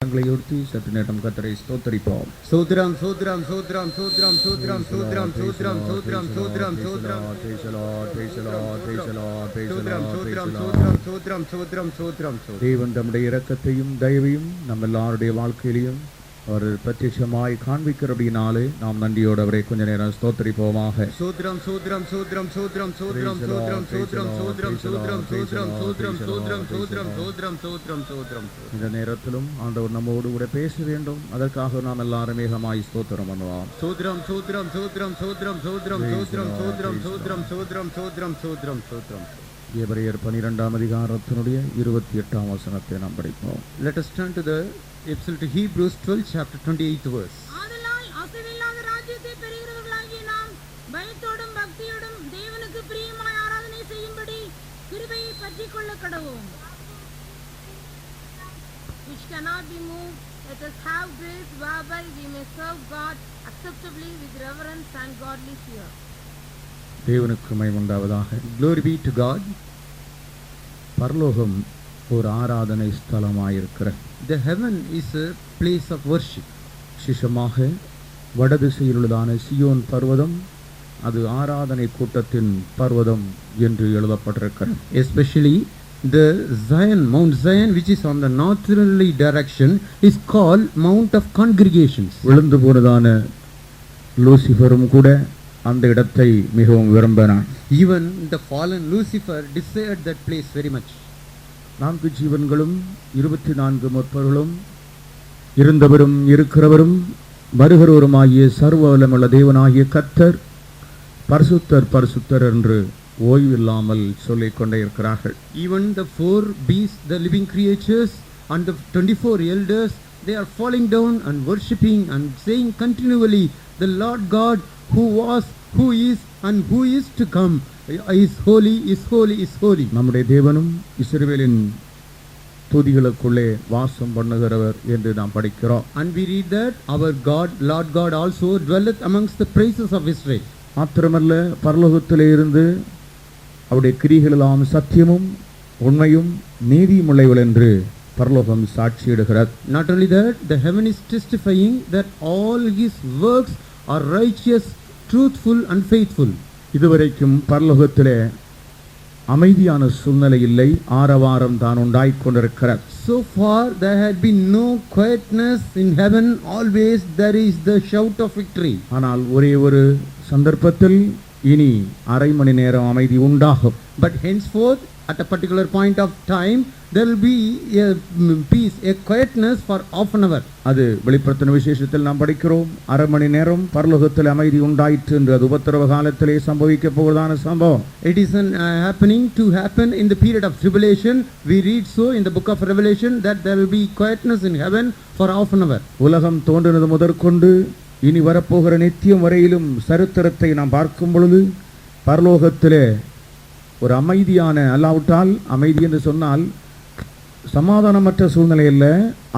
உயர்த்தி சற்று நேரம் கர்த்தரை ஸ்தோத்திரிப்போம். சோத்ரம் சோத்ரம் சோத்ரம் சோத்ரம் சோத்ரம் சோத்ரம் சோத்ரம் சோத்ரம் சோத்ரம் சோத்ரம் சோத்ரம் சோத்ரம். தேவன் தம்முடைய இரக்கத்தையும் தயவையும் நம்ம எல்லாருடைய வாழ்க்கையிலையும் அவர் பிரத்யட்சமாய் காண்பிக்கிறபடினாலே நாம் நன்றியோடு அவரை கொஞ்ச நேரம் ஸ்தோத்திரிப்போமாக. சோத்ரம் சோத்ரம் சோத்ரம் சோத்ரம் சோத்ரம் சோத்ரம் சோத்ரம் சோத்ரம் சோத்ரம் சோத்ரம் சோத்ரம் சோத்ரம் சோத்ரம் சோத்ரம் சோத்ரம் சோத்ரம். இந்த நேரத்திலும் ஆண்டவர் நம்மோடு கூட பேச வேண்டும், அதற்காக நாம் எல்லாரும் வேகமாய் ஸ்தோத்திரம் பண்ணுவோம். சோத்ரம் சோத்ரம் சோத்ரம் சோத்ரம் சோத்ரம் சோத்ரம் சோத்ரம் சோத்ரம் சோத்ரம் சோத்ரம் சோத்ரம் சோத்ரம். எபிரேயர் 12ஆம் அதிகாரத்தினுடைய 28ஆம் வசனத்தை நாம் படிப்போம். Let us turn to the epistle to Hebrews 12 chapter 28th verse. ஆதலால் அசைவில்லாத ராஜ்யத்தை பெறுகிறவர்களாகிய நாம் பயத்தோடும் பக்தியோடும் தேவனுக்கு பிரியமாய் ஆராதனை செய்யும்படி கிருபையை பற்றிக்கொள்ள கடவோம். Which cannot be moved, let us have grace whereby we may serve God acceptably with reverence and godly fear. தேவனுக்கு மகிமை உண்டாவதாக. Glory be to God. பரலோகம் ஒரு ஆராதனை ஸ்தலமாயிருக்கிற The heaven is a place of worship. விசேஷமாக வடதிசையில் உள்ளதான சியோன் பர்வதம் அது ஆராதனை கூட்டத்தின் பர்வதம் என்று எழுதப்பட்டிருக்கிறது. Especially the Mount Zion, which is on the northerly direction, is called Mount of Congregations. விழுந்து போனதான லூசிஃபரும் கூட அந்த இடத்தை மிகவும் விரும்பினான். Even the fallen Lucifer desired that place very much. 4 ஜீவன்களும் 24 முற்பர்களும் இருந்தவரும் இருக்கிறவரும் வருகிறவருமாகிய சர்வ வல்லமையுள்ள தேவனாகிய கர்த்தர் பரிசுத்தர் பரிசுத்தர் என்று ஓய்வில்லாமல் சொல்லிக் கொண்டே இருக்கிறார்கள். Even the 4 beasts, the living creatures, and the 24 elders, they are falling down and worshipping and saying continually, the Lord God who was, who is, and who is to come is holy, is holy, is holy. நம்முடைய தேவனும் இஸ்ரவேலின் துதிகளுக்குள்ளே வாசம் பண்ணுகிறவர் என்று நாம் படிக்கிறோம். And we read that our God, Lord God also dwelleth amongst the praises of Israel. மாத்திரமல்ல, பரலோகத்திலே இருந்து அவருடைய கிரியைகளெல்லாம் சத்தியமும் உண்மையும் நீதியும் உள்ளவைகள் என்று பரலோகம் சாட்சியிடுகிறது. Not only that, the heaven is testifying that all his works are righteous, truthful and faithful. இதுவரைக்கும் பரலோகத்திலே அமைதியான சூழ்நிலை இல்லை, ஆரவாரம் தான் உண்டாயிக் கொண்டிருக்கிறது. So far there had been no quietness in heaven, always there is the shout of victory. ஆனால் ஒரே ஒரு சந்தர்ப்பத்தில் இனி அரை மணி நேரம் அமைதி உண்டாகும். But henceforth at a particular point of time there will be a peace, a quietness for half an hour. அது வெளிப்படுத்தின விசேஷத்தில் நாம் படிக்கிறோம், அரை மணி நேரம் பரலோகத்தில் அமைதி உண்டாயிற்று என்று. அது உபத்திரவ காலத்திலே சம்பவிக்க போவதான சம்பவம். It is happening to happen in the period of tribulation. We read so in the book of Revelation that there will be quietness in heaven for half an hour. உலகம் தோன்றினது முதற்கொண்டு இனி வரப்போகிற நித்தியம் வரையிலும் சரித்திரத்தை நாம் பார்க்கும் பொழுது பரலோகத்திலே ஒரு அமைதியான, அல்லாவிட்டால் அமைதி என்று சொன்னால் சமாதானமற்ற சூழ்நிலை அல்ல,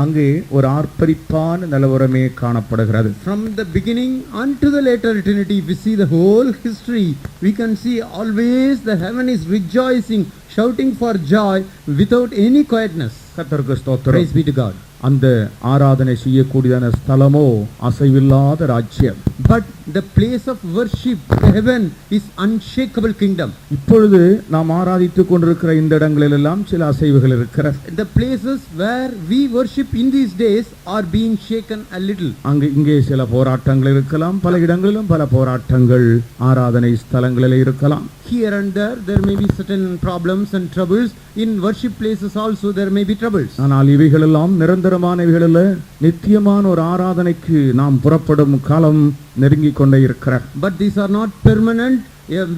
அங்கே ஒரு ஆர்ப்பரிப்பான நிலவரமே காணப்படுகிறது. From the beginning unto the later eternity, if we see the whole history, we can see always the heaven is rejoicing, shouting for joy without any quietness. கர்த்தருக்கு ஸ்தோத்திரம். Praise be to God. அந்த ஆராதனை செய்யக்கூடியதான ஸ்தலமோ அசைவில்லாத ராஜ்யம். But the place of worship, the heaven, is unshakable kingdom. இப்பொழுது நாம் ஆராதித்துக் கொண்டிருக்கிற இந்த இடங்களில் எல்லாம் சில அசைவுகள் இருக்கிறது. The places where we worship in these days are being shaken a little. அங்கே இங்கே சில போராட்டங்கள் இருக்கலாம், பல இடங்களிலும் பல போராட்டங்கள் ஆராதனை ஸ்தலங்களில் இருக்கலாம். Here and there may be certain problems and troubles. In worship places also there may be troubles. ஆனால் இவைகளெல்லாம் நிரந்தரமானவைகள் அல்ல, நித்தியமான ஒரு ஆராதனைக்கு நாம் புறப்படும் காலம் நெருங்கிக் கொண்டே இருக்கிறார். But these are not permanent.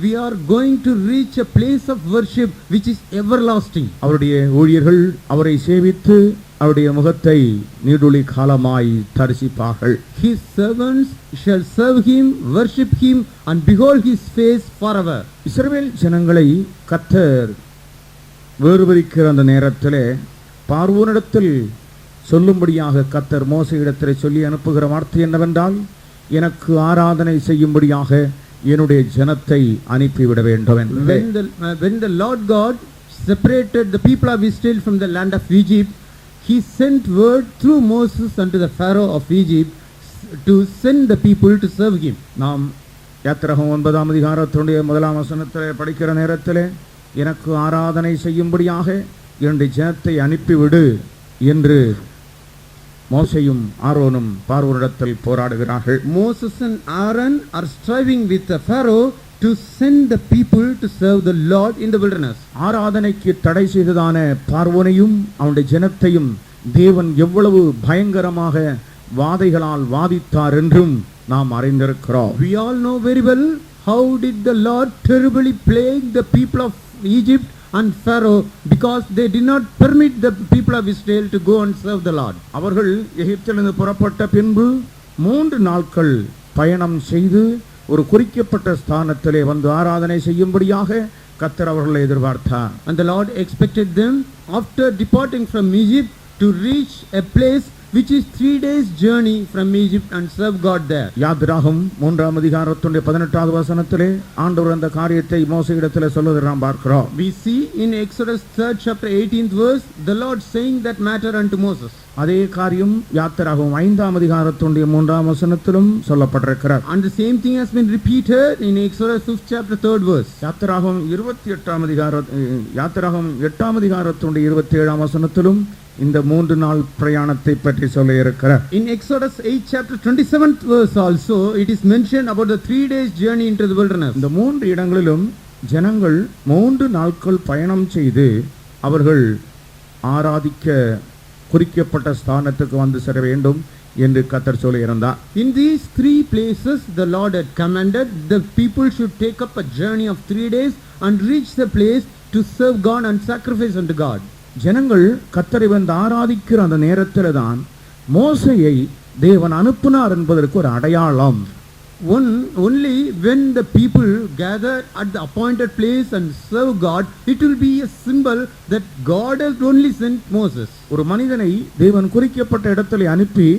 We are going to reach a place of worship which is everlasting. அவருடைய ஊழியர்கள் அவரை சேவித்து அவருடைய முகத்தை நீடுழி காலமாய் தரிசிப்பார்கள். His servants shall serve him, worship him and behold his face forever. இஸ்ரவேல் ஜனங்களை கர்த்தர் வேறுபரிக்கிற அந்த நேரத்திலே பார்வோனிடத்தில் சொல்லும்படியாக கர்த்தர் மோசேயிடத்தில் சொல்லி அனுப்புகிற வார்த்தை என்னவென்றால், எனக்கு ஆராதனை செய்யும்படியாக என்னுடைய ஜனத்தை அனுப்பிவிட வேண்டும் என்று. When the Lord God separated the people of Israel from the land of Egypt, he sent word through Moses unto the Pharaoh of Egypt to send the people to serve him. நாம் யாத்திராகமம் 9ஆம் அதிகாரத்தினுடைய 1ஆம் வசனத்திலே படிக்கிற நேரத்திலே எனக்கு ஆராதனை செய்யும்படியாக என்னுடைய ஜனத்தை அனுப்பிவிடு என்று மோசேயும் ஆரோனும் பார்வோனிடத்தில் போராடுகிறார்கள். Moses and Aaron are striving with the Pharaoh to send the people to serve the Lord in the wilderness. ஆராதனைக்கு தடை செய்ததான பார்வோனையும் அவனுடைய ஜனத்தையும் தேவன் எவ்வளவு பயங்கரமாக வாதைகளால் வாதித்தார் என்றும் நாம் அறிந்திருக்கிறோம். We all know very well how did the Lord terribly plague the people of Egypt and Pharaoh because they did not permit the people of Israel to go and serve the Lord. அவர்கள் எகிப்திலிருந்து புறப்பட்ட பின்பு 3 நாட்கள் பயணம் செய்து ஒரு குறிக்கப்பட்ட ஸ்தானத்திலே வந்து ஆராதனை செய்யும்படியாக கர்த்தர் அவர்களை எதிர்பார்த்தார். And the Lord expected them after departing from Egypt to reach a place which is 3 days journey from Egypt and serve God there. யாத்திராகமம் 3ஆம் அதிகாரத்தினுடைய 18வது வசனத்திலே ஆண்டவர் அந்த காரியத்தை மோசேயிடத்திலே சொல்வதை நாம் பார்க்கிறோம். We see in Exodus 3rd chapter 18th verse the Lord saying that matter unto Moses. அதே காரியம் யாத்திராகமம் 5ஆம் அதிகாரத்தினுடைய 3ஆம் வசனத்திலும் சொல்லப்பட்டிருக்கிறது. And the same thing has been repeated in Exodus 5th chapter 3rd verse. யாத்திராகமம் 8ஆம் அதிகாரத்தினுடைய 27ஆம் வசனத்திலும் இந்த 3 நாள் பிரயாணத்தை பற்றி சொல்ல இருக்கிறார். In Exodus 8 chapter 27th verse also it is mentioned about the 3 days journey into the wilderness. இந்த 3 இடங்களிலும் ஜனங்கள் 3 நாட்கள் பயணம் செய்து அவர்கள் ஆராதிக்க குறிக்கப்பட்ட ஸ்தானத்துக்கு வந்து சேர வேண்டும் என்று கர்த்தர் சொல்லியிருந்தார். In these 3 places the Lord had commanded the people should take up a journey of 3 days and reach the place to serve God and sacrifice unto God. ஜனங்கள் கர்த்தரை வந்து ஆராதிக்கிற அந்த நேரத்தில் தான் மோசேயை தேவன் அனுப்பினார் என்பதற்கு ஒரு அடையாளம். Only when the people gather at the appointed place and serve God, it will be a symbol that God has only sent Moses. ஒரு மனிதனை தேவன் குறிக்கப்பட்ட இடத்திலே அனுப்பி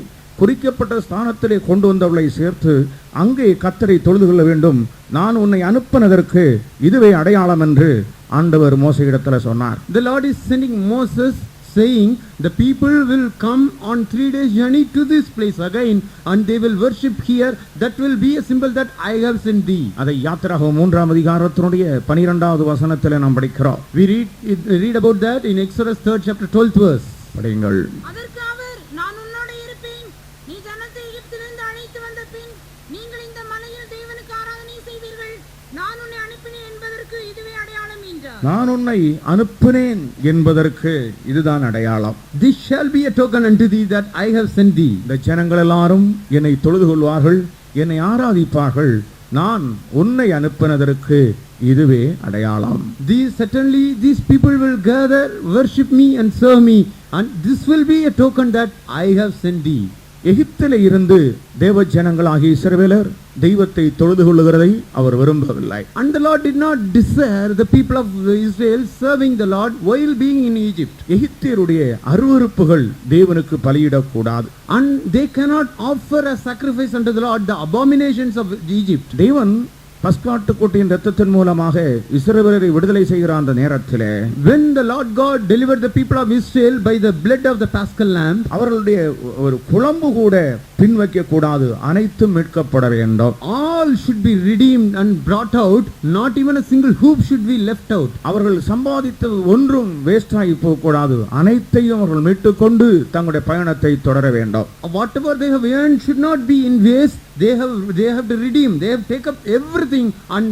குறிக்கப்பட்ட ஸ்தானத்திலே கொண்டு வந்தவளை சேர்த்து அங்கே கர்த்தரை தொழுது கொள்ள வேண்டும், நான் உன்னை அனுப்பினதற்கு இதுவே அடையாளம் என்று ஆண்டவர் மோசேயிடத்தில் சொன்னார். The Lord is sending Moses saying the people will come on 3 days journey to this place again and they will worship here, that will be a symbol that I have sent thee. அதை யாத்திராகமம் 3ஆம் அதிகாரத்தினுடைய 12வது வசனத்திலே நாம் படிக்கிறோம். We read about that in Exodus 3rd chapter 12th verse. படியுங்கள். அதற்கு அவர், நான் உன்னோடு இருப்பேன், நீ ஜனத்தை எகிப்திலிருந்து அழைத்து வந்த பின் நீங்கள் இந்த மலையில் தேவனுக்கு ஆராதனை செய்வீர்கள், நான் உன்னை அனுப்பினேன் என்பதற்கு இதுவே அடையாளம் என்றார். நான் உன்னை அனுப்பினேன் என்பதற்கு இதுதான் அடையாளம். This shall be a token unto thee that I have sent thee. இந்த ஜனங்கள் எல்லாரும் என்னை தொழுது கொள்வார்கள், என்னை ஆராதிப்பார்கள், நான் உன்னை அனுப்பினதற்கு இதுவே அடையாளம். These people will gather, worship me and serve me, and this will be a token that I have sent thee. எகிப்திலே இருந்து தேவ ஜனங்களாகிய இஸ்ரவேலர் தெய்வத்தை தொழுது கொள்ளுகிறதை அவர் விரும்பவில்லை. And the Lord did not desire the people of Israel serving the Lord while being in Egypt. எகிப்தியருடைய அருவருப்புகள் தேவனுக்கு பலியிடக்கூடாது. And they cannot offer a sacrifice unto the Lord the abominations of Egypt. தேவன் பஸ்காட்டுக்குட்டியின் இரத்தத்தின் மூலமாக இஸ்ரவேலரை விடுதலை செய்கிற அந்த நேரத்திலே when the Lord God delivered the people of Israel by the blood of the paschal lamb, அவர்களுடைய ஒரு குழம்பு கூட பின் வைக்க கூடாது, அனைத்தும் மீட்கப்பட வேண்டும். all should be redeemed and brought out, not even a single hoop should be left out. அவர்கள் சம்பாதித்தது ஒன்றும் வேஸ்ட் ஆகி போக கூடாது, அனைத்தையும் அவர்கள் மீட்டுக்கொண்டு தங்களுடைய பயணத்தை தொடர வேண்டும். Whatever they have earned should not be in waste. They have to redeem. They have to take up everything and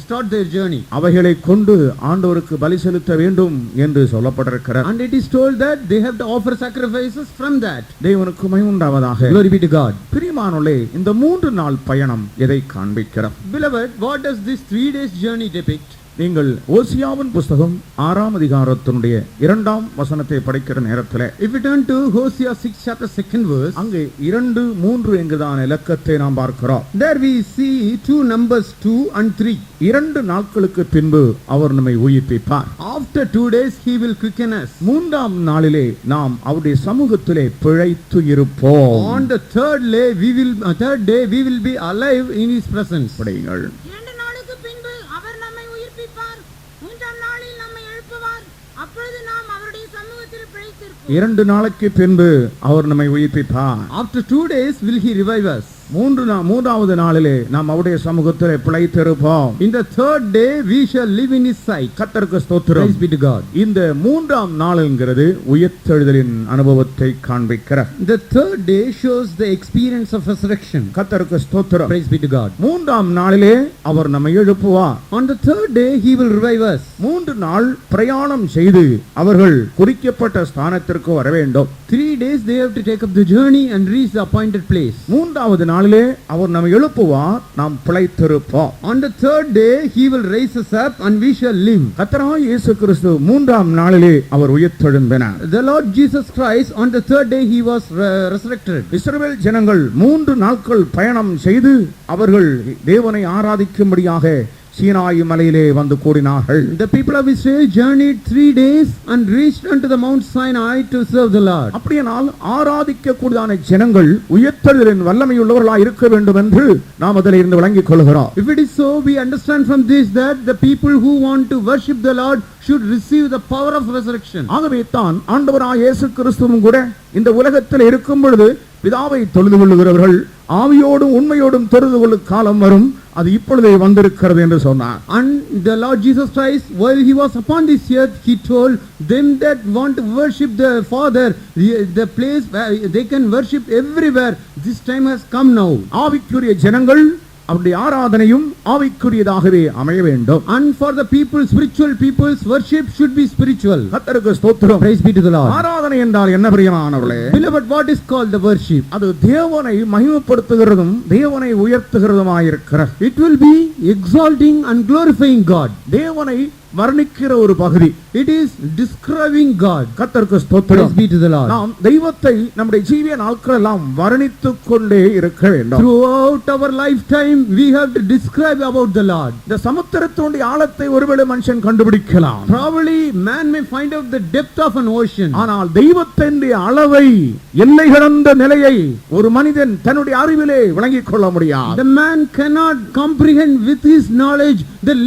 start their journey. அவைகளை கொண்டு ஆண்டவருக்கு பலி செலுத்த வேண்டும் என்று சொல்லப்பட்டிருக்கிறது. And it is told that they have to offer sacrifices from that. தேவனுக்கு மகிமை உண்டாவதாக. Glory be to God. பிரியமானவர்களே, இந்த 3 நாள் பயணம் எதை காண்பிக்கிறது? Beloved, what does this 3 days journey depict? நீங்கள் ஓசியாவின் புஸ்தகம் 6ஆம் அதிகாரத்தினுடைய 2ஆம் வசனத்தை படிக்கிற நேரத்தில் If we turn to Hosea 6 chapter 2nd verse, அங்கே 2, 3 என்கிறதான இலக்கத்தை நாம் பார்க்கிறோம். there we see 2 numbers 2 and 3. 2 நாட்களுக்கு பின்பு அவர் நம்மை உயிர்ப்பிப்பார். After 2 days he will quicken us. 3ஆம் நாளிலே நாம் அவருடைய சமூகத்திலே பிழைத்து இருப்போம். On the third day we will be alive in his presence. படியுங்கள். 2 நாளுக்கு பின்பு அவர் நம்மை உயிர்ப்பிப்பார், 3ஆம் நாளில் நம்மை எழுப்புவார், அப்பொழுது நாம் அவருடைய சமூகத்தில் பிழைத்திருப்போம். 2 நாளைக்கு பின்பு அவர் நம்மை உயிர்ப்பிப்பார். After 2 days will he revive us. மூன்றாவது நாளிலே நாம் அவருடைய சமூகத்திலே பிழைத்திருப்போம். In the third day we shall live in his sight. கர்த்தருக்கு ஸ்தோத்திரம். Praise be to God. இந்த 3ஆம் நாளுங்கிறது உயிர்த்தெழுதலின் அனுபவத்தை காண்பிக்கிறது. The third day shows the experience of resurrection. கர்த்தருக்கு ஸ்தோத்திரம். Praise be to God. 3ஆம் நாளிலே அவர் நம்மை எழுப்புவார். On the third day he will revive us. 3 நாள் பிரயாணம் செய்து அவர்கள் குறிக்கப்பட்ட ஸ்தானத்திற்கு வர வேண்டும். 3 days they have to take up the journey and reach the appointed place. 3வது நாளிலே அவர் நம்மை எழுப்புவார், நாம் பிழைத்திருப்போம். On the third day he will raise us up and we shall live. கர்த்தராகிய இயேசு கிறிஸ்து 3ஆம் நாளிலே அவர் உயிர்த்தெழும்பினார். The Lord Jesus Christ on the third day he was resurrected. இஸ்ரவேல் ஜனங்கள் 3 நாட்கள் பயணம் செய்து அவர்கள் தேவனை ஆராதிக்கும்படியாக சீனாய் மலையிலே வந்து கூடினார்கள். The people of Israel journeyed 3 days and reached unto the Mount Sinai to serve the Lord. அப்படியானால் ஆராதிக்க கூடியதான ஜனங்கள் உயிர்த்தெழுதலின் வல்லமையுள்ளவர்களாய் இருக்க வேண்டும் என்று நாம் அதில் இருந்து விளங்கிக் கொள்கிறோம். If it is so, we understand from this that the people who want to worship the Lord should receive the power of resurrection. ஆகவே தான் ஆண்டவராகிய இயேசு கிறிஸ்துவும் கூட இந்த உலகத்தில் இருக்கும் பொழுது பிதாவை தொழுது கொள்ளுகிறவர்கள் ஆவியோடும் உண்மையோடும் தொழுது கொள்ளும் காலம் வரும், அது இப்பொழுதே வந்திருக்கிறது என்று சொன்னார். And the Lord Jesus Christ, while he was upon this earth, he told them that want to worship the Father, the place where they can worship everywhere, this time has come now. ஆவிக்குரிய ஜனங்கள் அவருடைய ஆராதனையும் ஆவிக்குரியதாகவே அமைய வேண்டும். And for the people, spiritual people's worship should be spiritual. கர்த்தருக்கு ஸ்தோத்திரம். Praise be to the Lord. ஆராதனை என்றால் என்ன பிரியமானவர்களே? Beloved, what is called the worship? அது தேவனை மகிமைப்படுத்துகிறதும் தேவனை உயர்த்துகிறதுமாயிருக்கிறது. It will be exalting and glorifying God. தேவனை வர்ணிக்கிற ஒரு பகுதி. It is describing God. கர்த்தருக்கு ஸ்தோத்திரம். Praise be to the Lord. நாம் தெய்வத்தை நம்முடைய ஜீவிய நாட்கள் எல்லாம் வர்ணித்துக் கொண்டே இருக்க வேண்டும். Throughout our lifetime we have to describe about the Lord. இந்த சமுத்திரத்தினுடைய ஆழத்தை ஒருவேளை மனுஷன் கண்டுபிடிக்கலாம். Probably man may find out the depth of an ocean. ஆனால் தெய்வத்தினுடைய அளவை, எல்லை கடந்த நிலையை ஒரு மனிதன் தன்னுடைய அறிவிலே விளங்கிக் கொள்ள முடியாது. The man cannot comprehend with his knowledge the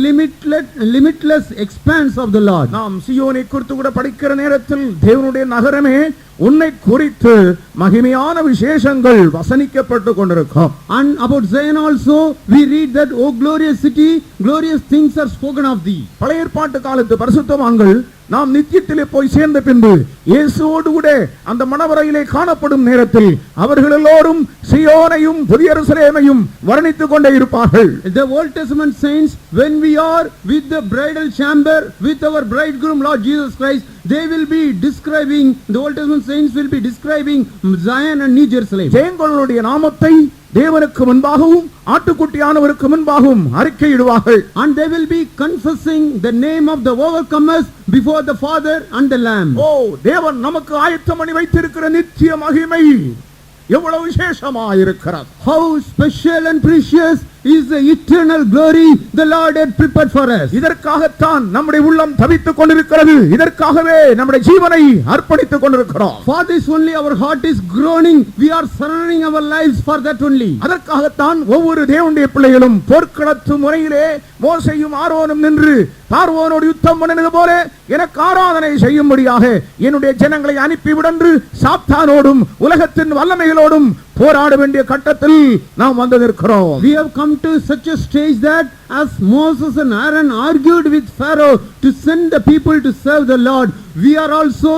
limitless expanse of the Lord. நாம் சீயோனை குறித்து கூட படிக்கிற நேரத்தில் தேவனுடைய நகரமே உன்னை குறித்து மகிமையான விசேஷங்கள் வசனிக்கப்பட்டு கொண்டிருக்கும். And about Zion also we read that, O glorious city, glorious things are spoken of thee. பழைய ஏற்பாட்டு காலத்து பரிசுத்தவான்கள் நாம் நித்தியத்திலே போய் சேர்ந்த பின்பு இயேசுவோடு கூட அந்த மணவரையிலே காணப்படும் நேரத்தில் அவர்கள் எல்லோரும் சீயோனையும் புதிய எருசலேமையும் வர்ணித்துக் கொண்டே இருப்பார்கள். The Old Testament saints, when we are with the bridal chamber with our bridegroom Lord Jesus Christ, they will be describing, the Old Testament saints will be describing Zion and New Jerusalem. ஜெயங்களுடைய நாமத்தை தேவனுக்கு முன்பாகவும் ஆட்டுக்குட்டியானவருக்கு முன்பாகவும் அறிக்கையிடுவார்கள். And they will be confessing the name of the overcomers before the Father and the Lamb. ஓ, தேவன் நமக்கு ஆயத்தம் பண்ணி வைத்திருக்கிற நித்திய மகிமை எவ்வளவு விசேஷமாயிருக்கிறது. How special and precious is the eternal glory the Lord had prepared for us. இதற்காகத்தான் நம்முடைய உள்ளம் தவித்துக் கொண்டிருக்கிறது. இதற்காகவே நம்முடைய ஜீவனை அர்ப்பணித்துக் கொண்டிருக்கிறோம். For this only our heart is groaning. We are surrendering our lives for that only. அதற்காகத்தான் ஒவ்வொரு தேவனுடைய பிள்ளைகளும் போர்க்களத்து முறையிலே மோசேயும் ஆரோனும் நின்று பார்வோனோடு யுத்தம் பண்ணினது போல எனக்கு ஆராதனை செய்யும்படியாக என்னுடைய ஜனங்களை அனுப்பிவிடென்று சாத்தானோடும் உலகத்தின் வல்லமைகளோடும் போராட வேண்டிய கட்டத்தில் நாம் வந்திருக்கிறோம். We have come to such a stage that as Moses and Aaron argued with Pharaoh to send the people to serve the Lord, we are also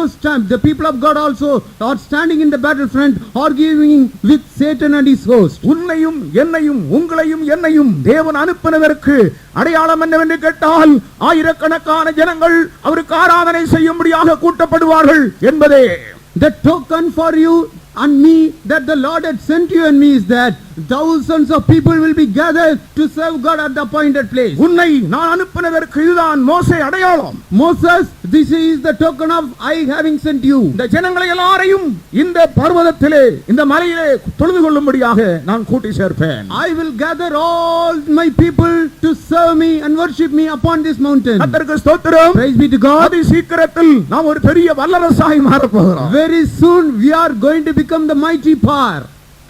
the people of God also are standing in the battlefront arguing with Satan and his host. உன்னையும் என்னையும் உங்களையும் என்னையும் தேவன் அனுப்பினதற்கு அடையாளம் என்னவென்று கேட்டால் ஆயிரக்கணக்கான ஜனங்கள் அவருக்கு ஆராதனை செய்யும்படியாக கூட்டப்படுவார்கள் என்பதே. The token for you and me that the Lord had sent you and me is that thousands of people will be gathered to serve God at the appointed place. உன்னை நான் அனுப்பினதற்கு இதுதான் மோசே அடையாளம். Moses, this is the token of I having sent you. இந்த ஜனங்களை எல்லாரையும் இந்த பர்வதத்திலே இந்த மலையிலே தொழுது கொள்ளும்படியாக நான் கூட்டி சேர்ப்பேன். I will gather all my people to serve me and worship me upon this mountain. கர்த்தருக்கு ஸ்தோத்திரம். Praise be to God. அதி சீக்கிரத்தில் நாம் ஒரு பெரிய வல்லரசாய் மாறப் போகிறோம். Very soon we are going to become the mighty power.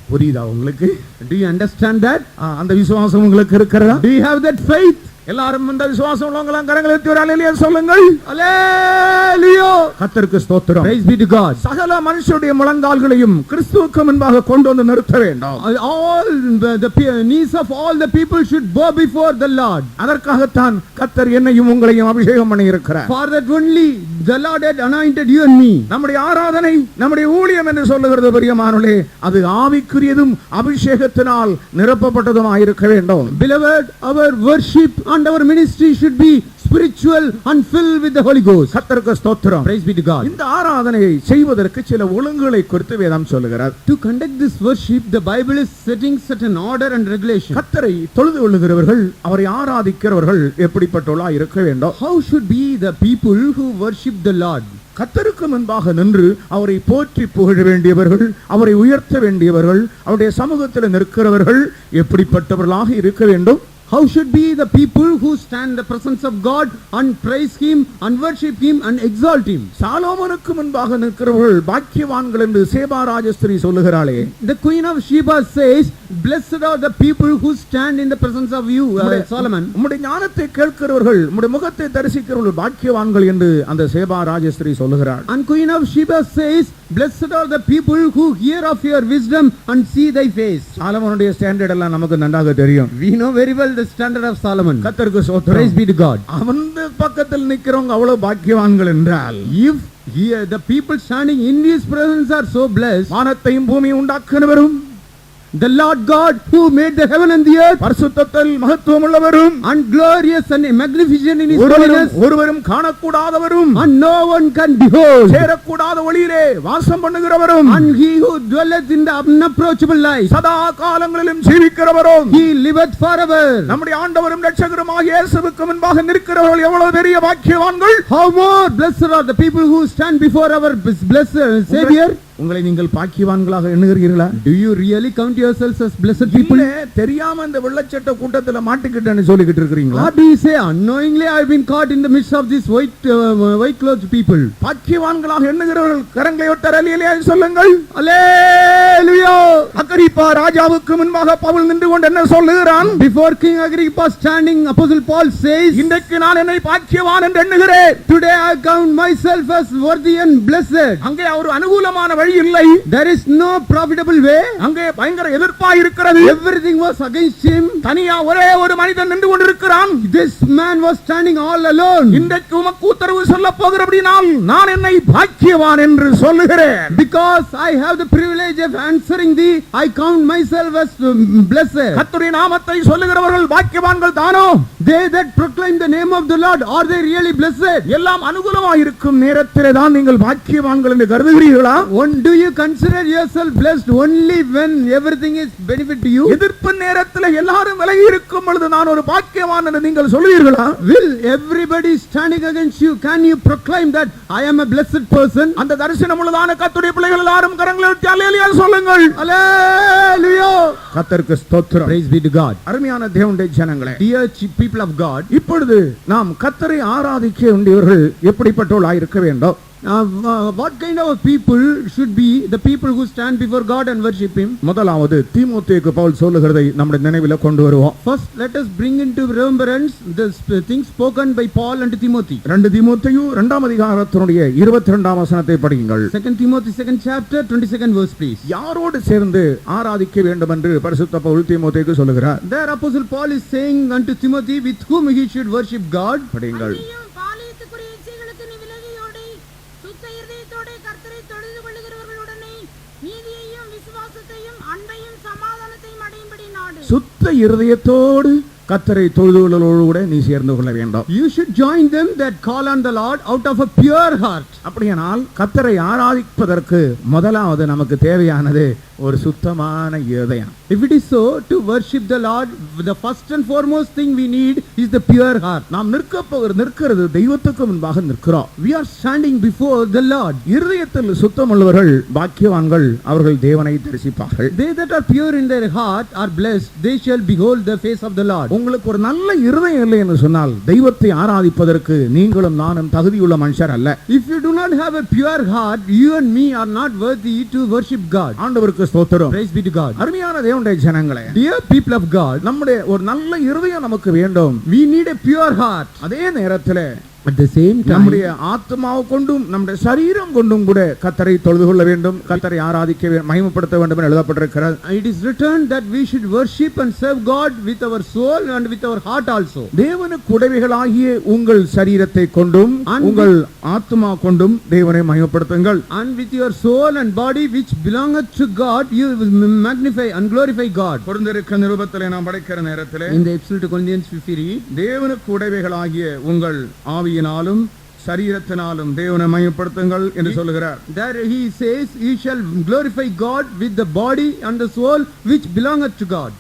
புரியுதா உங்களுக்கு? Do you understand that? அந்த விசுவாசம் உங்களுக்கு இருக்கிறதா? Do you have that faith? எல்லாரும் இந்த விசுவாசம் உள்ளவங்க கரங்களை உயர்த்தி ஒரு அல்லேலூயா சொல்லுங்கள். Hallelujah. கர்த்தருக்கு ஸ்தோத்திரம். Praise be to God. சகல மனுஷருடைய முழங்கால்களையும் கிறிஸ்துவுக்கு முன்பாக கொண்டு வந்து நிறுத்த வேண்டும். All the knees of all the people should bow before the Lord. அதற்காகத்தான் கர்த்தர் என்னையும் உங்களையும் அபிஷேகம் பண்ணி இருக்கிறார். For that only the Lord had anointed you and me. நம்முடைய ஆராதனை, நம்முடைய ஊழியம் என்று சொல்லுகிறது பிரியமானவர்களே, அது ஆவிக்குரியதும் அபிஷேகத்தினால் நிரப்பப்பட்டதுமாய் இருக்க வேண்டும். Beloved, our worship and our ministry should be spiritual and filled with the Holy Ghost. கர்த்தருக்கு ஸ்தோத்திரம். Praise be to God. இந்த ஆராதனையை செய்வதற்கு சில ஒழுங்குகளை குறித்து வேதம் சொல்லுகிறது. To conduct this worship, the Bible is setting certain order and regulation. கர்த்தரை தொழுது கொள்ளுகிறவர்கள், அவரை ஆராதிக்கிறவர்கள் எப்படிப்பட்டவர்களாய் இருக்க வேண்டும்? How should be the people who worship the Lord? கர்த்தருக்கு முன்பாக நின்று அவரை போற்றி புகழ வேண்டியவர்கள், அவரை உயர்த்த வேண்டியவர்கள், அவருடைய சமூகத்தில் நிற்கிறவர்கள் எப்படிப்பட்டவர்களாக இருக்க வேண்டும்? How should be the people who stand in the presence of God and praise Him and worship Him and exalt Him? சாலோமோனுக்கு முன்பாக நிற்கிறவர்கள் பாக்கியவான்கள் என்று சேபா ராஜஸ்திரி சொல்லுகிறாளே. The Queen of Sheba says, "Blessed are the people who stand in the presence of you, Solomon." உம்முடைய ஞானத்தை கேட்கிறவர்கள், உம்முடைய முகத்தை தரிசிக்கிறவர்கள் பாக்கியவான்கள் என்று அந்த சேபா ராஜஸ்திரி சொல்லுகிறாள். And Queen of Sheba says, "Blessed are the people who hear of your wisdom and see thy face." சாலமோனுடைய standard எல்லாம் நமக்கு நன்றாக தெரியும். We know very well the standard of Solomon. கர்த்தருக்கு ஸ்தோத்திரம். Praise be to God. அவன் பக்கத்தில் நிற்கிறவங்க அவ்வளவு பாக்கியவான்கள் என்றால், If here the people standing in His presence are so blessed, வானத்தையும் பூமியை உண்டாக்குனவரும், the Lord God who made the heaven and the earth, பரிசுத்தத்தில் மகத்துவம் உள்ளவரும், and glorious and magnificent in His holiness, ஒருவரும் காணக்கூடாதவரும், and no one can behold, சேரக்கூடாத ஒளியிலே வாசம் பண்ணுகிறவரும், and He who dwelleth in the unapproachable light, சதா காலங்களிலும் ஜீவிக்கிறவரும், He liveth forever. நம்முடைய ஆண்டவரும் இரட்சகருமாகிய இயேசுவுக்கு முன்பாக நிற்கிறவர்கள் எவ்வளவு பெரிய பாக்கியவான்கள்! How more blessed are the people who stand before our blessed Savior. உங்களை நீங்கள் பாக்கியவான்களாக எண்ணுகிறீர்களா? Do you really count yourselves as blessed people? இல்ல, தெரியாம இந்த வெள்ளச்சட்ட கூட்டத்துல மாட்டிக்கிட்டேன்னு சொல்லிக்கிட்டு இருக்கிறீங்களா? Or do you say, unknowingly I have been caught in the midst of these white clothed people? பாக்கியவான்களாக எண்ணுகிறவர்கள் கரங்களை ஒட்ட அல்லேலூயா சொல்லுங்கள். Hallelujah! அகிரிப்பா ராஜாவுக்கு முன்பாக பவுல் நின்று கொண்டு என்ன சொல்லுகிறான்? Before King Agrippa standing, Apostle Paul says, இன்றைக்கு நான் என்னை பாக்கியவான் என்று எண்ணுகிறேன். "Today I count myself as worthy and blessed." அங்கே ஒரு அனுகூலமான வழி இல்லை. There is no profitable way. அங்கே பயங்கர எதிர்ப்பாய் இருக்கிறது. Everything was against him. தனியா ஒரே ஒரு மனிதன் நின்று கொண்டிருக்கிறான். This man was standing all alone. இன்றைக்கு உமக்கு உத்தரவு சொல்ல போகிறபடினால் நான் என்னை பாக்கியவான் என்று சொல்லுகிறேன். Because I have the privilege of answering thee, I count myself as blessed. கர்த்தருடைய நாமத்தை சொல்லுகிறவர்கள் பாக்கியவான்கள் தானோ? They that proclaim the name of the Lord, are they really blessed? எல்லாம் அனுகூலமாய் இருக்கும் நேரத்திலே தான் நீங்கள் பாக்கியவான்கள் என்று கருதுகிறீர்களா? Do you consider yourself blessed only when everything is benefit to you? எதிர்ப்பு நேரத்திலே எல்லாரும் விலகி இருக்கும் பொழுது நான் ஒரு பாக்கியவான் என்று நீங்கள் சொல்லுவீர்களா? Will everybody standing against you, can you proclaim that I am a blessed person? அந்த தரிசனம் உள்ளதான கர்த்தருடைய பிள்ளைகள் எல்லாரும் கரங்களை உயர்த்தி அல்லேலூயா சொல்லுங்கள். Hallelujah! கர்த்தருக்கு ஸ்தோத்திரம். Praise be to God. அருமையான தேவனுடைய ஜனங்களே, Dear people of God, இப்பொழுது நாம் கர்த்தரை ஆராதிக்க வேண்டியவர்கள் எப்படிப்பட்டவர்களாய் இருக்க வேண்டும்? what kind of people should be the people who stand before God and worship Him? முதலாவது தீமோத்தேயுக்கு பவுல் சொல்லுகிறதை நம்முடைய நினைவில் கொண்டு வருவோம். First, let us bring into remembrance the things spoken by Paul unto Timothy. 2 தீமோத்தேயு 2ஆம் அதிகாரத்தினுடைய 22ஆம் வசனத்தை படியுங்கள். 2 Timothy 2nd chapter 22nd verse, please. யாரோடு சேர்ந்து ஆராதிக்க வேண்டும் என்று பரிசுத்த பவுல் தீமோத்தேயுக்கு சொல்லுகிறார். There Apostle Paul is saying unto Timothy with whom he should worship God. படியுங்கள். பாலியத்துக்குரிய இச்சைகளுக்கு நீ விலகியோடி சுத்த இருதயத்தோடே கர்த்தரை தொழுது கொள்ளுகிறவர்களுடனே நீதியையும் விசுவாசத்தையும் அன்பையும் சமாதானத்தையும் அடையும்படி நாடு. சுத்த இருதயத்தோடு கர்த்தரை தொழுதுகளோடு கூட நீ சேர்ந்து கொள்ள வேண்டும். You should join them that call on the Lord out of a pure heart. அப்படியானால் கர்த்தரை ஆராதிப்பதற்கு முதலாவது நமக்கு தேவையானது ஒரு சுத்தமான இருதயம். If it is so, to worship the Lord, the first and foremost thing we need is the pure heart. நாம் நிற்கிறது தெய்வத்துக்கு முன்பாக நிற்கிறோம். We are standing before the Lord. இருதயத்தில் சுத்தமுள்ளவர்கள் பாக்கியவான்கள், அவர்கள் தேவனை தரிசிப்பார்கள். They that are pure in their heart are blessed, they shall behold the face of the Lord. உங்களுக்கு ஒரு நல்ல இருதயம் இல்லை என்று சொன்னால் தெய்வத்தை ஆராதிப்பதற்கு நீங்களும் நானும் தகுதியுள்ள மனுஷர் அல்ல. If you do not have a pure heart, you and me are not worthy to worship God. ஆண்டவருக்கு ஸ்தோத்திரம். Praise be to God. அருமையான தேவனுடைய ஜனங்களே, Dear people of God, நம்முடைய ஒரு நல்ல இருதயம் நமக்கு வேண்டும். we need a pure heart. அதே நேரத்தில் At the same time, நம்முடைய ஆத்மாவை கொண்டும் நம்முடைய சரீரம் கொண்டும் கூட கர்த்தரை தொழுது கொள்ள வேண்டும், கர்த்தரை ஆராதிக்க மகிமைப்படுத்த வேண்டும் என்று எழுதப்பட்டிருக்கிறது. it is written that we should worship and serve God with our soul and with our heart also. தேவனுக்கு உடைமைகளாகிய உங்கள் சரீரத்தை கொண்டும் உங்கள் ஆத்மா கொண்டும் தேவனை மகிமைப்படுத்துங்கள். And with your soul and body which belongeth to God, you will magnify and glorify God. கொரிந்தியருக்கு நிருபத்திலே நாம் படிக்கிற நேரத்திலே In the Epistle to Corinthians, if we read, தேவனுக்கு உடைமைகளாகிய உங்கள் ஆவியினாலும் சரீரத்தினாலும் தேவனை மகிமைப்படுத்துங்கள் என்று சொல்லுகிறார். there he says, "You shall glorify God with the body and the soul which belongeth to God."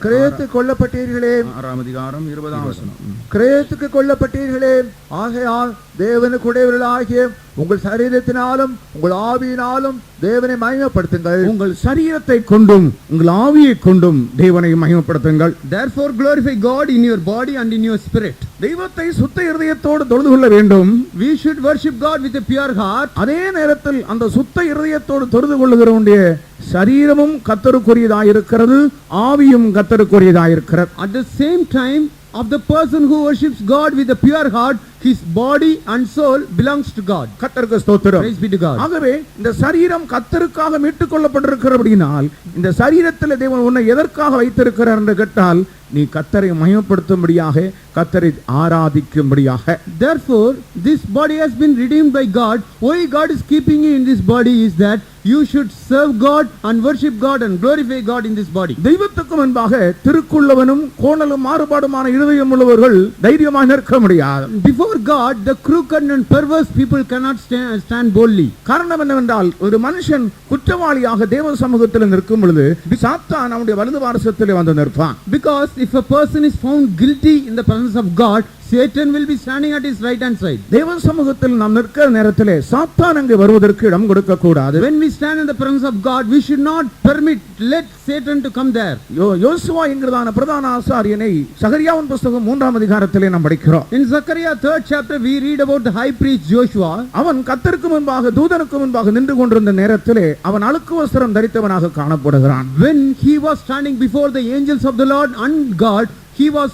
கிரயத்துக்கு கொல்லப்பட்டீர்களே, 6ஆம் அதிகாரம் 20ஆம் வசனம். கிரயத்துக்கு கொல்லப்பட்டீர்களே, ஆகையால் தேவனுக்கு உடையவர்களாகிய உங்கள் சரீரத்தினாலும் உங்கள் ஆவியினாலும் தேவனை மகிமைப்படுத்துங்கள். உங்கள் சரீரத்தை கொண்டும் உங்கள் ஆவியை கொண்டும் தேவனை மகிமைப்படுத்துங்கள். Therefore glorify God in your body and in your spirit. தெய்வத்தை சுத்த இருதயத்தோடு தொழுது கொள்ள வேண்டும். We should worship God with a pure heart. அதே நேரத்தில் அந்த சுத்த இருதயத்தோடு தொழுது கொள்ளுகிறவனுடைய சரீரமும் கர்த்தருக்குரியதாயிருக்கிறது, ஆவியும் கர்த்தருக்குரியதாயிருக்கிறது. At the same time, of the person who worships God with a pure heart, his body and soul belongs to God. கர்த்தருக்கு ஸ்தோத்திரம். Praise be to God. ஆகவே இந்த சரீரம் கர்த்தருக்காக மீட்டுக் கொள்ளப்பட்டிருக்கிறபடியால் இந்த சரீரத்தில் தேவன் உன்னை எதற்காக வைத்திருக்கிறார் என்று கேட்டால் நீ கர்த்தரை மகிமைப்படுத்தும்படியாக, கர்த்தரை ஆராதிக்கும்படியாக. Therefore this body has been redeemed by God. Why God is keeping you in this body is that you should serve God and worship God and glorify God in this body. தெய்வத்துக்கு முன்பாக திருக்குள்ளவனும் கோணலும் மாறுபாடுமான இருதயம் உள்ளவர்கள் தைரியமாக நிற்க முடியாது. Before God, the crooked and perverse people cannot stand boldly. காரணம் என்னவென்றால் ஒரு மனுஷன் குற்றவாளியாக தேவ சமூகத்தில் நிற்கும் பொழுது சாத்தான் அவனுடைய வலது பாரசத்திலே வந்து நிற்பான். Because if a person is found guilty in the presence of God, Satan will be standing at his right hand side. தேவ சமூகத்தில் நாம் நிற்கிற நேரத்திலே சாத்தான் அங்கே வருவதற்கு இடம் கொடுக்க கூடாது. When we stand in the presence of God, we should not let Satan to come there. யோசுவா என்கிறதான பிரதான ஆசாரியனை சகரியாவின் புத்தகம் 3ஆம் அதிகாரத்திலே நாம் படிக்கிறோம். In Zechariah 3rd chapter we read about the high priest Joshua. அவன் கர்த்தருக்கு முன்பாக தூதனுக்கு முன்பாக நின்று கொண்டிருந்த நேரத்திலே அவன் அழுக்கு வஸ்திரம் தரித்தவனாக காணப்படுகிறான். When he was standing before the angels of the Lord and God, he was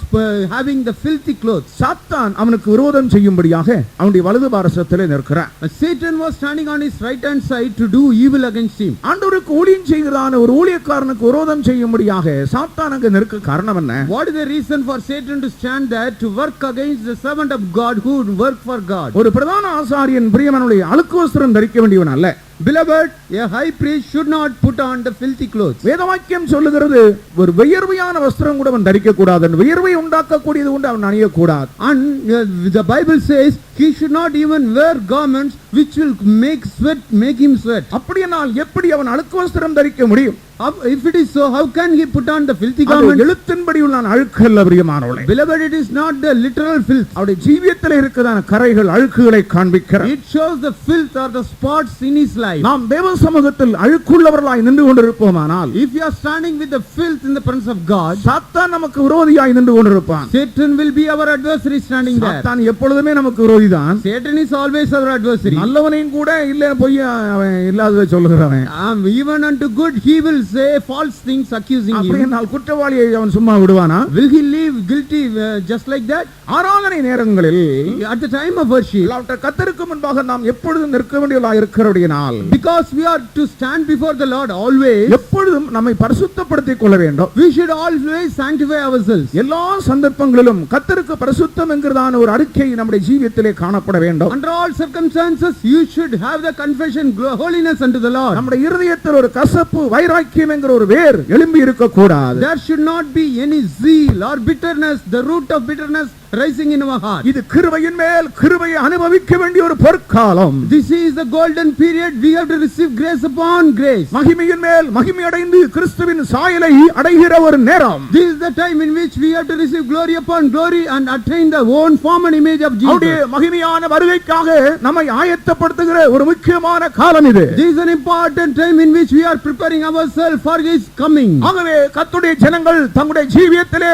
having the filthy clothes. சாத்தான் அவனுக்கு விரோதம் செய்யும்படியாக அவனுடைய வலது பாரசத்திலே நிற்கிறான். Satan was standing on his right hand side to do evil against him. ஆண்டவருக்கு ஊழியம் செய்கிறதான ஒரு ஊழியக்காரனுக்கு விரோதம் செய்யும்படியாக சாத்தான் அங்கே நிற்க காரணம் என்ன? What is the reason for Satan to stand there to work against the servant of God who would work for God? ஒரு பிரதான ஆசாரியன் பிரியமானவர்களே அழுக்கு வஸ்திரம் தரிக்க வேண்டியவன் அல்ல. Beloved, a high priest should not put on the filthy clothes. வேதவாக்கியம் சொல்லுகிறது ஒரு வியர்வையான வஸ்திரம் கூட அவன் தரிக்க கூடாது, வியர்வை உண்டாக்கக்கூடியது உண்டு அவன் அணிய கூடாது. And the Bible says he should not even wear garments which will make him sweat. அப்படியானால் எப்படி அவன் அழுக்கு வஸ்திரம் தரிக்க முடியும்? If it is so, how can he put on the filthy garments? எழுத்தின்படி உள்ள அழுக்கு அல்ல பிரியமானவர்களே. Beloved, it is not the literal filth. அவருடைய ஜீவியத்தில் இருக்கிறதான கரைகள் அழுக்குகளை காண்பிக்கிறது. It shows the filth or the spots in his life. நாம் தேவ சமூகத்தில் அழுக்குள்ளவர்களாய் நின்று கொண்டிருப்போமானால், if you are standing with the filth in the presence of God, சாத்தான் நமக்கு விரோதியாய் நின்று கொண்டிருப்பான். Satan will be our adversary standing there. சாத்தான் எப்பொழுதுமே நமக்கு விரோதிதான். Satan is always our adversary. நல்லவனையும் கூட இல்ல பொய் அவன் இல்லாததை சொல்லுகிறவன். Even unto good he will say false things accusing him. அப்படினால் குற்றவாளியை அவன் சும்மா விடுவானா? Will he leave guilty just like that? ஆராதனை நேரங்களில் at the time of worship, கர்த்தருக்கு முன்பாக நாம் எப்பொழுதும் நிற்க வேண்டியவர்களாய் இருக்கிறபடியால், because we are to stand before the Lord always, எப்பொழுதும் நம்மை பரிசுத்தப்படுத்திக் கொள்ள வேண்டும். we should always sanctify ourselves. எல்லா சந்தர்ப்பங்களிலும் கர்த்தருக்கு பரிசுத்தம் என்கிறதான ஒரு அறிக்கை நம்முடைய ஜீவியத்திலே காணப்பட வேண்டும். Under all circumstances you should have the confession holiness unto the Lord. நம்முடைய இருதயத்தில் ஒரு கசப்பு வைராக்கியம் என்கிற ஒரு வேர் எழும்பி இருக்க கூடாது. There should not be any zeal or bitterness, the root of bitterness rising in our heart. இது கிருபையின் மேல் கிருபையை அனுபவிக்க வேண்டிய ஒரு பொற்காலம். This is the golden period. We have to receive grace upon grace. மகிமையின் மேல் மகிமை அடைந்து கிறிஸ்துவின் சாயலை அடைகிற ஒரு நேரம். This is the time in which we have to receive glory upon glory and attain the own form and image of Jesus. அவருடைய மகிமையான வருகைக்காக நம்மை ஆயத்தப்படுத்துகிற ஒரு முக்கியமான காலம் இது. This is an important time in which we are preparing ourselves for his coming. ஆகவே கர்த்தருடைய ஜனங்கள் தங்களுடைய ஜீவியத்திலே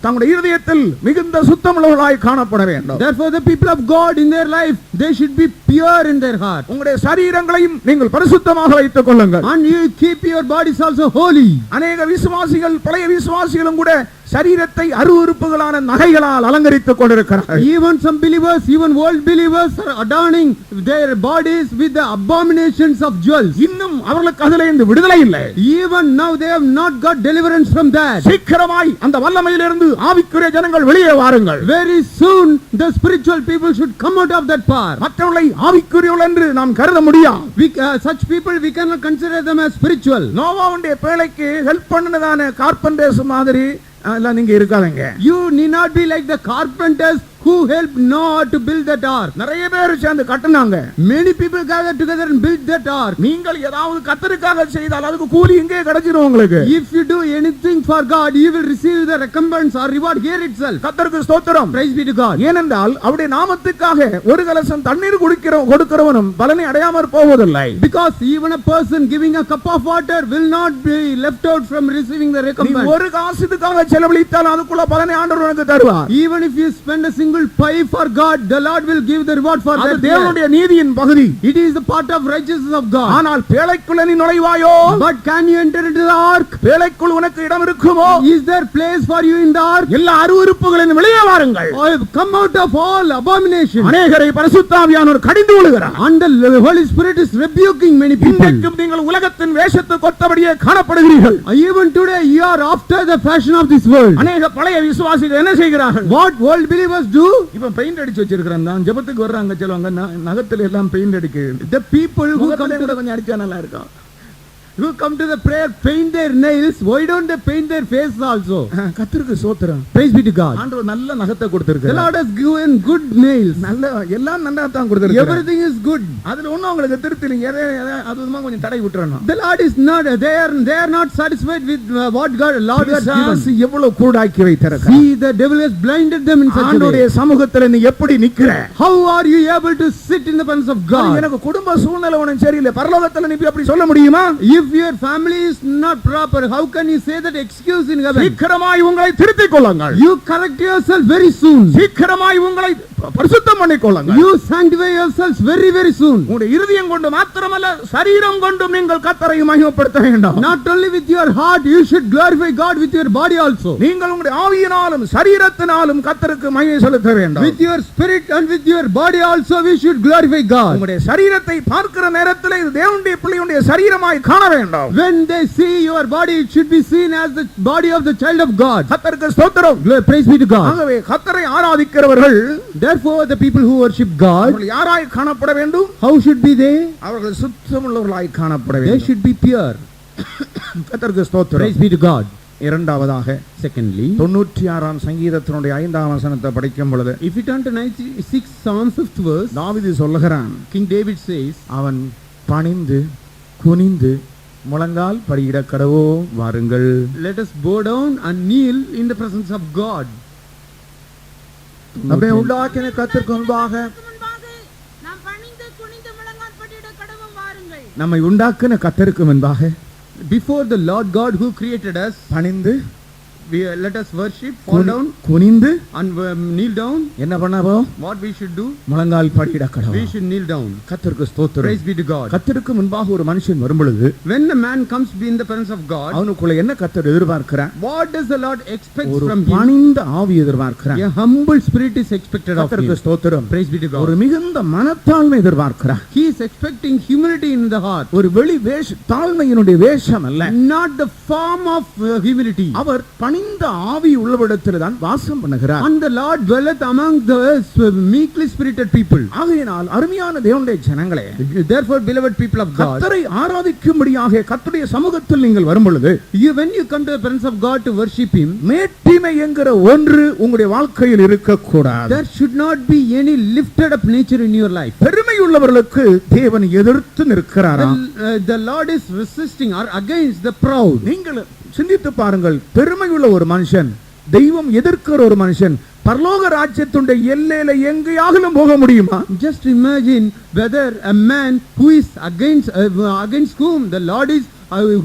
தங்களுடைய இருதயத்தில் மிகுந்த சுத்தமுள்ளவர்களாய் காணப்பட வேண்டும். Therefore the people of God in their life, they should be pure in their heart. உங்களுடைய சரீரங்களையும் நீங்கள் பரிசுத்தமாக வைத்துக் கொள்ளுங்கள். And you keep your bodies also holy. அநேக விசுவாசிகள், பழைய விசுவாசிகளும் கூட சரீரத்தை அருவருப்புகளான நகைகளால் அலங்கரித்துக் கொண்டிருக்கிறார்கள். Even some believers, even old believers are adorning their bodies with the abominations of jewels. இன்னும் அவர்களுக்கு அதிலிருந்து விடுதலை இல்லை. Even now they have not got deliverance from that. சீக்கிரமாய் அந்த வல்லமையிலிருந்து ஆவிக்குரிய ஜனங்கள் வெளியே வாருங்கள். Very soon the spiritual people should come out of that power. மற்றவர்களை ஆவிக்குரியவர்கள் என்று நாம் கருத முடியாது. Such people we cannot consider them as spiritual. நோவாவுடைய பேழைக்கு ஹெல்ப் பண்ணனதான கார்பெண்டர்ஸ் மாதிரி எல்லாம் நீங்க இருக்காதீங்க. You need not be like the carpenters who helped Noah to build that ark. நிறைய பேர் சேர்ந்து கட்டினாங்க. Many people gathered together and built that ark. நீங்கள் ஏதாவது கர்த்தருக்காக செய்தால் அதுக்கு கூலி இங்கே கிடைச்சிரும் உங்களுக்கு. If you do anything for God, you will receive the recompense or reward here itself. கர்த்தருக்கு ஸ்தோத்திரம். Praise be to God. ஏனென்றால் அவருடைய நாமத்துக்காக ஒரு கலசம் தண்ணீர் கொடுக்கிறவனும் பலனை அடையாமற் போவதில்லை. Because even a person giving a cup of water will not be left out from receiving the நீ recompense. ஒரு காசுக்காக செலவழித்தால் அதுக்குள்ள பலனை ஆண்டவர் உனக்கு தருவார். Even if you spend a single pie for God, the Lord will give the reward for அது that. தேவனுடைய நீதியின் பகுதி. It is the part of righteousness of God. ஆனால் பேழைக்குள்ள நீ நுழைவாயோ? But can you enter into the ark? பேழைக்குள் உனக்கு இடம் இருக்குமோ? Is there place for you in the ark? எல்லா அருவருப்புகளின் வெளியே வாருங்கள். Or come out of all abominations. அநேகரை பரிசுத்த ஆவியானவர் கடிந்து கொள்கிறார். And the Holy Spirit is rebuking many people. இன்றைக்கும் நீங்கள் உலகத்தின் வேஷத்துக்கு ஒத்தபடியே காணப்படுகிறீர்கள். Even today you are after the fashion of this world. அநேக பழைய விசுவாசிகள் என்ன செய்கிறார்கள்? What old believers do? இப்ப பெயிண்ட் அடிச்சு வச்சிருக்கிறேன் தான் ஜெபத்துக்கு வர்றாங்க சொல்லுவாங்க நகத்துல எல்லாம் பெயிண்ட் அடிக்கு. The people who come to the கொஞ்சம் அடிச்சா நல்லா இருக்கும். prayer paint their nails. Why don't they paint their face also? கர்த்தருக்கு ஸ்தோத்திரம். Praise be to God. ஆண்டவர் நல்ல நகத்தை The கொடுத்திருக்கிறார். Lord has given good nails. நல்ல எல்லாம் நல்லா தான் கொடுத்திருக்கிறார். Everything is good. அதுல ஒண்ணும் உங்களுக்கு திருப்தி இல்ல. அதுமா கொஞ்சம் தடை விட்டுறணும். The Lord is not. They are not satisfied with what Lord has given. எவ்வளவு கூடாக்கி வைத்திருக்கிறார். See, the devil has blinded them in such a way. ஆண்டவருடைய சமூகத்துல நீ எப்படி நிக்கிற? How are you able to sit in the presence of God? எனக்கு குடும்ப சூழ்நிலை ஒண்ணும் சரியில்லை. பரலோகத்துல நீ அப்படி சொல்ல முடியுமா? If your family is not proper, how can you say that excuse in heaven? சீக்கிரமாய் உங்களை திருத்திக் கொள்ளுங்கள். You correct yourself very soon. சீக்கிரமாய் உங்களை பரிசுத்தம் பண்ணிக் கொள்ளுங்கள். You sanctify yourselves very very soon. உங்களுடைய இருதயம் கொண்டு மாத்திரமல்ல சரீரம் கொண்டும் நீங்கள் கர்த்தரை மகிமைப்படுத்த வேண்டும். Not only with your heart, you should glorify God with your body also. நீங்கள் உங்களுடைய ஆவியினாலும் சரீரத்தினாலும் கர்த்தருக்கு மகிமை செலுத்த வேண்டும். With your spirit and with your body also we should glorify God. உங்களுடைய சரீரத்தை பார்க்கிற நேரத்தில் இது தேவனுடைய பிள்ளையுடைய சரீரமாய் காண வேண்டும். When they see your body, it should be seen as the body of the child of God. கர்த்தருக்கு ஸ்தோத்திரம். Praise be to God. ஆகவே கர்த்தரை ஆராதிக்கிறவர்கள் Therefore the people who worship God, அவர்கள் யாராய் காணப்பட வேண்டும்? how should be they? அவர்கள் சுத்தமுள்ளவர்களாய் காணப்பட They வேண்டும். should be pure. கர்த்தருக்கு ஸ்தோத்திரம். Praise be to God. இரண்டாவதாக Secondly, 96ஆம் சங்கீதத்தினுடைய 5ஆம் வசனத்தை படிக்கும் பொழுது if you turn to 96 Psalm 5th verse, தாவீது சொல்லுகிறான், King David says, அவன் பணிந்து குனிந்து முழங்கால் படியிட கடவோ வாருங்கள். let us bow down and kneel in the presence of God. நம்மை உண்டாக்கின கர்த்தருக்கு முன்பாக நாம் பணிந்து குனிந்து முழங்கால் படியிட கடவும் வாருங்கள். நம்மை உண்டாக்கின கர்த்தருக்கு முன்பாக Before the Lord God who created us, பணிந்து let us worship, fall down குனிந்து and kneel down. என்ன பண்ணவோம்? What we should do? முழங்கால் படியிட கடவோ. We should kneel down. கர்த்தருக்கு ஸ்தோத்திரம். Praise be to God. கர்த்தருக்கு முன்பாக ஒரு மனுஷன் வரும் பொழுது When a man comes in the presence of God, அவனுக்குள்ள என்ன கர்த்தர் எதிர்பார்க்கிறார்? what does the Lord expect ஒரு from him? பணிந்த ஆவி எதிர்பார்க்கிறார். A humble spirit is expected of கர்த்தருக்கு him. ஸ்தோத்திரம். Praise be to ஒரு God. மிகுந்த மனத்தாழ்மை எதிர்பார்க்கிறார். He is expecting humility in the heart, ஒரு வெளி தாழ்மையினுடைய வேஷம் அல்ல. not the form of humility. அவர் பணிந்த ஆவி உள்ளவரிடத்தில் தான் வாசம் பண்ணுகிறார். And the Lord dwelleth among the meekly spirited people. ஆகையினால் அருமையான தேவனுடைய ஜனங்களே, Therefore, beloved people of God, கர்த்தரை ஆராதிக்கும்படியாக கர்த்தருடைய சமூகத்தில் நீங்கள் வரும் பொழுது when you come to the presence of God to worship Him, மேட்டிமை என்கிற ஒன்று உங்களுடைய வாழ்க்கையில் இருக்கக்கூடாது. there should not be any lifted up nature in your life. பெருமை உள்ளவர்களுக்கு தேவன் எதிர்த்து நிற்கிறாராம். The Lord is resisting or against the proud. நீங்கள் சிந்தித்து பாருங்கள், பெருமை உள்ள ஒரு மனுஷன், தெய்வம் எதிர்க்கிற ஒரு மனுஷன் பரலோக ராஜ்யத்துடைய எல்லையில எங்கேயாகிலும் போக முடியுமா? Just imagine whether a man who is against whom the Lord is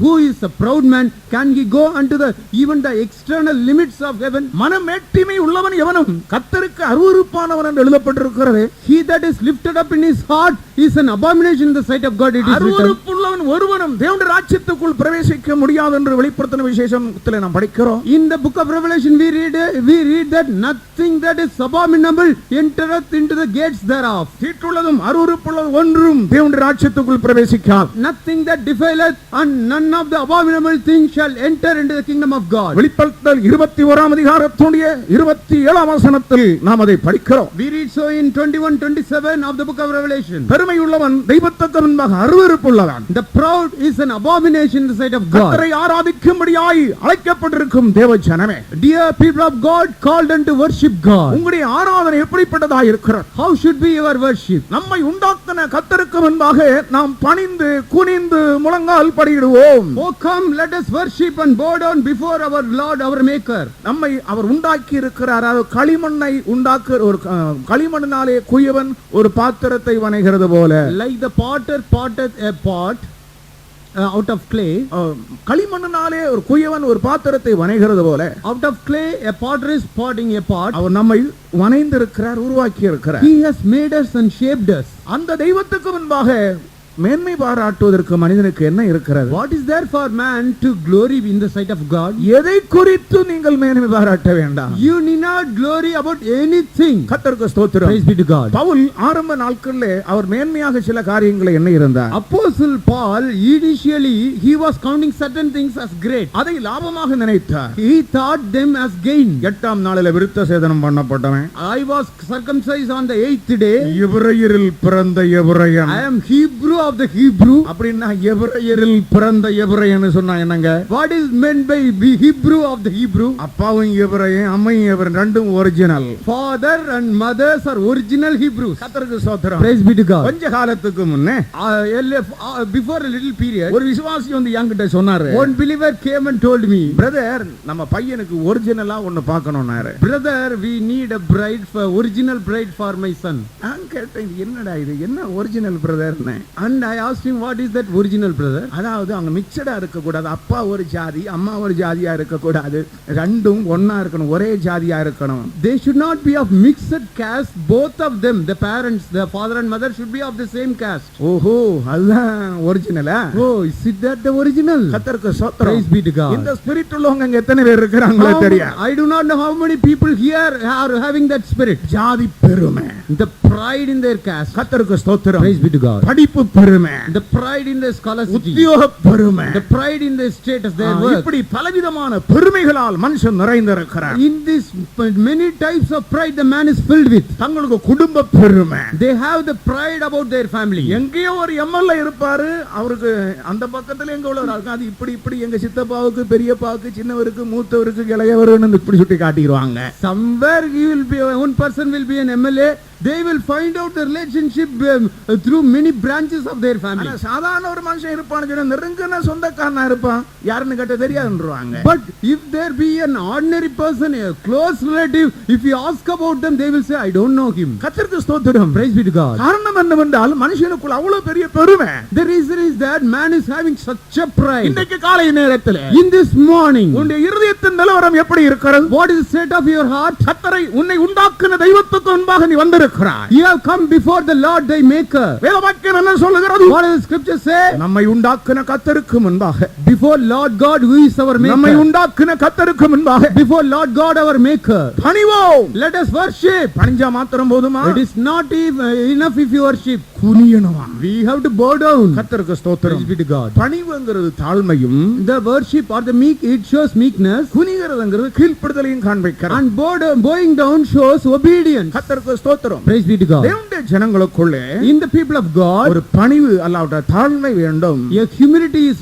who is a proud man, can he go unto the even the external limits of heaven? மனமேட்டிமை உள்ளவன் எவனும் கர்த்தருக்கு அருவருப்பானவன் என்று எழுதப்பட்டிருக்கிறது. He that is lifted up in his heart is an abomination in the sight of God. It is written. அருவருப்புள்ளவன் ஒருவனும் தேவனுடைய ராஜ்யத்துக்குள் பிரவேசிக்க முடியாது என்று வெளிப்படுத்தின விசேஷத்திலே நாம் படிக்கிறோம். In the book of Revelation we read that nothing that is abominable entereth into the gates thereof. தீட்டுள்ளதும் அருவருப்புள்ளதும் ஒன்றும் தேவனுடைய ராஜ்யத்துக்குள் பிரவேசிக்காது. Nothing that defileth and none of the abominable things shall enter into the kingdom of God. வெளிப்படுத்தல் 21 அதிகாரத்துடைய 27 வசனத்தில் நாம் அதை படிக்கிறோம். We read so in 21:27 of the book of Revelation. பெருமை உள்ளவன் தெய்வத்துக்கு முன்பாக அருவருப்புள்ளவன். The proud is an abomination in the sight of God. கர்த்தரை ஆராதிக்கும்படியாய் அழைக்கப்பட்டிருக்கும் தேவ ஜனமே, Dear people of God, called unto worship God. உங்களுடைய ஆராதனை எப்படிப்பட்டதாக இருக்கிறது? How should be your worship? நம்மை உண்டாக்கின கர்த்தருக்கு முன்பாக நாம் பணிந்து குனிந்து முழங்கால் படியிடுவோம். Oh come, let us worship and bow down before our Lord, our Maker. நம்மை அவர் உண்டாக்கி இருக்கிறார். அதாவது களிமண்ணை உண்டாக்குற ஒரு களிமண்ணினாலே குயவன் ஒரு பாத்திரத்தை வணைகிறது போல, Like the potter potteth a pot out of clay. களிமண்ணினாலே ஒரு குயவன் ஒரு பாத்திரத்தை வணைகிறது போல, Out of clay a potter is potting a pot. அவர் நம்மை வணைந்திருக்கிறார், உருவாக்கி இருக்கிறார். He has made us and shaped us. அந்த தெய்வத்துக்கு முன்பாக மேன்மை பாராட்டுவதற்கு மனிதனுக்கு என்ன இருக்கிறது? What is there for man to glory in the sight of God? எதை குறித்து நீங்கள் மேன்மை பாராட்ட வேண்டாம். You need not glory about anything. கர்த்தருக்கு ஸ்தோத்திரம். Praise be to God. Pavul ஆரம்ப நாட்களிலே அவர் மேன்மையாக சில காரியங்களை என்ன இருந்தார். Apostle Paul initially he was counting certain things as great. அதை லாபமாக நினைத்தார். He thought them as gain. 8ஆம் நாளிலே விருத்த சேதனம் பண்ணப்பட்டவன், I was circumcised on the 8th day. எபிரெயரில் பிறந்த எபிரெயன். I am Hebrew of the Hebrew. அப்படின்னா எபிரெயரில் பிறந்த எபிரெயன் சொன்னா என்னங்க? What is meant by Hebrew of the Hebrew? அப்பாவும் எபிரெயன், அம்மையும் எபிரெயன், ரெண்டும் original. Father and mothers are original Hebrews. கர்த்தருக்கு ஸ்தோத்திரம். Praise be to God. கொஞ்ச காலத்துக்கு முன்னே Before a little period, ஒரு விசுவாசி வந்து என்கிட்ட சொன்னாரு, one believer came and told me, brother நம்ம பையனுக்கு ஒரிஜினலா ஒன்னு பார்க்கணும்னாரு. brother, we need a bride, for original bride for my son. நான் கேட்டேன், என்னடா இது, என்ன original பிரதர்னு. And I asked him, what is that original, brother? அதாவது அவங்க மிக்சடா இருக்க கூடாது, அப்பா ஒரு ஜாதி அம்மா ஒரு ஜாதியா இருக்க கூடாது, ரெண்டும் ஒண்ணா இருக்கணும், ஒரே ஜாதியா இருக்கணும். They should not be of mixed caste, both of them, the parents, the father and mother should be of the same caste. ஓஹோ, அதுதான் ஒரிஜினலா? Oh, is it that the original? கர்த்தருக்கு ஸ்தோத்திரம். Praise be to God. இந்த spirit உள்ளவங்க அங்க எத்தனை பேர் இருக்காங்களோ தெரியும். I do not know how many people here are having that spirit. ஜாதி பெருமை, The pride in their caste. கர்த்தருக்கு ஸ்தோத்திரம். Praise be to God. படிப்பு பெருமை, The pride in their scholarship. உத்தியோக பெருமை, The pride in their status, their work. இப்படி பலவிதமான பெருமைகளால் மனுஷன் நிறைந்திருக்கிறார். In this many types of pride the man is filled with. தங்களுக்கு குடும்ப பெருமை, They have the pride about their family. எங்கேயோ ஒரு எம்எல்ஏ இருப்பாரு, அவருக்கு அந்த பக்கத்துல எங்க உள்ள இருக்கு, அது இப்படி இப்படி எங்க சித்தப்பாவுக்கு பெரியப்பாவுக்கு சின்னவருக்கு மூத்தவருக்கு இளையவருன்னு இப்படி சுட்டி காட்டிடுவாங்க. Somewhere he will be, one person will be an MLA. They will find out the relationship through many branches of their family. ஆனா சாதாரண ஒரு மனுஷன் இருப்பான்னு சொன்னா நெருங்கின சொந்தக்காரனா இருப்பான், யாருன்னு கேட்ட தெரியாதுன்றாங்க. But if there be an ordinary person, a close relative, if you ask about them, they will say, I don't know him. கர்த்தருக்கு ஸ்தோத்திரம். Praise be to God. காரணம் என்னவென்றால் மனுஷனுக்குள்ள அவ்வளவு பெரிய பெருமை. The reason is that man is having such a pride. இன்னைக்கு காலை நேரத்தில் In this morning, உன்னுடைய இருதயத்தின் நிலவரம் எப்படி இருக்கிறது? what is the state of your heart? கர்த்தரை உன்னை உண்டாக்கின தெய்வத்துக்கு முன்பாக நீ வந்திருக்கிறாய். You have come before the Lord thy maker. வேதவாக்கியம் என்ன சொல்லுகிறது? What does the scripture say? நம்மை உண்டாக்கின கர்த்தருக்கு முன்பாக, Before Lord God who is our நம்மை maker. உண்டாக்கின கர்த்தருக்கு முன்பாக Before Lord God our maker. பணிவோம். Let us worship. பணிஞ்சா மாத்திரம் போதுமா? It is not enough if you worship. குனியணுமா? We have to bow down. கர்த்தருக்கு ஸ்தோத்திரம். Praise be to God. பணிவுங்கிறது தாழ்மையும், The worship or the meek, it shows meekness. குனிகிறதுங்கிறது கீழ்ப்படுதலையும் காண்பிக்கிறது. And bowing down shows obedience. கர்த்தருக்கு ஸ்தோத்திரம். Praise be to God. தேவனுடைய ஜனங்களுக்குள்ளே In the people of God, ஒரு பணிவு அல்லாவிட்ட தாழ்மை வேண்டும். a humility is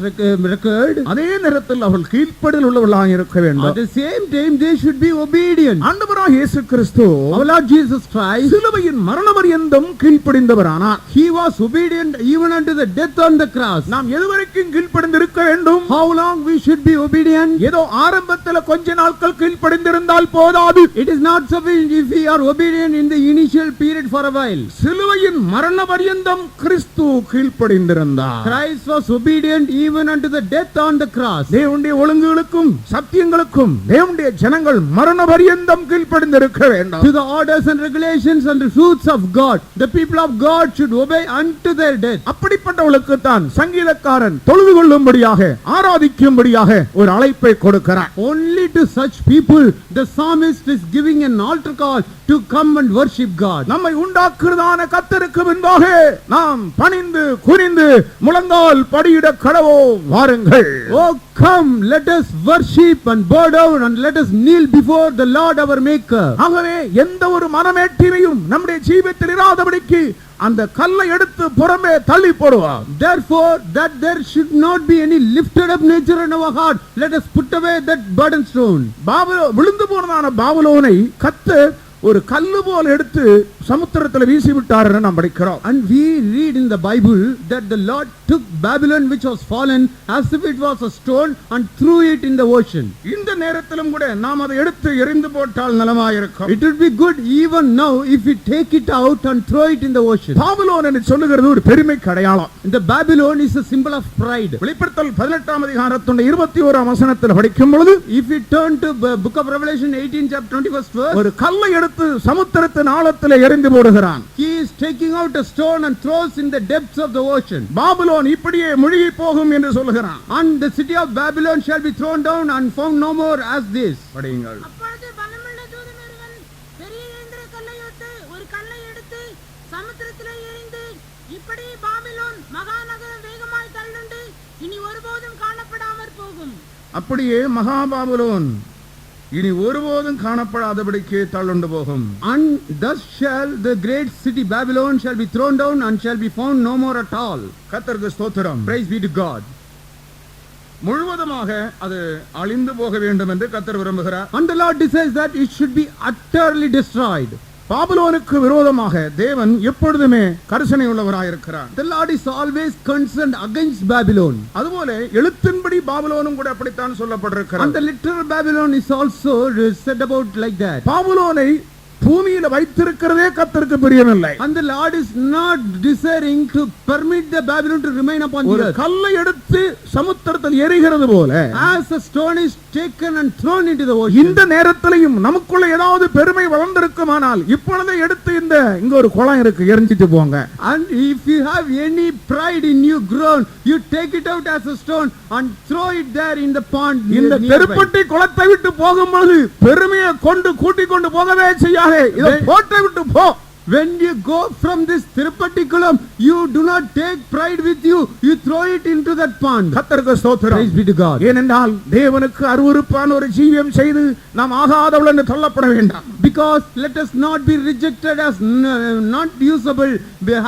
required. அதே நேரத்தில் அவர்கள் கீழ்ப்படிதல் உள்ளவர்களாக இருக்க At வேண்டும். the same time, they should be obedient. ஆண்டவராகிய இயேசு கிறிஸ்து Our Lord Jesus Christ, சிலுவையின் மரணபரியந்தம் கீழ்ப்படிந்தவரானார். he was obedient even unto the death on the cross. நாம் எதுவரைக்கும் கீழ்ப்படிந்திருக்க வேண்டும்? How long we should be obedient? ஏதோ ஆரம்பத்தில் கொஞ்ச நாட்கள் கீழ்ப்படிந்திருந்தால் போதாது. It is not sufficient if we are obedient in the initial initial period for a while. சிலுவையின் மரண பரியந்தம் கிறிஸ்து கீழ்ப்படிந்திருந்தார். Christ was obedient even unto the death on the cross. தேவனுடைய ஒழுங்குகளுக்கும் சத்தியங்களுக்கும் தேவனுடைய ஜனங்கள் மரண பரியந்தம் கீழ்ப்படிந்திருக்க வேண்டும். To the orders and regulations and the truths of God, the people of God should obey unto their death. அப்படிப்பட்டவர்களுக்கு தான் சங்கீதக்காரன் தொழுது கொள்ளும்படியாக ஆராதிக்கும்படியாக ஒரு அழைப்பை கொடுக்கிறார். Only to such people the psalmist is giving an altar call to come and worship God. நம்மை உண்டாக்குறதான கர்த்தருக்கு முன்பாக நாம் பணிந்து குனிந்து முழங்கால் படியிட கடவோம் வாருங்கள். Oh, come, let us worship and bow down and let us kneel before the Lord our Maker. ஆகவே எந்த ஒரு மனமேட்டிமையும் நம்முடைய ஜீவிதத்தில் இராதபடிக்கு அந்த கல்லை எடுத்து புறமே தள்ளி போடுவார். Therefore, that there should not be any lifted up nature in our heart, let us put away that burden stone. விழுந்து போனதான பாபிலோனை கர்த்தர் ஒரு கல்லு போல் எடுத்து சமுத்திரத்தில் வீசி விட்டார் என்று நாம் படிக்கிறோம். And we read in the Bible that the Lord took Babylon which was fallen as if it was a stone and threw it in the ocean. இந்த நேரத்திலும் கூட நாம் அதை எடுத்து எறிந்து போட்டால் நலமாயிருக்கும். It would be good even now if we take it out and throw it in the ocean. Babylon என்று சொல்லுகிறது ஒரு பெருமைக்கு அடையாளம். The Babylon is a symbol of pride. வெளிப்படுத்தல் 18ஆம் அதிகாரத்தின் 21ஆம் வசனத்தில் படிக்கும் பொழுது, if we turn to book of Revelation 18 chapter 21st verse, ஒரு கல்லை எடுத்து சமுத்திரத்தின் ஆழத்தில் எறிந்து போடுகிறான். he is taking out a stone and throws in the depths of the ocean. Babylon இப்படியே முழுகி போகும் என்று சொல்லுகிறான். And the city of Babylon shall be thrown down and found no more as this. படியுங்கள். அப்பொழுது பலமுள்ள தூதன் ஒருவன் பெரிய இந்திர கல்லை ஒத்து ஒரு கல்லை எடுத்து சமுத்திரத்திலே எறிந்து, இப்படி பாபிலோன் மகாநகரம் வேகமாய் தள்ளுண்டு இனி ஒருபோதும் காணப்படாமற் போகும். அப்படியே மகாபாபிலோன் இனி ஒருபோதும் காணப்படாதபடிக்கு தள்ளுண்டு போகும். And thus shall the great city Babylon shall be thrown down and shall be found no more at all. கர்த்தருக்கு ஸ்தோத்திரம். Praise be to God. முழுவதுமாக அது அழிந்து போக வேண்டும் என்று கர்த்தர் விரும்புகிறார். And the Lord desires that it should be utterly destroyed. பாபிலோனுக்கு விரோதமாக தேவன் எப்பொழுதுமே கரிசனை உள்ளவராயிருக்கிறார். The Lord is always concerned against Babylon. அதுபோல எழுத்தின்படி பாபிலோனும் கூட அப்படித்தான் சொல்லப்பட்டிருக்கிறது. And the literal Babylon is also said about like that. பாபிலோனை பூமியில வைத்திருக்கிறதே கர்த்தருக்கு பிரியமில்லை. And the Lord is not desiring to permit the Babylon to remain upon the ஒரு earth. கல்லை எடுத்து சமுத்திரத்தில் எறிகிறது போல As a stone is taken and thrown into the ocean. இந்த நேரத்திலையும் நமக்குள்ள ஏதாவது பெருமை வளர்ந்திருக்குமானால் இப்பொழுதே எடுத்து இங்க ஒரு குளம் இருக்கு எரிஞ்சிட்டு போங்க. And if you have any pride in you grown, you take it out as a stone and throw it there in the pond. இந்த பெருப்பட்டி குளத்தை விட்டு போகும்போது பெருமையை கொண்டு கூட்டிக் கொண்டு போகவே செய்யாதே. இதை போட்டை விட்டு போ. When you go from this Tirupati Kulam, you do not take pride with you. You throw it into that pond. கர்த்தருக்கு ஸ்தோத்திரம். Praise be to God. ஏனென்றால் தேவனுக்கு அருவருப்பான ஒரு ஜீவியம் செய்து நாம் ஆகாதவள் என்று சொல்லப்பட வேண்டாம். Because let us not be rejected as not usable,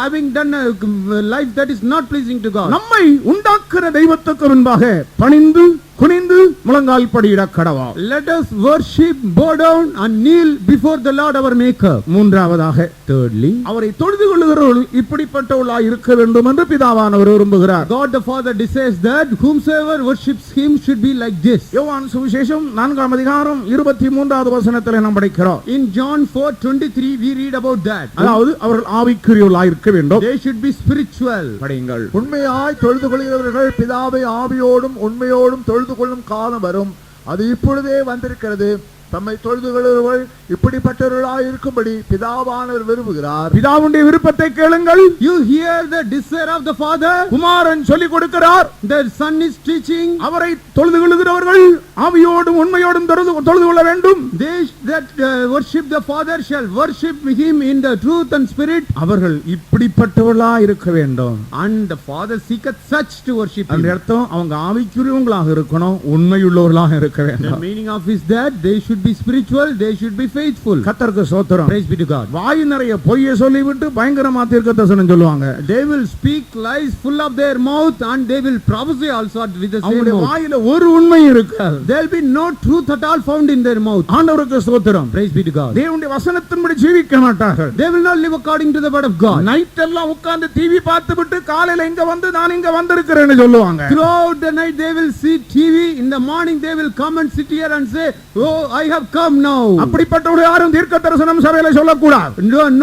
having done a life that is not pleasing to God. நம்மை உண்டாக்குற தெய்வத்துக்கு முன்பாக பணிந்து குனிந்து முழங்கால் படியிட கடவா. Let us worship, bow down and kneel before the Lord our Maker. மூன்றாவதாக Thirdly, அவரை தொழுது கொள்ளுகிறவர்கள் இப்படிப்பட்டவர்களாய் இருக்க வேண்டும் என்று பிதாவானவர் விரும்புகிறார். God the Father desires that whomsoever worships him should be like this. யோவான் சுவிசேஷம் 4ஆம் அதிகாரம் 23வது வசனத்தில் நாம் படிக்கிறோம். In John 4:23 we read about that. அதாவது அவர்கள் ஆவிக்குரியவர்களாய் இருக்க வேண்டும். They should be spiritual. படியுங்கள். உண்மையாய் தொழுது கொள்கிறவர்கள் பிதாவை ஆவியோடும் உண்மையோடும் தொழுது கொள்ளும் காலம் வரும், அது இப்பொழுதே வந்திருக்கிறது. தம்மை தொழுது கொள்கிறவர்கள் இப்படிப்பட்டவர்களாய் இருக்கும்படி பிதாவானவர் விரும்புகிறார். பிதாவுடைய விருப்பத்தை கேளுங்கள். You hear the desire of the Father. குமாரன் சொல்லிக் கொடுக்கிறார். The Son is teaching. அவரை தொழுது கொள்கிறவர்கள் ஆவியோடும் உண்மையோடும் தொழுது கொள்ள வேண்டும். They that worship the Father shall worship him in the truth and spirit. அவர்கள் இப்படிப்பட்டவர்களாய் இருக்க வேண்டும். And the Father seeketh such to worship him. அந்த அர்த்தம் அவங்க ஆவிக்குரியவங்களாக இருக்கணும், உண்மையுள்ளவர்களாக இருக்க The வேண்டும். meaning of is that they should be spiritual, they should be faithful. கர்த்தருக்கு ஸ்தோத்திரம். Praise be to God. வாய் நிறைய பொய்யை சொல்லிவிட்டு பயங்கரமா தீர்க்கதரிசனம் சொல்லுவாங்க. They will speak lies full of their mouth and they will prophesy also with the same அவங்களுடைய mouth. வாயில ஒரு உண்மை இருக்காது. There will be no truth at all found in their mouth. ஆண்டவருக்கு ஸ்தோத்திரம். Praise be to God. தேவனுடைய வசனத்தின்படி ஜீவிக்க மாட்டார்கள். They will not live according to the word of God. Night எல்லாம் உட்கார்ந்து டிவி பார்த்துவிட்டு காலையில இங்க வந்து நான் இங்க வந்திருக்கிறேன்னு சொல்லுவாங்க. Throughout the night they will see TV. In the morning they will come and sit here and say, oh, I have come now. அப்படிப்பட்டவர்கள் யாரும் தீர்க்க தரிசனம் சபையில சொல்லக்கூடாது.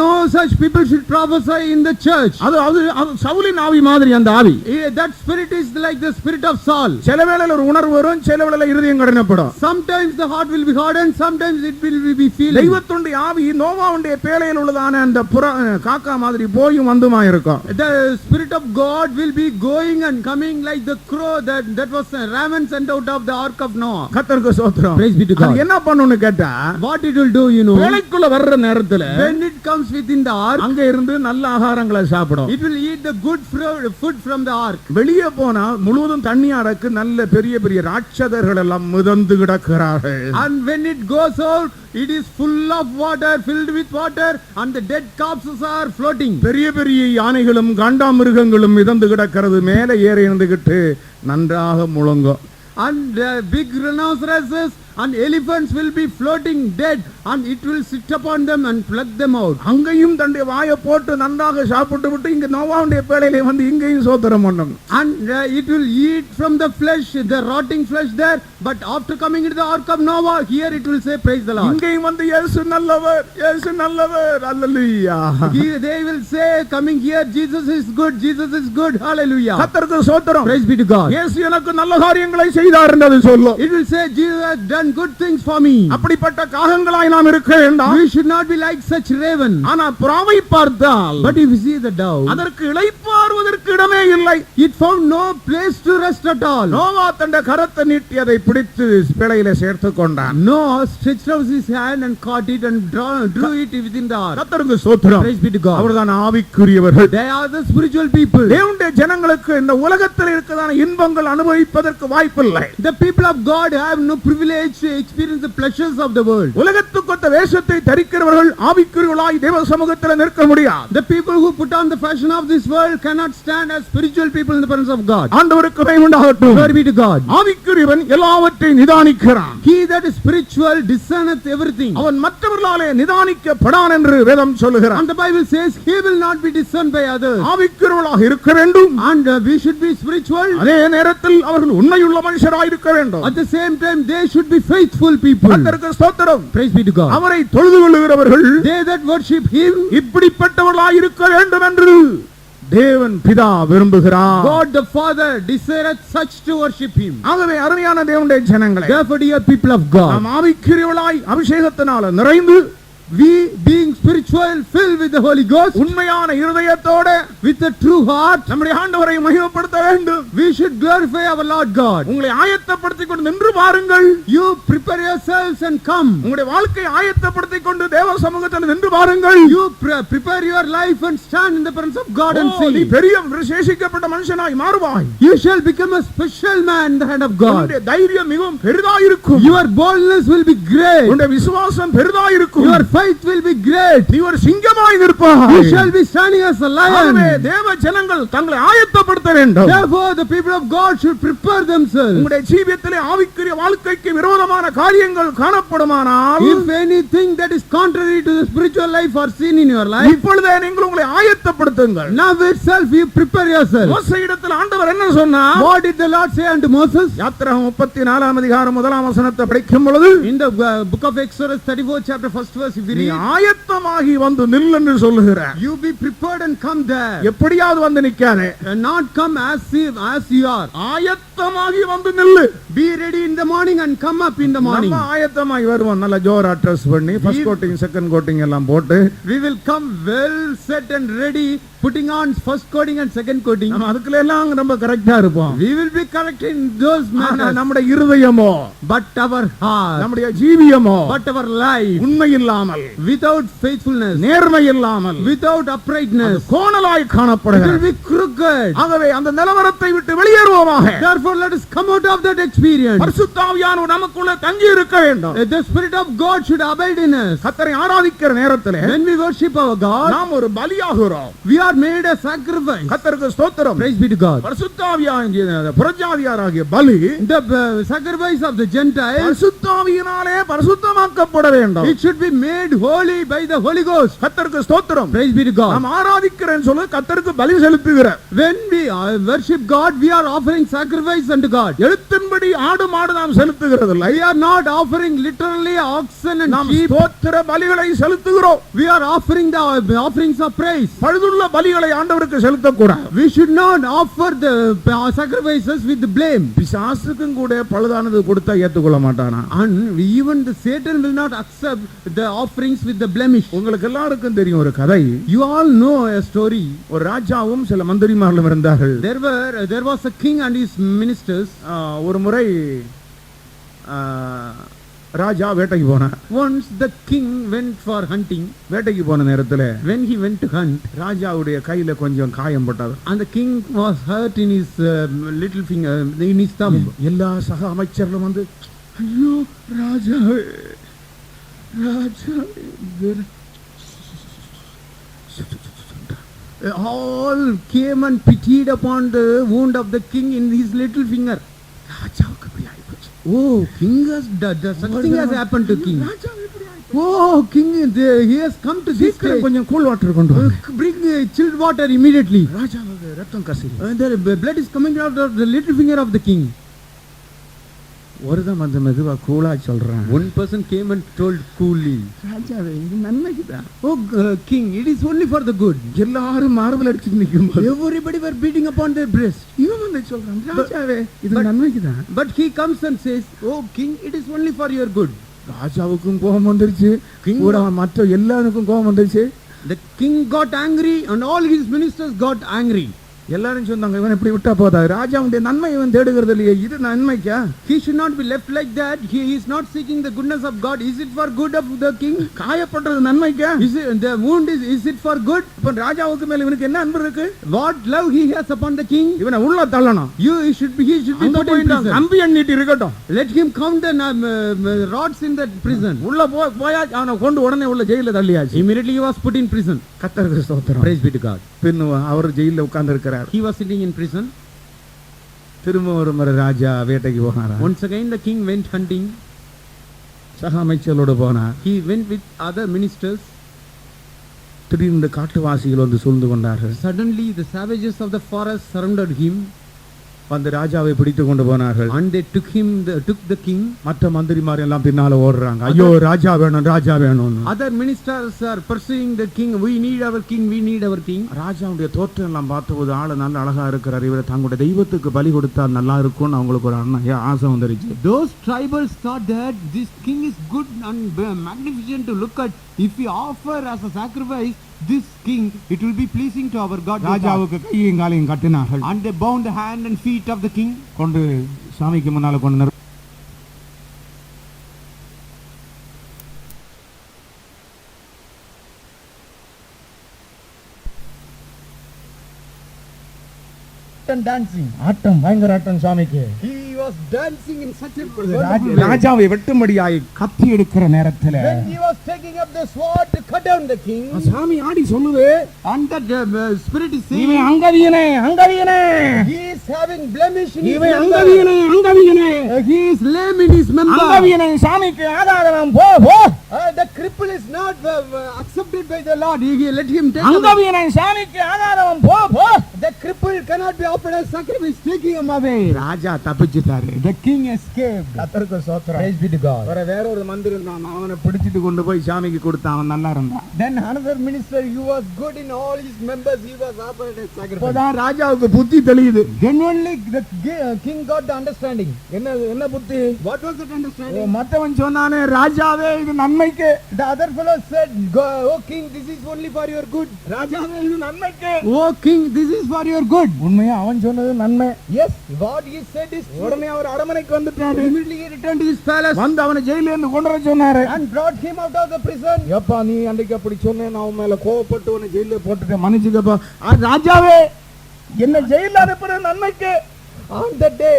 No such people should prophesy in the church. அது சவுலின் ஆவி மாதிரி அந்த ஆவி. That spirit is like the spirit of Saul. சில வேளையில ஒரு உணர்வு வரும், சில வேளையில இருதயம் கடினப்படும். Sometimes the heart will be hardened, sometimes it will be feeling. தெய்வத்துடைய ஆவி நோவாவுடைய பேழையில் உள்ளதான அந்த காக்கா மாதிரி போயும் வந்துமா இருக்கும். The spirit of God will be going and coming like the crow that was raven sent out of the ark of Noah. கர்த்தருக்கு ஸ்தோத்திரம். Praise be to God. அது என்ன பண்ணும்னு கேட்டா, what it will do, you know, பேழைக்குள்ள வர்ற நேரத்துல when it comes within the ark, அங்க இருந்து நல்ல ஆகாரங்களை சாப்பிடும். it will eat the good food from the ark. வெளியே போனா முழுவதும் தண்ணியா இருக்கு, நல்ல பெரிய பெரிய ராட்சதர்கள் எல்லாம் மிதந்து கிடக்கிறார்கள். And when it goes out, it is full of water, filled with water, and the dead corpses are floating. பெரிய பெரிய யானைகளும் காண்டாமிருகங்களும் மிதந்து கிடக்கிறது, மேலே ஏறி இருந்துகிட்டு நன்றாக முழங்கும். And big rhinoceroses and elephants will be floating dead, and it will sit upon them and pluck them out. அங்கேயும் தன்னுடைய வாயை போட்டு நன்றாக சாப்பிட்டு விட்டு இங்க நோவாவுடைய பேழையிலே வந்து இங்கேயும் சோத்திரம் பண்ணும். And it will eat from the flesh, the rotting flesh there, but after coming into the ark of Noah, here it will say praise the Lord. இங்கேயும் வந்து இயேசு நல்லவர், இயேசு நல்லவர், அல்லேலூயா. They will say coming here, Jesus is good, Jesus is good, hallelujah. கர்த்தருக்கு ஸ்தோத்திரம். Praise be to God. இயேசு எனக்கு நல்ல காரியங்களை செய்தார் என்று சொல்லும். It will say Jesus has done good things for me. அப்படிப்பட்ட காகங்களாய் நாம் இருக்க வேண்டாம். We should not be like such raven. ஆனா புறாவை பார்த்தால், But if you see the dove, அதற்கு இளைப்பாறுவதற்கு இடமே இல்லை. it found no place to rest at all. Noah தன்னுடைய கரத்தை நீட்டி அதை பிடித்து பேழையிலே சேர்த்து கொண்டான். Noah stretched out his hand and caught it and drew it within the ark. கர்த்தருக்கு ஸ்தோத்திரம். Praise be to God. அவர்தான் ஆவிக்குரியவர்கள். They are the spiritual people. தேவனுடைய ஜனங்களுக்கு இந்த உலகத்தில் இருக்கிறதான இன்பங்கள் அனுபவிப்பதற்கு வாய்ப்பில்லை. The people of God have no privilege to experience the pleasures of the world. உலகத்துக்கொத்த வேஷத்தை தரிக்கிறவர்கள் ஆவிக்குரியவர்களாய் தேவ சமூகத்தில் நிற்க முடியாது. The people who put on the fashion of this world cannot stand as spiritual people in the presence of God. ஆண்டவருக்கு மகிமை உண்டாகட்டும். Glory be to God. ஆவிக்குரியவன் எல்லாவற்றையும் நிதானிக்கிறான். He that is spiritual discerneth everything. அவன் மற்றவர்களாலே நிதானிக்கப்படான் என்று வேதம் சொல்லுகிறான். And the Bible says he will not be discerned by others. ஆவிக்குரியவர்களாக இருக்க வேண்டும். And we should be spiritual. அதே நேரத்தில் அவர்கள் உண்மையுள்ள மனுஷராய் இருக்க வேண்டும். At the same time they should be faithful people. கர்த்தருக்கு ஸ்தோத்திரம். Praise be to God. அவரை தொழுது கொள்ளுகிறவர்கள் They that worship him, இப்படிப்பட்டவர்களாய் இருக்க வேண்டும் என்று தேவன் பிதா விரும்புகிறார். God the Father desireth such to worship him. ஆகவே அருமையான தேவனுடைய ஜனங்களே, Therefore dear people of God, நாம் ஆவிக்குரியவர்களாய் அபிஷேகத்தினால நிறைந்து, we being spiritual, filled with the Holy Ghost, உண்மையான இருதயத்தோட with a true heart, நம்முடைய ஆண்டவரை மகிமைப்படுத்த வேண்டும். we should glorify our Lord God. உங்களை ஆயத்தப்படுத்திக் கொண்டு நின்று பாருங்கள். You prepare yourselves and come. உங்களுடைய வாழ்க்கையை ஆயத்தப்படுத்திக் கொண்டு தேவ சமூகத்தில் நின்று பாருங்கள். You prepare your life and stand in the presence of God and நீ sing. பெரிய விசேஷிக்கப்பட்ட மனுஷனாய் மாறுவாய். You shall become a special man in the hand of God. உன்னுடைய தைரியம் மிகவும் பெரிதாயிருக்கும். Your boldness will be great. உன்னுடைய விசுவாசம் பெரிதாயிருக்கும். Your faith will be great. நீ ஒரு சிங்கமாய் நிற்பாய். You shall be standing as a ஆகவே lion. தேவ ஜனங்கள் தங்களை ஆயத்தப்படுத்த வேண்டும். Therefore the people of God should prepare themselves. உங்களுடைய ஜீவியத்திலே ஆவிக்குரிய வாழ்க்கைக்கு விரோதமான காரியங்கள் காணப்படுமானால், If anything that is contrary to the spiritual life are seen in your life, இப்பொழுதே நீங்கள் உங்களை ஆயத்தப்படுத்துங்கள். now itself you prepare yourself. மோசேயிடத்தில் ஆண்டவர் என்ன சொன்னார்? What did the Lord say unto Moses? யாத்திராகமம் 34 அதிகாரம் 1 வசனத்தை படிக்கும் பொழுது, In the book of Exodus 34 chapter 1st verse, if we நீ read, ஆயத்தமாகி வந்து நில் என்று சொல்லுகிறார். you be prepared and come there. எப்படியாவது வந்து நிக்காதே, And not come as you are. ஆயத்தமாகி வந்து நில்லு. Be ready in the morning and come up in the morning. நம்ம ஆயத்தமாகி வருவோம், நல்ல ஜோரா ட்ரெஸ் பண்ணி ஃபர்ஸ்ட் கோட்டிங் செகண்ட் கோட்டிங் எல்லாம் போட்டு We will come well set and ready, putting on first coating and second coating. நம்ம அதுக்குள்ள எல்லாம் ரொம்ப கரெக்டா இருப்போம். We will be correct in those ஆனா matters. நம்முடைய இருதயமோ, But our heart, நம்முடைய ஜீவியமோ but our life, உண்மை இல்லாமல், without faithfulness, நேர்மை இல்லாமல், without uprightness, கோணலாய் it காணப்படுகிறது. will be crooked. ஆகவே அந்த நிலவரத்தை விட்டு வெளியேறுவோமாக. Therefore let us come out of that experience. பரிசுத்த ஆவியானவர் நமக்குள்ள தங்கி இருக்க வேண்டும். The Spirit of God should abide in us. கர்த்தரை ஆராதிக்கிற நேரத்திலே When we worship our God, நாம் ஒரு பலியாகிறோம். we are made a sacrifice. கர்த்தருக்கு ஸ்தோத்திரம். Praise be to God. பரிசுத்த ஆவியாகிய புறஜாதியாராகிய பலி The sacrifice of the Gentiles, பரிசுத்த ஆவியினாலே பரிசுத்தமாக்கப்பட வேண்டும். it should be made made holy by the Holy Ghost. கர்த்தருக்கு ஸ்தோத்திரம். Praise be to God. நாம் ஆராதிக்கிறேன்னு சொல்லு கர்த்தருக்கு பலி செலுத்துகிற. When we worship God, we are offering sacrifice unto God. எழுத்தின்படி ஆடு மாடு நாம் செலுத்துகிறதில்லை. We are not offering literally oxen and நாம் sheep. ஸ்தோத்திர பலிகளை செலுத்துகிறோம். We are offering the offerings of praise. பழுதுள்ள பலிகளை ஆண்டவருக்கு செலுத்தக்கூடாது. We should not offer the sacrifices with blame. பிசாசுக்கும் கூட பழுதானது கொடுத்தா ஏத்துக்கொள்ள மாட்டானா? And even the Satan will not accept the offerings with the blemish. உங்களுக்கு எல்லாருக்கும் தெரியும் ஒரு கதை. You all know a story. ஒரு ராஜாவும் சில மந்திரிமார்களும் இருந்தார்கள். There was a king and his ministers. ஒரு முறை ராஜா வேட்டைக்கு போனார். Once the king went for hunting. வேட்டைக்கு போன நேரத்துல When he went to hunt, ராஜாவுடைய கையில கொஞ்சம் காயம் பட்டது. and the king was hurt in his little finger, in his thumb. எல்லா சக அமைச்சர்களும் வந்து ஐயோ Raja Raja All came and pitied upon the wound of the king in his little finger. ராஜாவுக்கு இப்படி ஆயிப்போச்சு. Oh, king has such thing has happened to king. ராஜாவுக்கு இப்படி ஆயிப்போச்சு. Oh, king, he has come to this சீக்கிரம் stage. கொஞ்சம் cool water கொண்டு வாங்க. Bring chilled water immediately. ராஜாவுக்கு ரத்தம் கசிது. The blood is coming out of the little finger of the king. ஒருதம் அந்த மெதுவா கூலா சொல்றான். One person came and told coolly, ராஜாவே இது நன்மைக்குதான். "Oh, king, it is only for the good." எல்லாரும் மார்பல் அடிச்சு நிக்கும்போது Everybody were beating upon their breast. இவன் வந்து சொல்றான் ராஜாவே இது நன்மைக்குதான். But he comes and says, "Oh, king, it is only for your good." ராஜாவுக்கும் கோபம் வந்துருச்சு. கூட மற்ற எல்லாருக்கும் கோபம் வந்துருச்சு. The king got angry and all his ministers got angry. எல்லாரும் சொன்னாங்க இவன் இப்படி விட்டா போதா, ராஜாவுடைய நன்மை இவன் தேடுகிறது இல்லையே, இது நன்மைக்கா? He should not be left like that. He is not seeking the goodness of God. Is it for good of the king? காயப்பட்டது நன்மைக்கா? Is it, the wound is it for good? இப்ப ராஜாவுக்கு மேல இவனுக்கு என்ன அன்பு இருக்கு? What love he has upon the king? இவனை உள்ள தள்ளணும். He should be put in prison. கம்பி எண்ணிட்டு இருக்கட்டும். Let him count the rods in that prison. உள்ள போயா அவனை கொண்டு உடனே உள்ள ஜெயில தள்ளியாச்சு. Immediately he was put in prison. கர்த்தருக்கு ஸ்தோத்திரம். Praise be to God. பின் அவர் ஜெயில உட்கார்ந்து இருக்கிறார். He was sitting in prison. திரும்ப ஒரு முறை ராஜா வேட்டைக்கு போனார். Once again the king went hunting. சக அமைச்சரோடு போனார். He went with other ministers. திடீர்னு காட்டுவாசிகள் வந்து சூழ்ந்து கொண்டார்கள். Suddenly the savages of the forest surrounded him. வந்து ராஜாவை பிடித்து கொண்டு போனார்கள். And they took the king. மற்ற மந்திரிமார் எல்லாம் பின்னால ஓடுறாங்க. ஐயோ ராஜா வேணும் ராஜா வேணும். Other ministers are pursuing the king. We need our king, we need our king. ராஜாவுடைய தோற்றம் எல்லாம் பார்த்தபோது ஆளு நல்ல அழகா இருக்கிறார், இவரை தங்களுடைய தெய்வத்துக்கு பலி கொடுத்தா நல்லா இருக்கும்னு அவங்களுக்கு ஒரு ஆசை வந்துருச்சு. Those tribals thought that this king is good and magnificent to look at. If we offer as a sacrifice this king, it will be pleasing to our God. ராஜாவுக்கு கையும் காலையும் கட்டினார்கள். And they bound the hand and feet of the king. கொண்டு சாமிக்கு முன்னால கொண்டு dancing. ஆட்டம் பயங்கர ஆட்டம் சாமிக்கு. He was dancing in such a ராஜாவை வெட்டும்படியாய் கத்தி எடுக்கிற நேரத்துல when he was taking up the sword to cut down the king. சாமி ஆடி சொல்லுது, And that spirit is saying, இவன் அங்கவியனே அங்கவியனே, he is having blemish in his இவன் member. அங்கவியனே அங்கவியனே, He is lame in his member. அங்கவியனே சாமிக்கு ஆதாரம் போ போ. The cripple is not accepted by the Lord. Let him take him. அங்கவியனே சாமிக்கு ஆதாரம் போ போ. The cripple cannot be offered as sacrifice. Taking him away. Raja தப்பிச்சிட்டாரு. The king escaped. கர்த்தருக்கு ஸ்தோத்திரம். Praise be to God. வேற ஒரு மந்திரி இருந்தான், அவனை பிடிச்சிட்டு கொண்டு போய் சாமிக்கு கொடுத்தான், அவன் நல்லா இருந்தான். Then another minister, he was good in all his members. He was offered as sacrifice. இப்பதான் ராஜாவுக்கு புத்தி தெளியுது. Then only the king got the understanding. என்ன புத்தி? What was that understanding? மற்றவன் சொன்னானே ராஜாவே இது நன்மைக்கு. The other fellow said, "Oh king, this is only for your good." ராஜாவே இது நன்மைக்கு. Oh king, this is for your good. உண்மையா அவன் சொன்னது நன்மை. Yes, what he said is true. உடனே அவர் அரமனைக்கு வந்துட்டாரு. Immediately he returned to his palace வந்து அவனை ஜெயில இருந்து கொண்டு வர சொன்னாரு. and brought him out of the prison. எப்பா நீ அன்றைக்கு அப்படி சொன்னேன், நான் உன் மேல கோவப்பட்டு உன்னை ஜெயில போட்டுட்டேன், மன்னிச்சுக்கப்பா. ராஜாவே என்ன ஜெயில அனுப்புற நன்மைக்கு. On that day,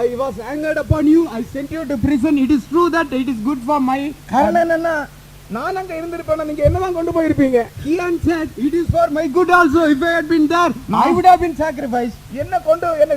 I was angered upon you. I sent you to prison. It is true that it is good for my காரணம் என்ன? நான் அங்க இருந்திருப்பேன், நீங்க என்னதான் கொண்டு போயிருப்பீங்க? He answered, it is for my good also. If I had been there, I would have been sacrificed. என்ன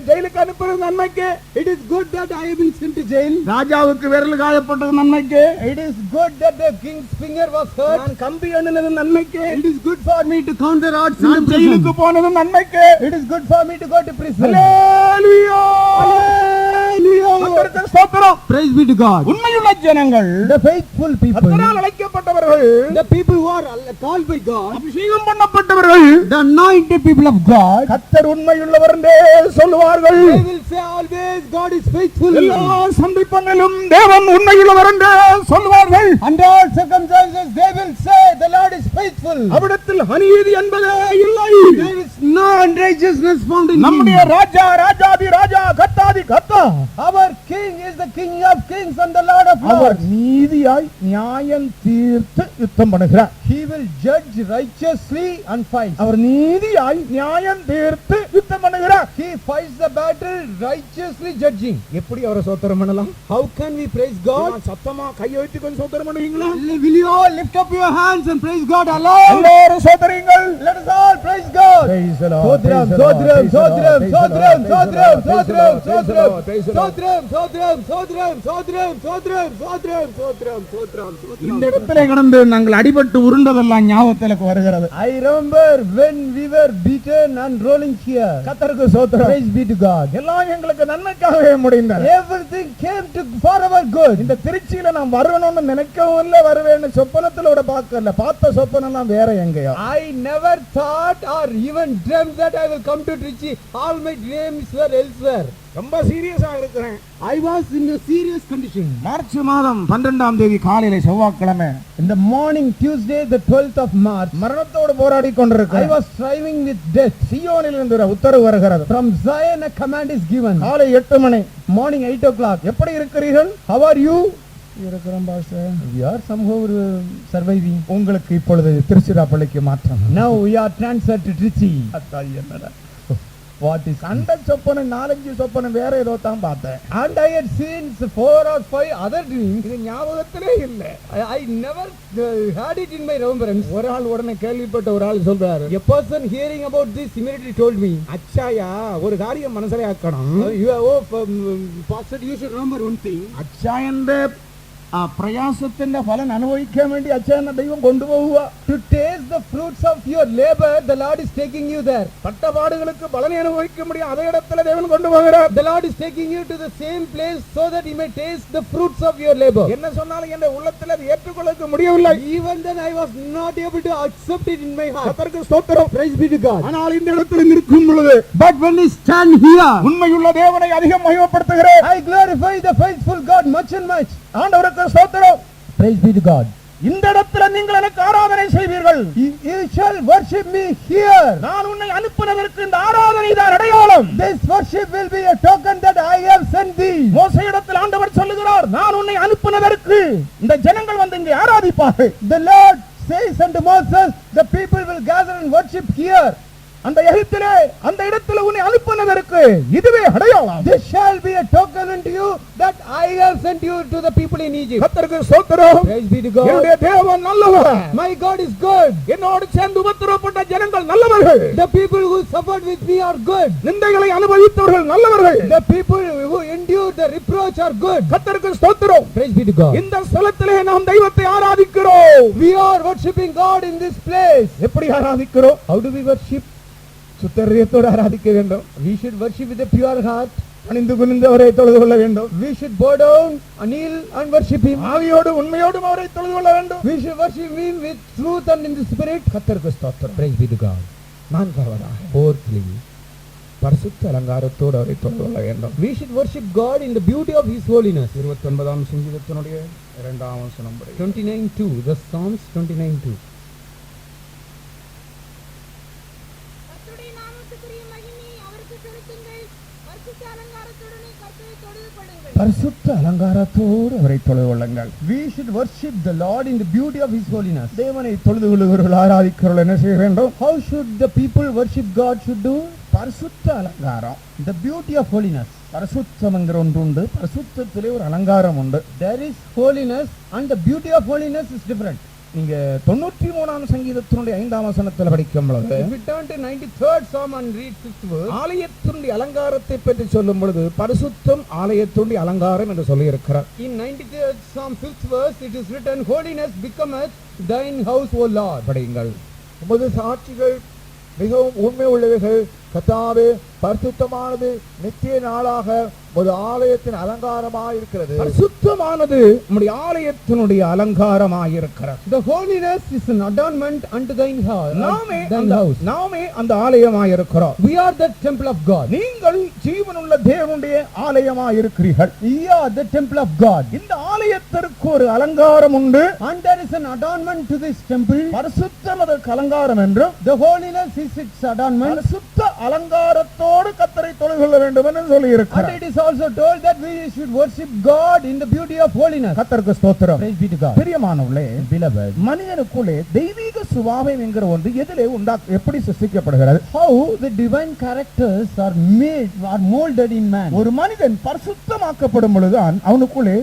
ஜெயிலுக்கு அனுப்புறது நன்மைக்கு. It is good that I have been sent to jail. ராஜாவுக்கு விரல் காயப்பட்டது நன்மைக்கு. It is good that the king's finger was hurt. நான் கம்பி எண்ணினது நன்மைக்கு. It is good for me to count the rods in the நான் prison. ஜெயிலுக்கு போனது நன்மைக்கு. It is good for me to go to prison. Hallelujah. Hallelujah. கர்த்தருக்கு ஸ்தோத்திரம். Praise be to God. உண்மையுள்ள ஜனங்கள், The faithful people, கர்த்தரால் அழைக்கப்பட்டவர்கள், the people who are called by God, அபிஷேகம் பண்ணப்பட்டவர்கள், the anointed people of God, கர்த்தர் உண்மையுள்ளவர் என்றே சொல்லுவார்கள். they will say always, God is faithful. எல்லா சந்தர்ப்பங்களிலும் தேவன் உண்மையுள்ளவர் என்றே சொல்லுவார்கள். Under all circumstances, they will say, the Lord is faithful. அவிடத்தில் அநீதி என்பதே இல்லை. There is no unrighteousness found in நம்முடைய him. ராஜா ராஜாதி ராஜா கர்த்தாதி கர்த்தா, Our king is the King of kings and the Lord of our lords. நீதியாய் நியாயம் தீர்த்து யுத்தம் பண்ணுகிறார். He will judge righteously and fight. அவர் நீதியாய் நியாயம் தீர்த்து யுத்தம் பண்ணுகிறார். He fights the battle righteously judging. எப்படி அவரை சோத்திரம் பண்ணலாம்? How can we praise God? சத்தமா கையை வைத்து கொஞ்சம் சோத்திரம் பண்ணுவீங்களா? Will you all lift up your hands and praise God aloud? எல்லாரும் சோதரிங்கள். Let us all praise God. Praise the Lord. Sodram, Praise the Lord. Sodram, Praise the Lord. Sodram, Praise the Sodram, Lord. Sodram, Praise the Sodram, Lord. Praise the Sodram, Lord. Praise the Lord. Sodram, Sodram, Sodram, Sodram, Sodram, Sodram, Sodram, Sodram, இந்த Sodram. இடத்துல கடந்து நாங்கள் அடிபட்டு உருண்டதெல்லாம் ஞாபகத்திற்கு வருகிறது. I remember when we were beaten and rolling here. கர்த்தருக்கு சோத்திரம். Praise be to God. எல்லாம் எங்களுக்கு நன்மைக்காகவே முடிந்தது. Everything came to for our good. இந்த திருச்சியில நான் வரணும்னு நினைக்கவும் இல்ல, வருவேன்னு சொப்பனத்துல கூட பார்க்கல. பார்த்த சொப்பனம் வேற எங்கேயோ. I never thought or even dreamt that I will come to Trichy. All my dreams were elsewhere. ரொம்ப சீரியஸா இருக்கிறேன். I was in a serious condition. March மாதம் 12ஆம் தேதி காலையில செவ்வாய்க்கிழமை In the morning, Tuesday, the 12th of March, மரணத்தோடு போராடி கொண்டிருக்கிறேன். I was striving with death. சியோனில் இருந்து ஒரு உத்தரவு வருகிறது. From Zion, a command is given. காலை 8 மணி. Morning, 8 o'clock. எப்படி இருக்கிறீர்கள்? How are you? இருக்கிறோம் pastor. We are somehow surviving. உங்களுக்கு இப்பொழுது திருச்சிராப்பள்ளிக்கு மாற்றம். Now we are transferred to Trichy. என்னடா What is கண்ட சொப்பனம் 4-5 சொப்பனம் வேற ஏதோ தான் பார்த்தேன். And I had seen 4 or 5 other dreams. இது ஞாபகத்திலே இல்ல. I never had it in my remembrance. ஒரு ஆள் உடனே கேள்விப்பட்ட ஒரு ஆள் சொல்றாரு, A person hearing about this immediately told me, அச்சாயா ஒரு காரியம் மனசுல ஆக்கணும். Pastor, you should remember one thing. അച്ഛാ എന്റെ പ്രയാസത്തിന്റെ ഫലം അനുഭവിക്കാൻ വേണ്ടി അച്ഛനെ ദൈവം കൊണ്ടുപോവുക. To taste the fruits of your labor, the Lord is taking you there. പട്ടപാടുകൾക്ക് பலனை അനുഭവിக்க முடியும் അതே இடத்துல தேவன் கொண்டுപോகிறார். The Lord is taking you to the same place so that you may taste the fruits of your labor. என்ன சொன்னாலும் என் உள்ளத்துல அது ஏற்றுக்கொள்ள முடியவில்லை. Even then I was not able to accept it in my heart. கர்த்தருக்கு ஸ்தோத்திரம். Praise be to God. ஆனால் இந்த இடத்துல நிற்கும் பொழுது But when we stand here, உண்மையுள்ள தேவனை அதிகம் மகிமைப்படுத்துகிறேன். I glorify the faithful God much and much. ஆண்டவருக்கு ஸ்தோத்திரம். Praise be to God. இந்த இடத்துல நீங்கள் எனக்கு ஆராதனை செய்வீர்கள். You shall worship me here. நான் உன்னை அனுப்பினதற்கு இந்த ஆராதனை தான் அடையாளம். This worship will be a token that I have sent thee. மோசேயிடத்தில் ஆண்டவர் சொல்லுகிறார், நான் உன்னை அனுப்பினதற்கு இந்த ஜனங்கள் வந்து இங்கே ஆராதிப்பார்கள். The Lord says unto Moses, the people will gather and worship here. அந்த எகிப்திலே அந்த இடத்துல உன்னை அனுப்பினதற்கு இதுவே அடையாளம். This shall be a token unto you that I have sent you to the people in Egypt. கர்த்தருக்கு ஸ்தோத்திரம். Praise be to God. என்னுடைய தேவன் நல்லவர். My God is good. என்னோடு சேர்ந்து உபத்திரவப்பட்ட ஜனங்கள் நல்லவர்கள். The people who suffered with me are good. நிந்தைகளை அனுபவித்தவர்கள் நல்லவர்கள். The people who endured the reproach are good. கர்த்தருக்கு ஸ்தோத்திரம். Praise be to God. இந்த ஸ்தலத்திலே நாம் தெய்வத்தை ஆராதிக்கிறோம். We are worshiping God in this place. எப்படி ஆராதிக்கிறோம்? How do we worship? சுத்தரியத்தோடு ஆராதிக்க வேண்டும். We should worship with a pure heart. பணிந்து குனிந்து அவரை தொழுது கொள்ள வேண்டும். We should bow down, kneel and worship him. ஆவியோடு உண்மையோடும் அவரை தொழுது கொள்ள வேண்டும். We should worship him with truth and in the spirit. கர்த்தருக்கு ஸ்தோத்திரம். Praise be to God. நான்காவதாக Fourthly, பரிசுத்த அலங்காரத்தோடு அவரை தொழுது கொள்ள வேண்டும். we should worship God in the beauty of his holiness. 29ஆம் சங்கீதத்தினுடைய 2ஆம் வசனம் படி 29:2, the Psalms 29:2. கர்த்தருடைய நாமத்துக்குரிய மகிமையை அவருக்கு செலுத்துங்கள். பரிசுத்த அலங்காரத்துடனே கர்த்தரை தொழுது கொள்ளுங்கள். பரிசுத்த அலங்காரத்தோடு அவரை தொழுது கொள்ளுங்கள். We should worship the Lord in the beauty of his holiness. தேவனை தொழுது கொள்ளுகிறவர்கள் ஆராதிக்கிறவர்கள் என்ன செய்ய வேண்டும்? How should the people worship God should do? பரிசுத்த அலங்காரம். The beauty of holiness. பரிசுத்தம் என்கிற ஒன்று உண்டு. பரிசுத்தத்திலே ஒரு அலங்காரம் உண்டு. There is holiness and the beauty of holiness is different. நீங்க 93ஆம் சங்கீதத்தினுடைய 5ஆம் வசனத்தில் படிக்கும் பொழுது If we turn to 93rd Psalm and read 5th verse, ஆலயத்தினுடைய அலங்காரத்தை பற்றி சொல்லும் பொழுது பரிசுத்தம் ஆலயத்தினுடைய அலங்காரம் என்று சொல்லி இருக்கிறார். in 93rd Psalm 5th verse, it is written, Holiness becometh thine house, O Lord. படியுங்கள். உமது சாட்சிகள் மிகவும் உண்மை உள்ளவைகள். கர்த்தாவே, பரிசுத்தமானது நித்திய நாளாக ஒரு ஆலயத்தின் அலங்காரமாய் இருக்கிறது. பரிசுத்தமானது நம்முடைய ஆலயத்தினுடைய அலங்காரமாய் இருக்கிறது. The holiness is an adornment unto thine house. நாமே அந்த ஆலயமாய் இருக்கிறோம். We are the temple of God. நீங்கள் ஜீவனுள்ள தேவனுடைய ஆலயமாய் இருக்கிறீர்கள். We are the temple of God. இந்த ஆலயத்திற்கு ஒரு அலங்காரம் உண்டு. And there is an adornment to this temple. பரிசுத்தம் அதற்கு அலங்காரம் என்றும், The holiness is its adornment. பரிசுத்த அலங்காரத்தோடு கர்த்தரை தொழுது கொள்ள வேண்டும் என்று சொல்லி And இருக்கிறார். it is also told that we should worship God in the beauty of holiness. கர்த்தருக்கு ஸ்தோத்திரம். Praise be to God. பிரியமானவர்களே, Beloved, மனிதனுக்குள்ளே தெய்வீக சுபாவம் என்கிற ஒன்று எதிலே எப்படி சிருஷ்டிக்கப்படுகிறது? how the divine characters are made, are molded in man. ஒரு மனிதன் பரிசுத்தமாக்கப்படும் பொழுதுதான் அவனுக்குள்ளே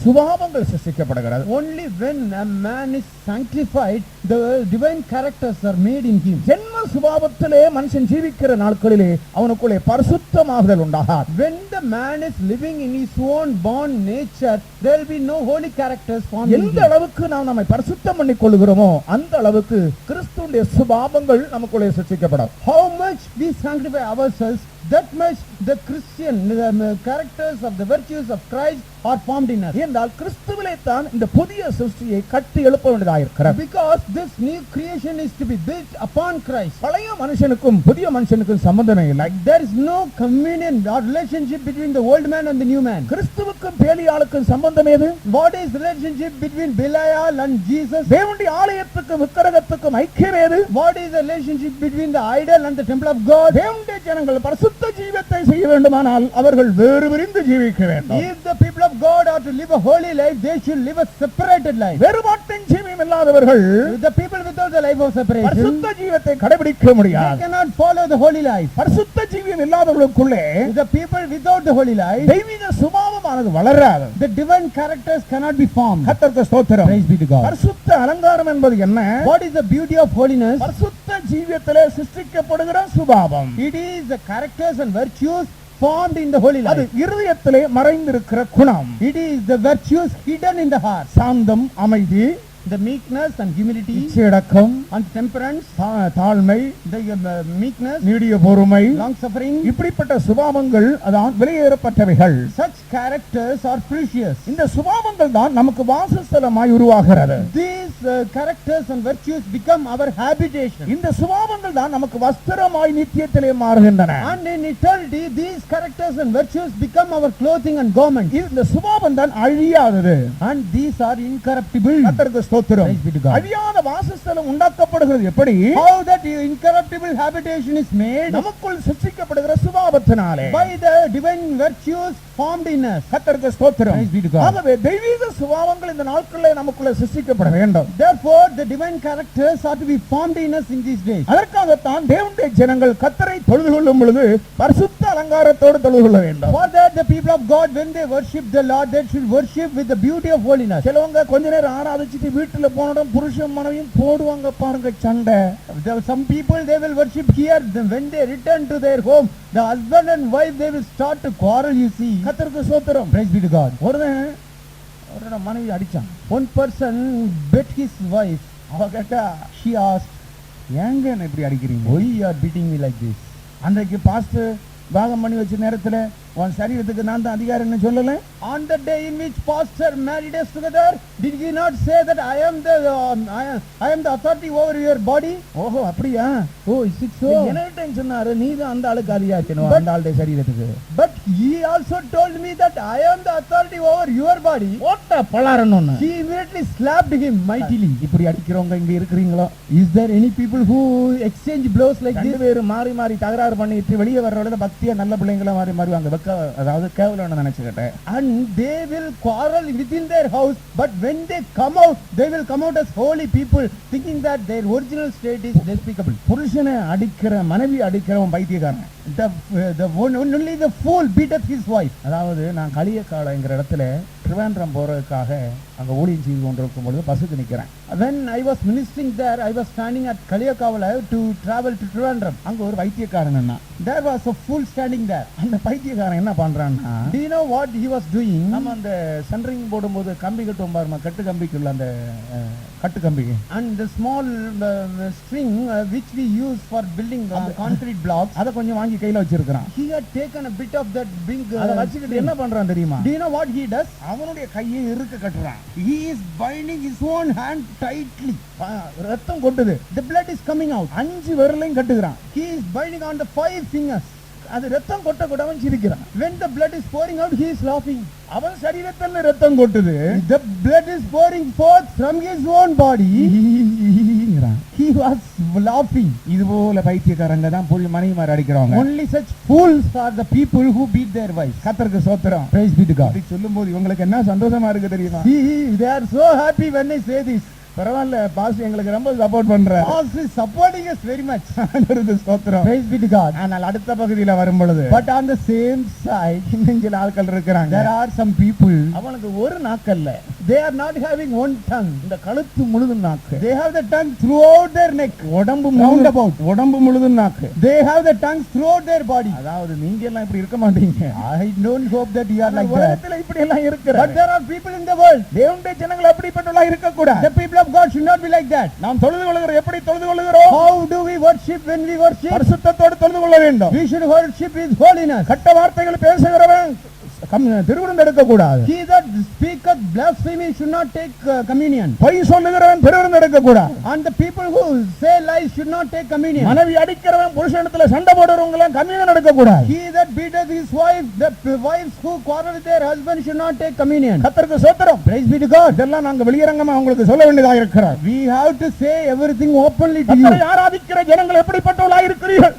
சுபாவங்கள் சிருஷ்டிக்கப்படுகிறது. Only when a man is sanctified, the divine characters are made in him. ஜென்ம சுபாவத்திலே மனுஷன் ஜீவிக்கிற நாட்களிலே அவனுக்குள்ளே பரிசுத்தமாகுதல் உண்டாகாது. When the man is living in his own born nature, there will be no holy characters formed in எந்த him. அளவுக்கு நாம் நம்மை பரிசுத்தம் பண்ணிக் கொள்கிறோமோ அந்த அளவுக்கு கிறிஸ்துவினுடைய சுபாவங்கள் நமக்குள்ளே சிருஷ்டிக்கப்படும். How much we sanctify ourselves, that much the Christian characters of the virtues of Christ are formed in us. என்றால் கிறிஸ்துவிலே தான் இந்த புதிய சிருஷ்டியை கட்டி எழுப்ப வேண்டியதாயிருக்கிறது. Because this new creation is to be built upon Christ. பழைய மனுஷனுக்கும் புதிய மனுஷனுக்கும் சம்பந்தமே இல்லை. There is no communion or relationship between the old man and the new man. கிறிஸ்துவுக்கும் பேலியாளுக்கும் சம்பந்தம் ஏது? What is the relationship between Belial and Jesus? தேவனுடைய ஆலயத்துக்கும் விக்கிரகத்துக்கும் ஐக்கியம் ஏது? What is the relationship between the idol and the temple of God? தேவனுடைய ஜனங்கள் பரிசுத்த ஜீவியத்தை செய்ய வேண்டுமானால் அவர்கள் வேறு பிரிந்து ஜீவிக்க வேண்டும். If the people of God are to live a holy life, they should live a separated life. வேறுபாட்டின் ஜீவியம் இல்லாதவர்கள் The people without the life of separation, பரிசுத்த ஜீவியத்தை கடைபிடிக்க they முடியாது. cannot follow the holy life. பரிசுத்த ஜீவியம் இல்லாதவர்களுக்குள்ளே The people without the holy life, தெய்வீக சுபாவமானது வளராது. the divine characters cannot be formed. கர்த்தருக்கு ஸ்தோத்திரம். Praise be to God. பரிசுத்த அலங்காரம் என்பது என்ன? What is the beauty of holiness? பரிசுத்த ஜீவியத்திலே சிருஷ்டிக்கப்படுகிற சுபாவம். It is the characters and virtues formed in the holy அது life. இருதயத்திலே மறைந்திருக்கிற குணம். It is the virtues hidden in the heart. சாந்தம், அமைதி, The meekness and humility இச்சையடக்கம், and temperance, தாழ்மை, the meekness, நீடிய பொறுமை, long suffering. இப்படிப்பட்ட சுபாவங்கள் அதான் வெளியேறப்பட்டவைகள். Such characters are precious. இந்த சுபாவங்கள் தான் நமக்கு வாசஸ்தலமாய் உருவாகிறது. These characters and virtues become our habitation. இந்த சுபாவங்கள் தான் நமக்கு வஸ்திரமாய் நித்தியத்திலே மாறுகின்றன. And in eternity, these characters and virtues become our clothing and garment. இந்த சுபாவம் தான் அழியாதது. And these are incorruptible. கர்த்தருக்கு ஸ்தோத்திரம். Praise be to God. அழியாத வாசஸ்தலம் உண்டாக்கப்படுகிறது எப்படி? How that incorruptible habitation is made? நமக்குள் சிருஷ்டிக்கப்படுகிற சுபாவத்தினாலே. By the divine virtues formed in us. கர்த்தருக்கு ஸ்தோத்திரம். Praise be to God. ஆகவே தெய்வீக சுபாவங்கள் இந்த நாட்களிலே நமக்குள்ள சிருஷ்டிக்கப்பட வேண்டும். Therefore, the divine characters are to be formed in us in these days. அதற்காகத்தான் தேவனுடைய ஜனங்கள் கர்த்தரை தொழுது கொள்ளும் பொழுது பரிசுத்த அலங்காரத்தோடு தொழுது கொள்ள வேண்டும். For that the people of God, when they worship the Lord, they should worship with the beauty of holiness. சிலவங்க கொஞ்ச நேரம் ஆராதிச்சுட்டு வீட்டுல போனதும் புருஷன் மனைவியும் போடுவாங்க பாருங்க சண்டை. Some people, they will worship here. Then when they return to their home, the husband and wife, they will start to quarrel, you see. கர்த்தருக்கு ஸ்தோத்திரம். Praise be to God. ஒருவன் மனைவி அடிச்சான். One person bit his wife. அவ கேட்டா, She asked, ஏங்க என்ன இப்படி அடிக்கிறீங்க? why you are beating me like this? அன்றைக்கு பாஸ்டர் பாகம் பண்ணி வச்ச நேரத்துல உன் சரீரத்துக்கு நான் தான் அதிகாரம்னு சொல்லல? On the day in which pastor married us together, did he not say that I am the authority over your body? ஓஹோ அப்படியா? Oh, is it so? என்ன சொன்னாரு? நீ தான் அந்த ஆளுக்கு அதிகாரிக்கணும் அந்த ஆளுடைய சரீரத்துக்கு. But he also told me that I am the authority over your body. ஓட்ட பலாரன்னு. He immediately slapped him mightily. இப்படி அடிக்கிறவங்க இங்க இருக்கிறீங்களோ? Is there any people who exchange blows like ரெண்டு this? பேரும் மாறி மாறி தகராறு பண்ணிட்டு வெளியே வர்றவங்க பக்தியா நல்ல பிள்ளைங்களா மாறி மாறுவாங்க. அதாவது கேவலம்னு நினைச்சுக்கிட்டேன். And they will quarrel within their house, but when they come out, they will come out as holy people, thinking that their original state is despicable. புருஷனை அடிக்கிற மனைவி அடிக்கிறவன் பைத்தியக்காரன். Only the fool beateth his wife. அதாவது நான் களியக்காலங்கிற இடத்துல திருவேண்டரம் போறதுக்காக அங்க ஊழியம் செய்து கொண்டிருக்கும் பொழுது பஸ்ஸுக்கு நிக்கிறேன். When I was ministering there, I was standing at Kaliyakavala to travel to Trivandrum. அங்க ஒரு வைத்தியக்காரன் என்ன, There was a fool standing there. அந்த பைத்தியக்காரன் என்ன பண்றான்னா, Do you know what he was doing? நம்ம அந்த சென்டரிங் போடும்போது கம்பி கட்டுவோம் பாருமா, கட்டு கம்பிக்குள்ள அந்த கட்டு கம்பி, And the small string which we use for building concrete blocks, அதை கொஞ்சம் வாங்கி கையில வச்சிருக்கிறான். he had taken a bit of that big அதை வச்சுக்கிட்டு என்ன பண்றான் தெரியுமா, Do you know what he does? அவனுடைய கையை இறுக்க கட்டுறான். He is binding his own hand tightly. ரத்தம் கொட்டுது, The blood is coming out. 5 விரலையும் கட்டுகிறான். He is binding on the 5 fingers. அது ரத்தம் கொட்ட கூடவன் சிரிக்கிறான். When the blood is pouring out, he is laughing. அவன் சரீரத்துல ரத்தம் கொட்டுது, The blood is pouring forth from his own body. He was laughing. இது போல பைத்தியக்காரங்க தான் புல் மனைவிமார் அடிக்கிறவங்க. Only such fools are the people who beat their wives. கர்த்தருக்கு ஸ்தோத்திரம். Praise be to God. அப்படி சொல்லும்போது இவங்களுக்கு என்ன சந்தோஷமா இருக்கு தெரியுமா, They are so happy when I say this. பரவாயில்ல பாஸ் எங்களுக்கு ரொம்ப சப்போர்ட் பண்ற, Boss is supporting us very much. ஆண்டவருக்கு ஸ்தோத்திரம். Praise be to God. ஆனால் அடுத்த பகுதியில வரும் பொழுது But on the same side, இன்னும் சில ஆட்கள் இருக்கிறாங்க, there are some people, அவனுக்கு ஒரு நாக்கல்ல, they are not having one tongue. இந்த கழுத்து முழுதும் நாக்கு, They have the tongue throughout their neck. உடம்பு Roundabout. உடம்பு முழுதும் நாக்கு. They have the tongue throughout their body. அதாவது நீங்க எல்லாம் இப்படி இருக்க மாட்டீங்க, I don't hope that you are like that. உலகத்துல இப்படி எல்லாம் இருக்கிற, But there are people in the world. தேவனுடைய ஜனங்கள் அப்படிப்பட்டவர்களா இருக்க கூடாது. The people of God should not be like that. நாம் தொழுது கொள்கிறோம், எப்படி தொழுது கொள்கிறோம், How do we worship when we worship? பரிசுத்தத்தோடு தொழுது கொள்ள வேண்டும். We should worship with holiness. கட்ட வார்த்தைகள் பேசுகிறவன் திருவிருந்து எடுக்க கூடாது. He that speaketh blasphemy should not take communion. பொய் சொல்லுகிறவன் பெருவிருந்து எடுக்க கூடாது. And the people who say lies should not take communion. மனைவி அடிக்கிறவன் புருஷனிடத்துல சண்டை போடுறவங்க கம்யூனியன் எடுக்க கூடாது. He that beateth his wife, the wives who quarrel with their husband should not take communion. கர்த்தருக்கு ஸ்தோத்திரம். Praise be to God. இதெல்லாம் நாங்க வெளியரங்கமா உங்களுக்கு சொல்ல வேண்டியதாக இருக்கிறது. We have to say everything openly to கர்த்தரை you. ஆராதிக்கிற ஜனங்கள் எப்படிப்பட்டவர்களா இருக்கிறீர்கள்?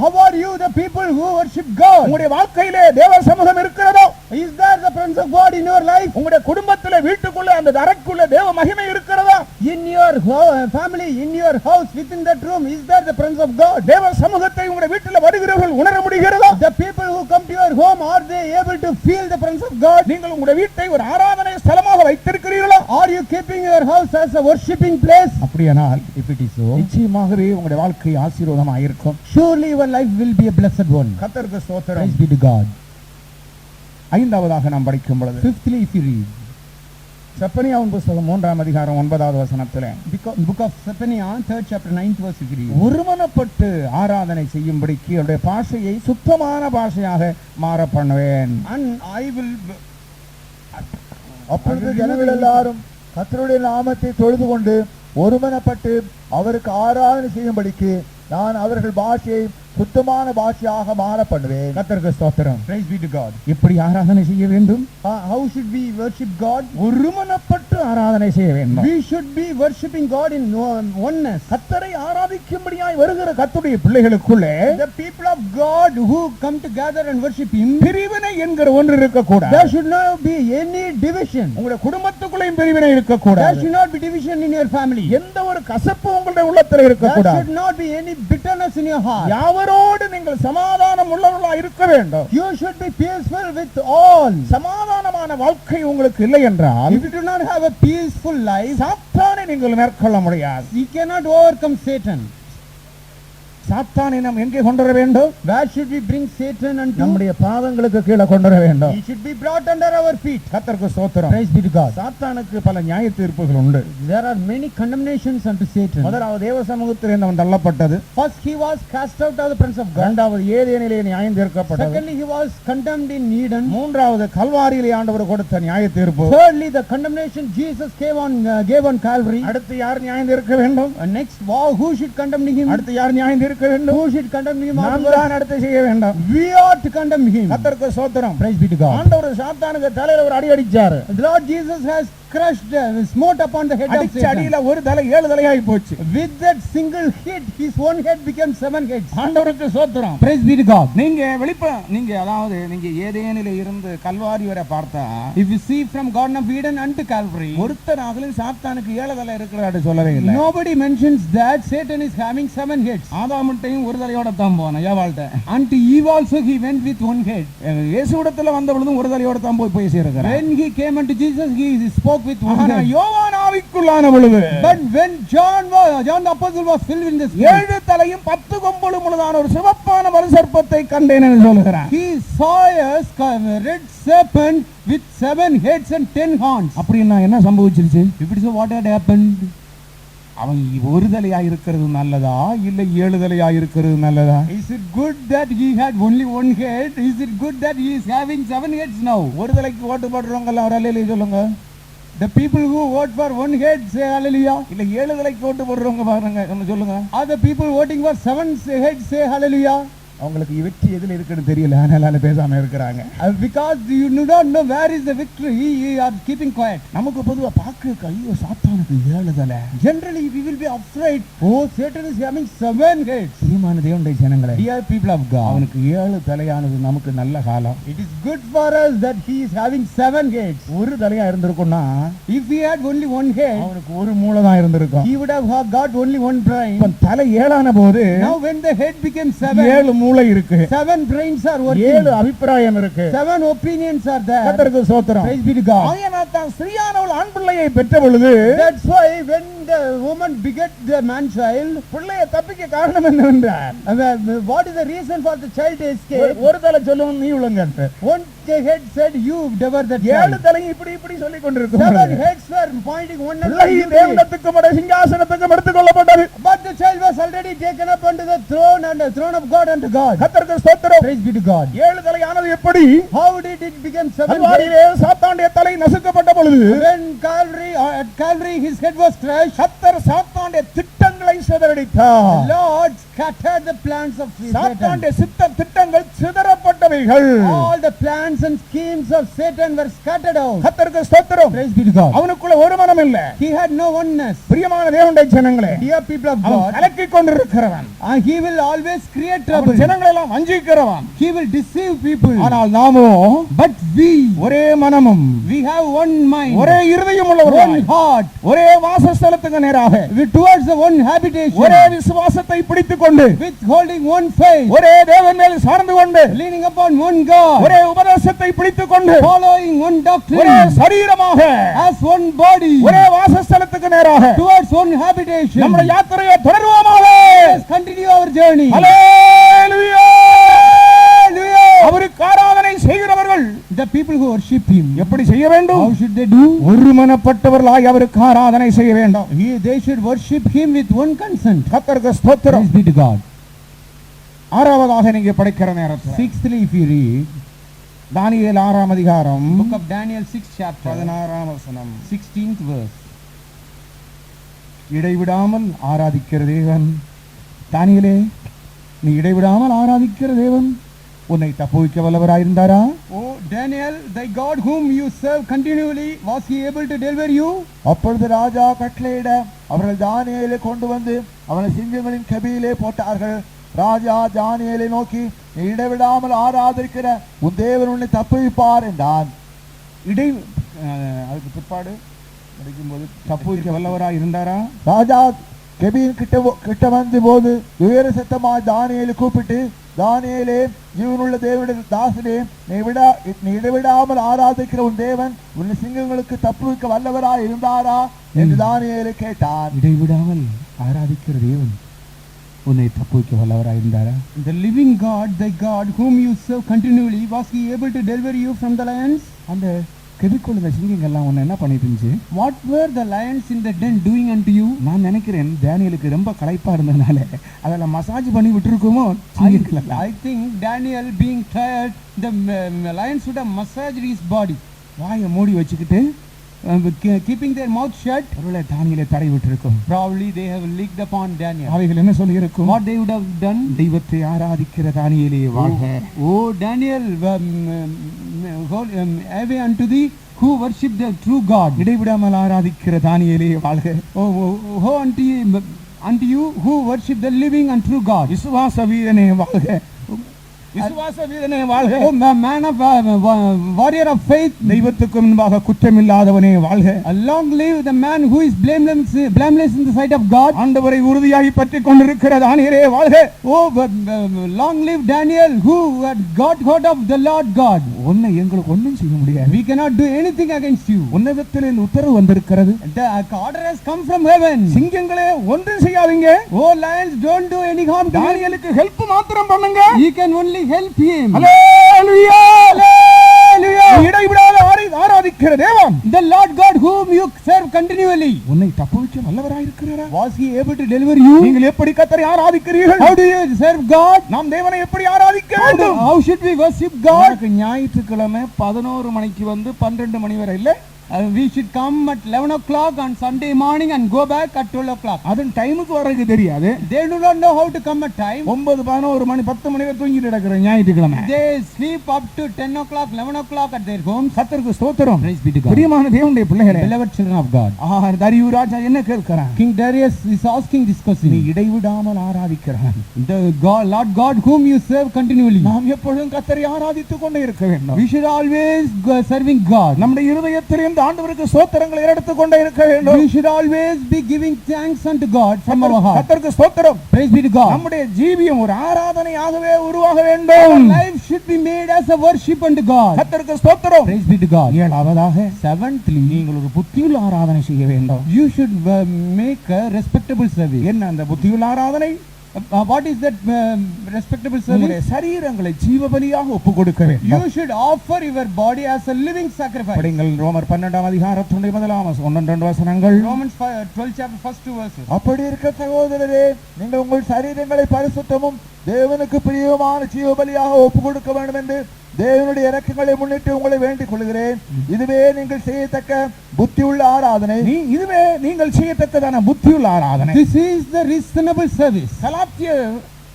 How are you, the people who worship God? உங்களுடைய வாழ்க்கையிலே தேவ சமூகம் இருக்கிறதோ? Is there the presence of God in your life? உங்களுடைய குடும்பத்திலே வீட்டுக்குள்ள அந்த அறைக்குள்ள தேவ மகிமை இருக்கிறதா? In your family, in your house, within that room, is there the presence of God? தேவ சமூகத்தை உங்களுடைய வீட்டில் வருகிறவர்கள் உணர முடிகிறதா? The people who come to your home, are they able to feel the presence of God? நீங்கள் உங்களுடைய வீட்டை ஒரு ஆராதனை ஸ்தலமாக வைத்திருக்கிறீர்களா? Are you keeping your house as a worshiping place? அப்படியானால் If it is so, நிச்சயமாகவே உங்களுடைய வாழ்க்கை ஆசீர்வாதமாக இருக்கும். surely your life will be a blessed one. கர்த்தருக்கு ஸ்தோத்திரம். Praise be to God. ஐந்தாவதாக நாம் படிக்கும் பொழுது, Fifthly, if you read செப்பனியாவின் புத்தகம் 3ஆம் அதிகாரம் 9வது வசனத்திலே, book of Zephaniah, 3rd chapter, 9th verse, if you read, ஒருமனப்பட்டு ஆராதனை செய்யும்படிக்கு அவருடைய பாஷையை சுத்தமான பாஷையாக மாற பண்ணுவேன். and I will அப்பொழுது ஜனங்கள் எல்லாரும் கர்த்தருடைய நாமத்தை தொழுது கொண்டு ஒருமனப்பட்டு அவருக்கு ஆராதனை செய்யும்படிக்கு நான் அவர்கள் பாஷையை சுத்தமான பாஷையாக மாற பண்ணுவேன். கர்த்தருக்கு ஸ்தோத்திரம். praise be to God. இப்படி ஆராதனை செய்ய வேண்டும். How should we worship God? ஒருமனப்பட்டு ஆராதனை செய்ய வேண்டும். We should be worshiping God in oneness. கர்த்தரை ஆராதிக்கும்படியாய் வருகிற கர்த்தருடைய பிள்ளைகளுக்குள்ளே The people of God who come to gather and worship Him, பிரிவினை என்கிற ஒன்று இருக்கக்கூடாது. there should not be any division. உங்களுடைய குடும்பத்துக்குள்ளேயும் பிரிவினை There இருக்கக்கூடாது. should not be division in your family. எந்த ஒரு கசப்பு உங்களுடைய உள்ளத்தில் There இருக்கக்கூடாது. should not be any bitterness in your heart. யாவரோடு நீங்கள் சமாதானம் உள்ளவர்களாக இருக்க வேண்டும். You should be peaceful with all. சமாதானமான வாழ்க்கை உங்களுக்கு இல்லை என்றால் If you do not have a peaceful life, சாத்தானை நீங்கள் மேற்கொள்ள முடியாது. you cannot overcome Satan. சாத்தானை நாம் எங்கே கொண்டு வர வேண்டும்? Where should we bring Satan unto? நம்முடைய பாதங்களுக்கு கீழே கொண்டு வர வேண்டும். He should be brought under our feet. கர்த்தருக்கு ஸ்தோத்திரம். Praise be to God. சாத்தானுக்கு பல நியாய தீர்ப்புகள் உண்டு. There are many condemnations unto Satan. முதலாவது தேவ சமூகத்தில் அவன் தள்ளப்பட்டது. First, he was cast out of the presence of God. இரண்டாவது ஏதேனிலே நியாயம் தீர்க்கப்பட்டது. Secondly, he was condemned in Eden. மூன்றாவது கல்வாரியிலே ஆண்டவர் கொடுத்த நியாய தீர்ப்பு. Thirdly, the condemnation Jesus gave on Calvary. அடுத்து யார் நியாயம் தீர்க்க வேண்டும்? Next, who should condemn him? அடுத்து யார் நியாயம் தீர்க்க வேண்டும்? Who should condemn him? நாம் தான் அடுத்து செய்ய வேண்டும். We ought to condemn him. கர்த்தருக்கு ஸ்தோத்திரம். Praise be to God. ஆண்டவர் சாத்தானுக்கு தலையில ஒரு அடி அடிச்சாரு. The Lord Jesus has crushed, smote upon the head of அடிச்ச Satan. அடியில ஒரு தலை 7 தலையாகி போச்சு. With that single hit, his one head became 7 heads. ஆண்டவருக்கு ஸ்தோத்திரம். Praise be to God. நீங்க அதாவது நீங்க ஏதேனிலே இருந்து கல்வாரி வரை பார்த்தா, If you see from Garden of Eden unto Calvary, ஒருத்தராகலும் சாத்தானுக்கு 7 தலை இருக்கிறாரு சொல்லவே இல்லை. nobody mentions that Satan is having 7 heads. ஆதாமுட்டையும் ஒரு தலையோட தான் போனான் ஏவாள்கிட்ட. Unto Eve also he went with 1 head. இயேசுவிடத்துல வந்த பொழுதும் ஒரு தலையோட தான் போய் சேர்க்கிறார். When he came unto Jesus, he spoke with 1 ஆனா head. யோவான் ஆவிக்குள்ளான பொழுது, But when John the apostle was filled with the Spirit, 7 தலையும் 10 கொம்புகளும் உள்ளதான ஒரு சிவப்பான மறுசர்ப்பத்தை கண்டேன் என்று சொல்லுகிறார். he saw a red serpent with 7 heads and 10 horns. அப்படின்னா என்ன சம்பவிச்சிருச்சு? If it is so, what had happened? அவன் ஒரு தலையா இருக்கிறது நல்லதா இல்ல 7 தலையா இருக்கிறது நல்லதா? Is it good that he had only 1 head? Is it good that he is having 7 heads now? ஒரு தலைக்கு ஓட்டு போடுறவங்க எல்லாம் அல்லேலூயா சொல்லுங்க. The people who vote for 1 head say hallelujah. இல்ல 7 தலைக்கு ஓட்டு போடுறவங்க பாருங்க சொல்லுங்க. Other people voting for 7 heads say hallelujah. அவங்களுக்கு வெற்றி எதுல இருக்குன்னு தெரியல, அதனால பேசாம இருக்கிறாங்க. Because you do not know where is the victory, you are keeping quiet. நமக்கு பொதுவா பாக்கு ஐயோ சாத்தானுக்கு 7 தலை. Generally we will be afraid, oh Satan is having 7 heads. பிரியமான தேவனுடைய ஜனங்களே, Dear people of God, அவனுக்கு 7 தலையானது நமக்கு நல்ல காலம். it is good for us that he is having 7 heads. ஒரு தலையா இருந்திருக்கும்னா, If he had only 1 head, அவனுக்கு ஒரு மூளை தான் இருந்திருக்கும். he would have got only 1 brain. இப்ப தலை 7ஆன போது Now when the head became 7, 7 மூளை இருக்கு, 7 brains are working, 7 அபிப்பிராயம் இருக்கு. 7 opinions are there. கர்த்தருக்கு ஸ்தோத்திரம். Praise be to God. ஆயனால தான் ஸ்திரீயானவள் ஆண் பிள்ளையை பெற்ற பொழுது, That's why when the woman beget the man child, பிள்ளையை தப்பிக்க காரணம் என்னவென்றால், what is the reason for the child to escape? ஒரு தலை சொல்லும் நீ உலங்கன்ட்டு, 1 head said you devour that 7 child. தலையும் இப்படி இப்படி சொல்லிக் கொண்டிருக்கும். 7 heads were pointing one பிள்ளை another. தேவனத்துக்கும் சிங்காசனத்துக்கும் எடுத்துக் கொள்ளப்பட்டது. But the child was already taken up unto the throne and the throne of God unto God. கர்த்தருக்கு ஸ்தோத்திரம். Praise be to God. 7 தலையானது எப்படி? How did it become 7 heads? கல்வாரியிலே சாத்தானுடைய தலை நசுக்கப்பட்ட பொழுது, When at Calvary his head was crushed, கர்த்தர் சாத்தானுடைய திட்டங்களை சிதறடித்தார். the Lord scattered the plans of Satan. சாத்தானுடைய திட்டங்கள் சிதறப்பட்டவைகள். All the plans and schemes of Satan were scattered out. கர்த்தருக்கு ஸ்தோத்திரம். Praise be to God. அவனுக்குள்ள ஒரு மனம் இல்ல. He had no oneness. பிரியமான தேவனுடைய ஜனங்களே, Dear people of அவன் God, கலக்கிக் கொண்டிருக்கிறவன், he will always create trouble. அவன் ஜனங்களை எல்லாம் வஞ்சிக்கிறவன். He will deceive people. ஆனால் நாமோ But we ஒரே மனமும் have one mind, ஒரே இருதயம் one உள்ளவர்கள், heart, ஒரே வாசஸ்தலத்துக்கு நேராக towards the one habitation, ஒரே விசுவாசத்தை பிடித்துக் கொண்டு, with holding one faith, ஒரே தேவன் மேல் சார்ந்து கொண்டு, leaning upon one God, ஒரே உபதேசத்தை பிடித்துக் கொண்டு, following one ஒரே doctrine, சரீரமாக, as one body, ஒரே வாசஸ்தலத்துக்கு நேராக towards one habitation. நம்முடைய யாத்திரையை தொடருவோமாக. Let us continue our journey. Hallelujah. Hallelujah. அவருக்கு ஆராதனை செய்கிறவர்கள் The people who worship him, எப்படி செய்ய வேண்டும்? how should they do? ஒருமனப்பட்டவர்களாய் அவருக்கு ஆராதனை செய்ய வேண்டும். They should worship him with one consent. கர்த்தருக்கு ஸ்தோத்திரம். Praise be to God. ஆறாவதாக நீங்க படிக்கிற நேரத்தில், Sixthly, if you read தானியேல் 6ஆம் அதிகாரம் book of Daniel 6th chapter, 16ஆம் வசனம், 16th verse. இடைவிடாமல் ஆராதிக்கிற தேவன், தானியேலே நீ இடைவிடாமல் ஆராதிக்கிற தேவன் உன்னை தப்புவிக்க வல்லவராயிருந்தாரா? Oh Daniel, thy God whom you serve continually, was he able to deliver you? அப்பொழுது ராஜா கட்டளையிட அவர்கள் தானியேலை கொண்டு வந்து அவனை சிங்கங்களின் கபியிலே போட்டார்கள். ராஜா தானியேலை நோக்கி, நீ இடைவிடாமல் ஆராதிக்கிற உன் தேவன் உன்னை தப்புவிப்பார் என்றான். அதுக்கு பிற்பாடு படிக்கும்போது தப்புவிக்க வல்லவராய் இருந்தாரா? ராஜா கெபியின் கிட்ட வந்த போது உயர சத்தமாய் தானியேலை கூப்பிட்டு, தானியேலே, ஜீவனுள்ள தேவனுடைய தாசனே, நீ இடைவிடாமல் ஆராதிக்கிற உன் தேவன் உன்னை சிங்கங்களுக்கு தப்புவிக்க வல்லவராய் இருந்தாரா என்று தானியேலை கேட்டான். இடைவிடாமல் ஆராதிக்கிற தேவன் உன்னை தப்புவிக்க வல்லவராய் இருந்தாரா? The living God, thy God whom you serve continually, was he able to deliver you from the lions? அந்த கெபிக்குள்ள சிங்கங்கள்லாம் உன்னை என்ன பண்ணிட்டு இருந்துச்சு? What were the lions in the den doing unto you? நான் நினைக்கிறேன் தானியேலுக்கு ரொம்ப களைப்பா இருந்ததுனால அதெல்லாம் மசாஜ் பண்ணி விட்டுருக்குமோ. I think Daniel being tired, the lions would have massaged his body. வாயை மூடி வச்சுக்கிட்டு keeping their mouth shut. ஒருவேளை தானியேலை தடை விட்டுருக்கும். Probably they have licked upon Daniel. அவைகள் என்ன சொல்லி இருக்கும்? What they would have done? தெய்வத்தை ஆராதிக்கிற தானியேலே வாழ்க. Oh Daniel, away unto thee who worship the true God. இடைவிடாமல் ஆராதிக்கிற தானியேலே வாழ்க. Oh, unto you who worship the living and true God. விசுவாச வீரனே வாழ்க. விசுவாச வீரனே வாழ்க. Oh, man of warrior of faith. தெய்வத்துக்கு முன்பாக குற்றமில்லாதவனே வாழ்க. Long live the man who is blameless in the sight of God. ஆண்டவரை உறுதியாய் பற்றிக் கொண்டிருக்கிற தானியேலே வாழ்க. Oh, long live Daniel who had got hold of the Lord God. உன்னை எங்களுக்கு ஒன்றும் செய்ய முடியாது. We cannot do anything against you. உன்னதத்திலே உத்தரவு வந்திருக்கிறது. The order has come from heaven. சிங்கங்களே ஒன்றும் செய்யாதீங்க. Oh, lions, don't do any harm to him. தானியேலுக்கு ஹெல்ப் மாத்திரம் பண்ணுங்க. He can only help him. Hallelujah. Hallelujah. இடைவிடாத ஆராதிக்கிற தேவன். The Lord God whom you serve continually. உன்னை தப்புவிக்க வல்லவராய் இருக்கிறாரா? Was he able to deliver you? நீங்கள் எப்படி கர்த்தரை ஆராதிக்கிறீர்கள்? How do you serve God? நாம் தேவனை எப்படி ஆராதிக்க வேண்டும்? How should we worship God? உனக்கு ஞாயிற்றுக்கிழமை 11 மணிக்கு வந்து 12 மணி வரை இல்ல? We should come at 11 o'clock on Sunday morning and go back at 12 o'clock. அதன் டைமுக்கு வரக்கு தெரியாது. They do not know how to come at time. 9, 11 மணி 10 மணி வரை தூங்கிட்டு கிடக்குற ஞாயிற்றுக்கிழமை. They sleep up to 10 o'clock, 11 o'clock at their homes. கர்த்தருக்கு ஸ்தோத்திரம். Praise be to God. பிரியமான தேவனுடைய பிள்ளைகளே, Beloved children of God. தரியு ராஜா என்ன கேட்கிறான்? King Darius is asking this நீ question. இடைவிடாமல் ஆராதிக்கிறான். The God, Lord God whom you serve continually. நாம் எப்பொழுதும் கர்த்தரை ஆராதித்துக் கொண்டே இருக்க வேண்டும். We should always go serving God. நம்முடைய இருதயத்திலிருந்து ஆண்டவருக்கு ஸ்தோத்திரங்களை எடுத்துக் கொண்டே இருக்க வேண்டும். We should always be giving thanks unto God from our heart. கர்த்தருக்கு ஸ்தோத்திரம். Praise be to God. நம்முடைய ஜீவியம் ஒரு ஆராதனையாகவே உருவாக Our வேண்டும். life should be made as a worship unto God. கர்த்தருக்கு ஸ்தோத்திரம். Praise be to God. ஏழாவதாக Seventhly, நீங்கள் ஒரு புத்தியுள்ள ஆராதனை செய்ய வேண்டும். you should make a respectable service. என்ன அந்த புத்தியுள்ள ஆராதனை? What is that respectable உங்களுடைய service? சரீரங்களை ஜீவபலியாக ஒப்பு கொடுக்க வேண்டும். You should offer your body as a living sacrifice. படிங்கள் ரோமர் 12 அதிகாரத்தினுடைய 1 வசனங்கள். Romans 12 chapter first 2 verses. அப்படி இருக்க சகோதரரே, நீங்கள் உங்கள் சரீரங்களை பரிசுத்தமும் தேவனுக்கு பிரியமான ஜீவபலியாக ஒப்பு கொடுக்க வேண்டும் என்று தேவனுடைய இரக்கங்களை முன்னிட்டு உங்களை வேண்டிக் கொள்கிறேன். இதுவே நீங்கள் செய்யத்தக்க புத்தியுள்ள ஆராதனை. இதுவே நீங்கள் செய்யத்தக்கதான புத்தியுள்ள ஆராதனை. This is the reasonable service. கலாத்தியர்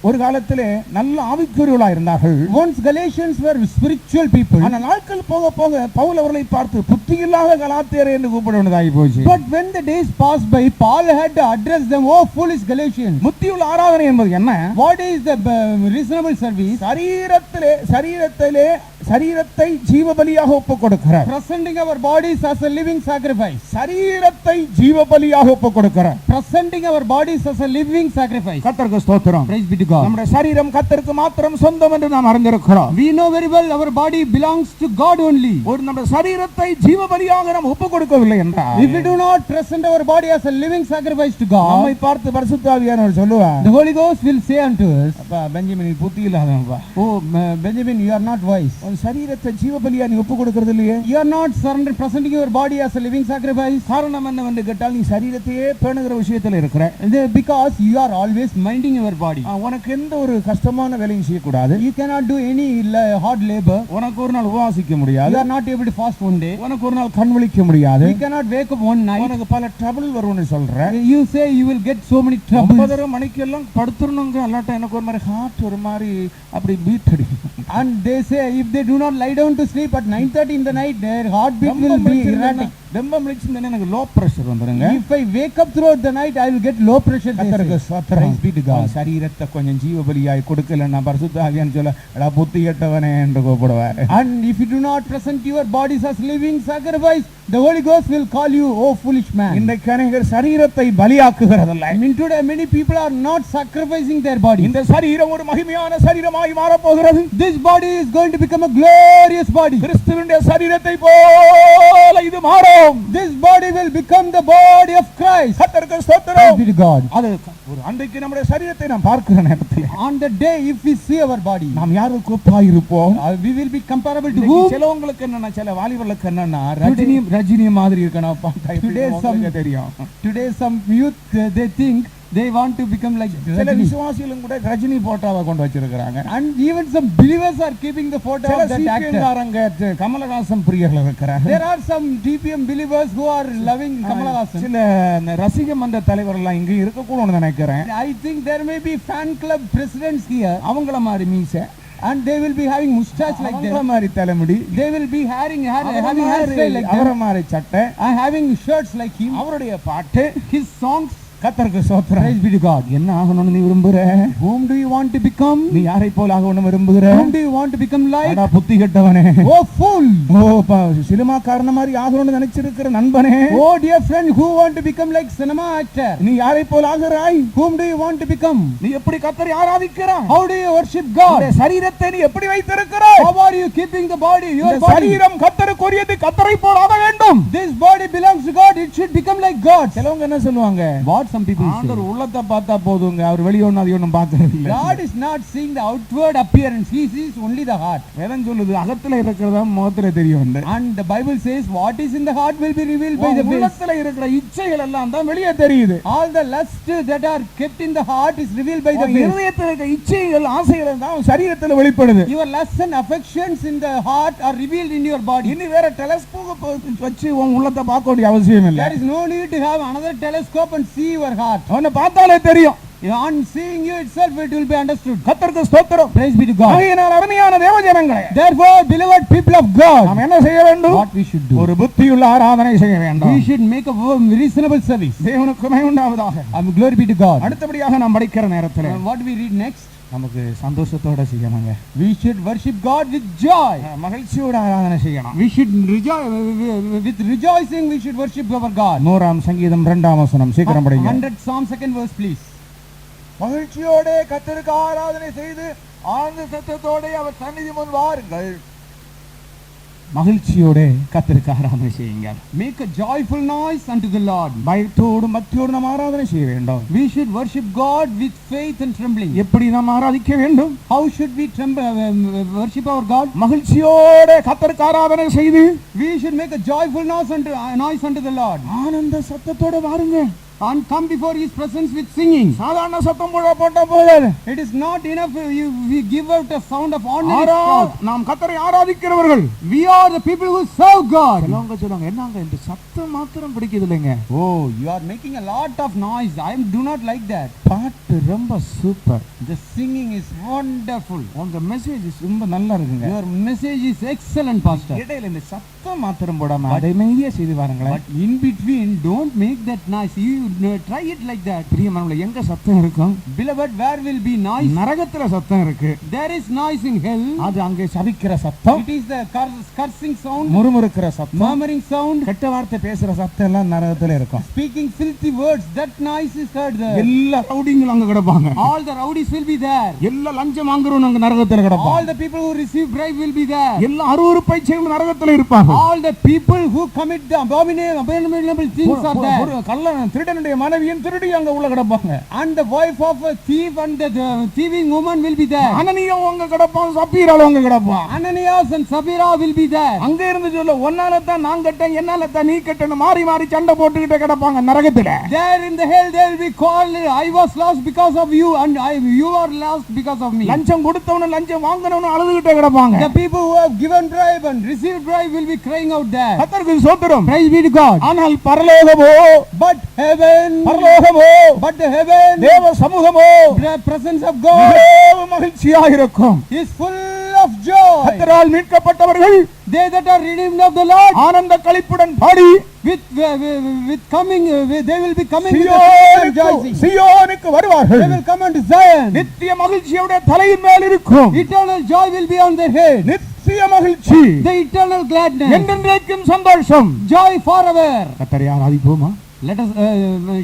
ஒரு காலத்திலே நல்ல ஆவிக்குரியவர்களா இருந்தார்கள். Once Galatians were spiritual people. ஆனா நாட்கள் போக போக பவுல் அவர்களை பார்த்து புத்தியில்லாத கலாத்தியர் என்று கூப்பிட வேண்டியதாகி போச்சு. But when the days passed by, Paul had to address them, oh foolish Galatians. புத்தியுள்ள ஆராதனை என்பது என்ன? What is the reasonable service? சரீரத்தை ஜீவபலியாக ஒப்பு கொடுக்கிறார். Presenting our bodies as a living sacrifice. சரீரத்தை ஜீவபலியாக ஒப்பு கொடுக்கிறார். Presenting our bodies as a living sacrifice. கர்த்தருக்கு ஸ்தோத்திரம். Praise be to God. நம்முடைய சரீரம் கர்த்தருக்கு மாத்திரம் சொந்தம் என்று நாம் அறிந்திருக்கிறோம். We know very well our body belongs to God only. ஒரு நம்முடைய சரீரத்தை ஜீவபலியாக நாம் ஒப்பு கொடுக்கவில்லை என்றால், If we do not present our body as a living sacrifice to God, நம்மை பார்த்து பரிசுத்த ஆவியானவர் சொல்லுவார், the Holy Ghost will say unto us, அப்பா பெஞ்சமின் நீ புத்தி இல்லாதவன்பா. oh Benjamin, you are not wise. உன் சரீரத்தை ஜீவபலியா நீ ஒப்பு கொடுக்கிறது இல்லையே. You are not presenting your body as a living sacrifice. காரணம் என்னவென்று கேட்டால், நீ சரீரத்தையே பேணுகிற விஷயத்தில் இருக்கிற. Because you are always minding your body. உனக்கு எந்த ஒரு கஷ்டமான வேலையும் செய்யக்கூடாது. You cannot do any hard labor. உனக்கு ஒரு நாள் உபவாசிக்க முடியாது. You are not able to fast one day. உனக்கு ஒரு நாள் கண் விழிக்க முடியாது. You cannot wake up one night. உனக்கு பல ட்ரபிள் வரும்னு சொல்றேன். You say you will get so many troubles. 9:30 மணிக்கு எல்லாம் படுத்துறணுங்க. அல்லாட்ட எனக்கு ஒரு மாதிரி ஹார்ட் ஒரு மாதிரி அப்படி பீட் அடிக்கும். And they say if they do not lie down to sleep at 9:30 in the night, their heartbeat will be erratic. ரொம்ப மிளிச்சுன்னா எனக்கு லோ பிரஷர் வந்துருங்க. If I wake up throughout the night, I will get low pressure. கர்த்தருக்கு ஸ்தோத்திரம். Praise be to God. சரீரத்தை கொஞ்சம் ஜீவபலியாய் கொடுக்கலன்னா பரிசுத்த ஆவியானவர் சொல்ல, எடா புத்தி கெட்டவனே என்று கூப்பிடுவார். And if you do not present your bodies as living sacrifice, the Holy Ghost will call you, oh foolish man. இன்றைக்கு அநேகர் சரீரத்தை பலியாக்குகிறதில்லை. I mean today many people are not sacrificing their body. இந்த சரீரம் ஒரு மகிமையான சரீரமாய் மாறப் போகிறது. This body is going to become a glorious body. கிறிஸ்துவினுடைய சரீரத்தை போல இது மாறும். This body will become the body of Christ. கர்த்தருக்கு ஸ்தோத்திரம். Praise be to God. அது ஒரு அன்றைக்கு நம்முடைய சரீரத்தை நாம் பார்க்கிற நேரத்தில் On the day if we see our body, நாம் யாருக்கு ஒப்பாய் இருப்போம்? we will be comparable to இன்னைக்கு whom? சிலவங்களுக்கு என்னன்னா, சில வாலிபர்களுக்கு என்னன்னா, ரஜினி மாதிரி இருக்கணும் பார்த்தா Today உங்களுக்கு தெரியும். Today some youth they think they want to become like சில Rajini. விசுவாசிகளும் கூட ரஜினி போட்டோவை கொண்டு வச்சிருக்கிறாங்க. And even some believers are keeping the photo சில of that actor. சீக்கியங்காரங்க கமலஹாசன் பிரியர்கள் இருக்கிறாங்க. There are some TPM believers who are loving Kamala Hassan. சில ரசிக மன்ற தலைவர்கள் இங்க இருக்கக்கூடாதுன்னு நினைக்கிறேன். I think there may be fan club presidents here. அவங்கள மாதிரி மீசை and they will be having mustache like அவங்கள that. மாதிரி தலைமுடி, They will be having அவரை hairstyle like அவரை that, மாதிரி சட்டை, and having shirts like him. அவருடைய பாட்டு, His songs. கர்த்தருக்கு ஸ்தோத்திரம். Praise be to God. என்ன ஆகணும்னு நீ விரும்புற? Whom do you want to become? நீ யாரை போல ஆகணும்னு விரும்புகிற? Whom do you want to become like? அடா புத்தி கெட்டவனே, Oh fool! சினிமாக்காரன மாதிரி ஆகணும்னு நினைச்சிருக்கிற நண்பனே, Oh dear friend, who want to become like cinema actor? நீ யாரை போல ஆகிறாய்? Whom do you want to become? நீ எப்படி கர்த்தரை ஆராதிக்கிறாய்? How do you worship God? இந்த சரீரத்தை நீ எப்படி வைத்திருக்கிறாய்? How are you keeping the body? Your இந்த body. சரீரம் கர்த்தருக்குரியது, கர்த்தரை போல ஆக வேண்டும். This body belongs to God. It should become like God. சிலவங்க என்ன சொல்லுவாங்க? What some people ஆண்டவர் say. உள்ளத்தை பார்த்தா போதுங்க, அவர் வெளிய ஒண்ணு அது ஒண்ணும் பார்க்கறது இல்ல. God is not seeing the outward appearance. He sees only the heart. வேதம் சொல்லுது அகத்துல இருக்கிறதா முகத்துல தெரியும். And the Bible says what is in the heart will be revealed by the face. உள்ளத்துல இருக்கிற இச்சைகள் எல்லாம் தான் வெளியே தெரியுது. All the lust that are kept in the heart is revealed by the face. இதயத்துல இருக்கிற இச்சைகள் ஆசைகள் தான் சரீரத்துல வெளிப்படுது. Your lusts and affections in the heart are revealed in your body. இனி வேற டெலஸ்கோப் வச்சு உன் உள்ளத்தை பார்க்க வேண்டிய அவசியம் இல்ல. There is no need to have another telescope and see your heart. அவனை பார்த்தாலே தெரியும். On seeing you itself it will be understood. கர்த்தருக்கு ஸ்தோத்திரம். Praise be to God. ஆகையினால் அருமையான தேவஜனங்களே, Therefore, beloved people of God, நாம் என்ன செய்ய வேண்டும்? what we should do? ஒரு புத்தியுள்ள ஆராதனை செய்ய வேண்டும். We should make a reasonable service. தேவனுக்கு மகிமை உண்டாவதாக. Glory be to God. அடுத்தபடியாக நாம் படிக்கிற நேரத்தில் What do we read next? நமக்கு சந்தோஷத்தோட செய்யணுங்க. We should worship God with joy. மகிழ்ச்சியோட ஆராதனை செய்யணும். We should with rejoicing we should worship our God. 100 சங்கீதம் 2 வசனம் சீக்கிரம் படிங்க. 100 Psalm 2nd verse please. மகிழ்ச்சியோட கர்த்தருக்கு ஆராதனை செய்து ஆனந்த சத்தத்தோட அவர் சந்நிதி முன் வாருங்கள். மகிழ்ச்சியோட கர்த்தருக்கு ஆராதனை செய்யுங்கள். Make a joyful noise unto the Lord. பயத்தோடு பக்தியோடு நாம் ஆராதனை செய்ய வேண்டும். We should worship God with faith and trembling. எப்படி நாம் ஆராதிக்க வேண்டும்? How should we worship our God? மகிழ்ச்சியோட கர்த்தருக்கு ஆராதனை செய்து We should make a joyful noise unto the Lord. ஆனந்த சத்தத்தோட வாருங்க. And come before His presence with singing. சாதாரண சத்தம் போட்டா போதாது. It is not enough we give out a sound of ordinary sound. நாம் கர்த்தரை ஆராதிக்கிறவர்கள். We are the people who serve God. சிலவங்க சொல்றாங்க, என்னங்க இந்த சத்தம் மாத்திரம் பிடிக்குது இல்லைங்க. Oh, you are making a lot of noise. I do not like that. பாட்டு ரொம்ப super. The singing is wonderful. உங்க மெசேஜ் ரொம்ப நல்லா இருக்குங்க. Your message is excellent, pastor. இடையில இந்த சத்தம் மாத்திரம் போடாம அதைமையா செய்து வாருங்களேன். But in between don't make that noise. You try it like that. பிரியமானவர்களே, எங்க சத்தம் இருக்கும்? Beloved, where will be noise? நரகத்துல சத்தம் இருக்கு. There is noise in hell. அது அங்கே சபிக்கிற சத்தம். It is the cursing sound, முறுமுறுக்கிற சத்தம், murmuring sound, கெட்ட வார்த்தை பேசுற சத்தம் எல்லாம் நரகத்துல இருக்கும். speaking filthy words. That noise is heard there. எல்லா ரவுடிங்களும் அங்க கிடப்பாங்க. All the rowdies will be there. எல்லா லஞ்சம் வாங்குறவங்க அங்க நரகத்துல கிடப்பாங்க. All the people who receive bribe will be there. எல்லா அருவருப்பை செய்யும் நரகத்துல இருப்பாங்க. All the people who commit the abominable things are there. ஒரு கள்ளன் திருடனுடைய மனைவியும் திருடி அங்க உள்ள கிடப்பாங்க. And the wife of a thief and the thieving woman will be there. அனனியாவும் அங்க கிடப்பான், சப்பீராவும் அங்க கிடப்பான். Ananias and Sapphira will be there. அங்க இருந்து சொல்ல, ஒன்னால தான் நான் கட்டேன், என்னால தான் நீ கட்டணும், மாறி மாறி சண்டை போட்டுக்கிட்டே கிடப்பாங்க நரகத்துல. There in the hell they will be called, I was lost because of you and you are lost because of me. லஞ்சம் கொடுத்தவனும் லஞ்சம் வாங்குனவனும் அழுதுகிட்டே கிடப்பாங்க. The people who have given bribe and received bribe will be crying out there. கர்த்தருக்கு ஸ்தோத்திரம். Praise be to God. ஆனால் பரலோகமோ, But heaven, பரலோகமோ, but the heaven, தேவ சமூகமோ, the presence of God மிகவும் மகிழ்ச்சியாக இருக்கும். is full of joy. கர்த்தரால் மீட்கப்பட்டவர்கள் They that are redeemed of the Lord Ananda களிப்புடன் body with coming they will be coming with the rejoicing. சியோனுக்கு வருவார்கள். They will come unto Zion. நித்திய மகிழ்ச்சியோட தலையின் மேல் இருக்கும். Eternal joy will be on their head. நித்திய மகிழ்ச்சி, The eternal gladness, என்றென்றைக்கும் சந்தோஷம். joy forever. கர்த்தரை ஆராதிப்போமா? Let us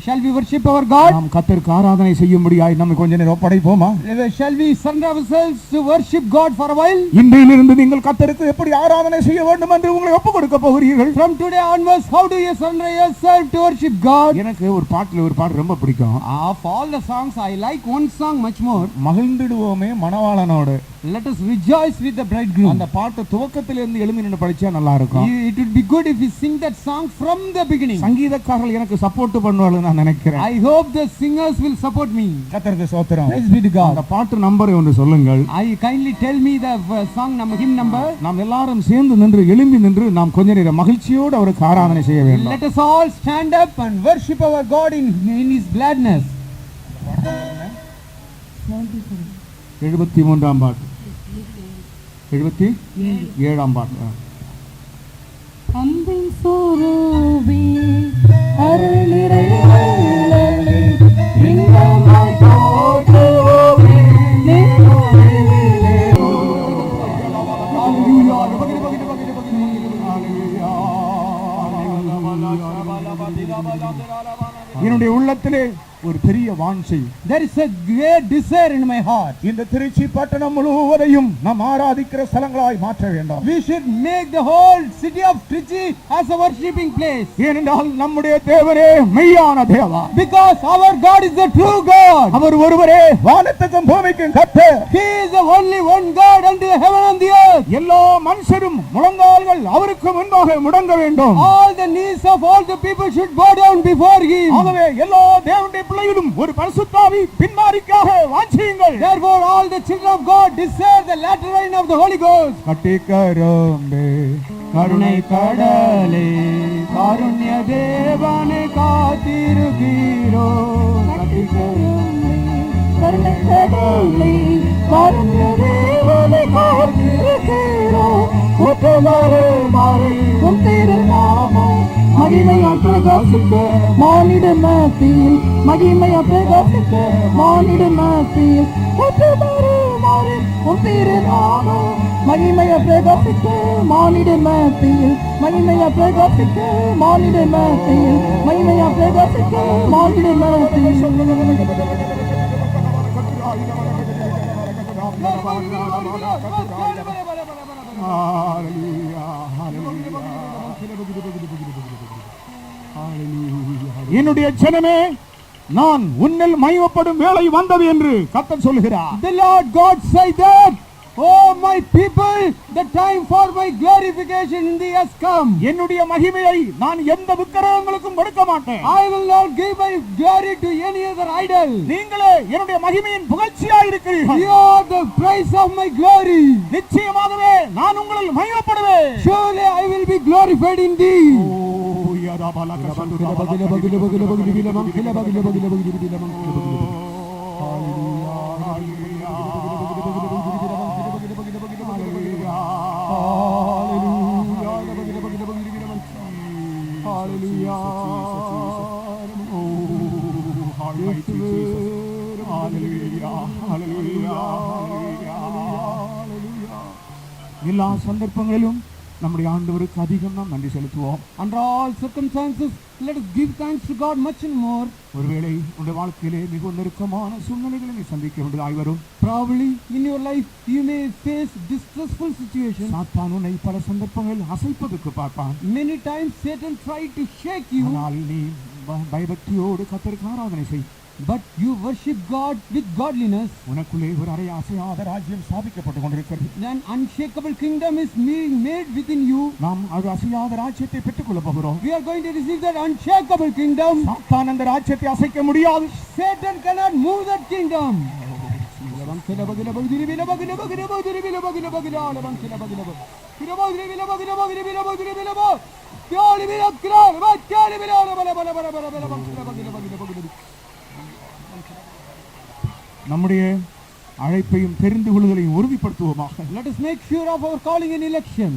shall we worship our God? நாம் கர்த்தருக்கு ஆராதனை செய்யும்படியாய் நம்ம கொஞ்ச நேரம் ஒப்படைப்போமா? Shall we surrender ourselves to worship God for a while? இன்றிலிருந்து நீங்கள் கர்த்தருக்கு எப்படி ஆராதனை செய்ய வேண்டும் என்று உங்களை ஒப்புக் கொடுக்க போகிறீர்கள். From today onwards, how do you surrender yourself to worship God? எனக்கு ஒரு பாட்டு ரொம்ப பிடிக்கும். Of all the songs, I like one song much more. மகிழ்ந்திடுவோமே மணவாளனோடு. Let us rejoice with the bridegroom. அந்த பாட்டு துவக்கத்திலிருந்து எழும்பி நின்று படிச்சா நல்லா இருக்கும். It would be good if we sing that song from the beginning. சங்கீதக்காரர்கள் எனக்கு சப்போர்ட் பண்ணுவார்கள் நான் நினைக்கிறேன். I hope the singers will support me. கர்த்தருக்கு ஸ்தோத்திரம். Praise be to God. அந்த பாட்டு நம்பரை ஒன்று சொல்லுங்கள். I kindly tell me the song number, hymn number. நாம் எல்லாரும் சேர்ந்து நின்று எழும்பி நின்று நாம் கொஞ்ச நேரம் மகிழ்ச்சியோடு அவருக்கு ஆராதனை செய்ய வேண்டும். Let us all stand up and worship our God in his gladness. 73ஆம் பாட்டு. 77ஆம் பாட்டு. அன்பின் சூரூபி அருள் நிறைந்தவளே, இன்பமாய் போற்றுவோமே நெருவிலே. என்னுடைய உள்ளத்திலே ஒரு பெரிய வாஞ்சை, There is a great desire in my heart. இந்த திருச்சி பட்டணம் முழுவதையும் நாம் ஆராதிக்கிற ஸ்தலங்களாய் மாற்ற வேண்டும். We should make the whole city of Trichy as a worshipping place. ஏனென்றால் நம்முடைய தேவரே மெய்யான தேவா. Because our God is the true God. அவர் ஒருவரே வானத்துக்கும் பூமிக்கும் கர்த்தர். He is the only one God unto the heaven and the earth. எல்லா மனுஷரும் முழங்கால்கள் அவருக்கு முன்பாக முடங்க வேண்டும். All the knees of all the people should bow down before Him. ஆகவே எல்லா தேவனுடைய பிள்ளைகளும் ஒரு பரிசுத்தாவி பின்மாரிக்காக வாஞ்சியுங்கள். Therefore all the children of God desire the latter rain of the Holy Ghost. கட்டிக்கரம்பே கருணை கடலே காருண்ய தேவனை காத்திருக்கிறோ. கருணை கடலே காருண்ய தேவனை காத்திருக்கிறோம். ஒற்றமாறு மாறி உம் திருநாமம் மகிமையாய் பிரகாசிக்க மானிட மத்தியில், மகிமையாய் பிரகாசிக்க மானிட மத்தியில். ஒற்றமாறு மாறி உம் திருநாமம் மகிமையாய் பிரகாசிக்க மானிட மத்தியில், மகிமையாய் பிரகாசிக்க மானிட மத்தியில், மகிமையாய் பிரகாசிக்க மானிட மத்தியில். என்னுடைய ஜனமே, நான் உன்னில் மகிமைப்படும் வேளை வந்தது என்று கர்த்தர் சொல்கிறார். The Lord God said that, oh my people, the time for my glorification in thee has come. என்னுடைய மகிமையை நான் எந்த விக்கிரகங்களுக்கும் கொடுக்க மாட்டேன். I will not give my glory to any other idol. நீங்களே என்னுடைய மகிமையின் புகழ்ச்சியாய் இருக்கிறீர்கள். You are the praise of my glory. நிச்சயமாகவே நான் உங்களில் மகிமைப்படுவேன். Surely I will be glorified in thee. எல்லா சந்தர்ப்பங்களிலும் நம்முடைய ஆண்டவருக்கு அதிகம் நாம் நன்றி செலுத்துவோம். Under all circumstances, let us give thanks to God much and more. ஒருவேளை உங்கள் வாழ்க்கையிலே மிக நெருக்கமான சூழ்நிலைகளை நீ சந்திக்க வேண்டியதாய் வரும். Probably in your life you may face distressful situations. சாத்தான் உன்னை பல சந்தர்ப்பங்களில் அசைப்பதற்கு பார்ப்பான். Many times Satan tried to shake you. ஆனால் நீ பயபக்தியோடு கர்த்தருக்கு ஆராதனை செய். But you worship God with godliness. உனக்குள்ளே ஒரு அரை அசையாத ராஜ்யம் ஸ்தாபிக்கப்பட்டு கொண்டிருக்கிறது. An unshakable kingdom is being made within you. நாம் ஒரு அசையாத ராஜ்யத்தை பெற்றுக்கொள்ள போகிறோம். We are going to receive that unshakable kingdom. சாத்தான் அந்த ராஜ்யத்தை அசைக்க முடியாது. Satan cannot move that kingdom. நம்முடைய அழைப்பையும் தெரிந்து கொள்ளுதலையும் உறுதிப்படுத்துவோமாக. Let us make sure of our calling and election.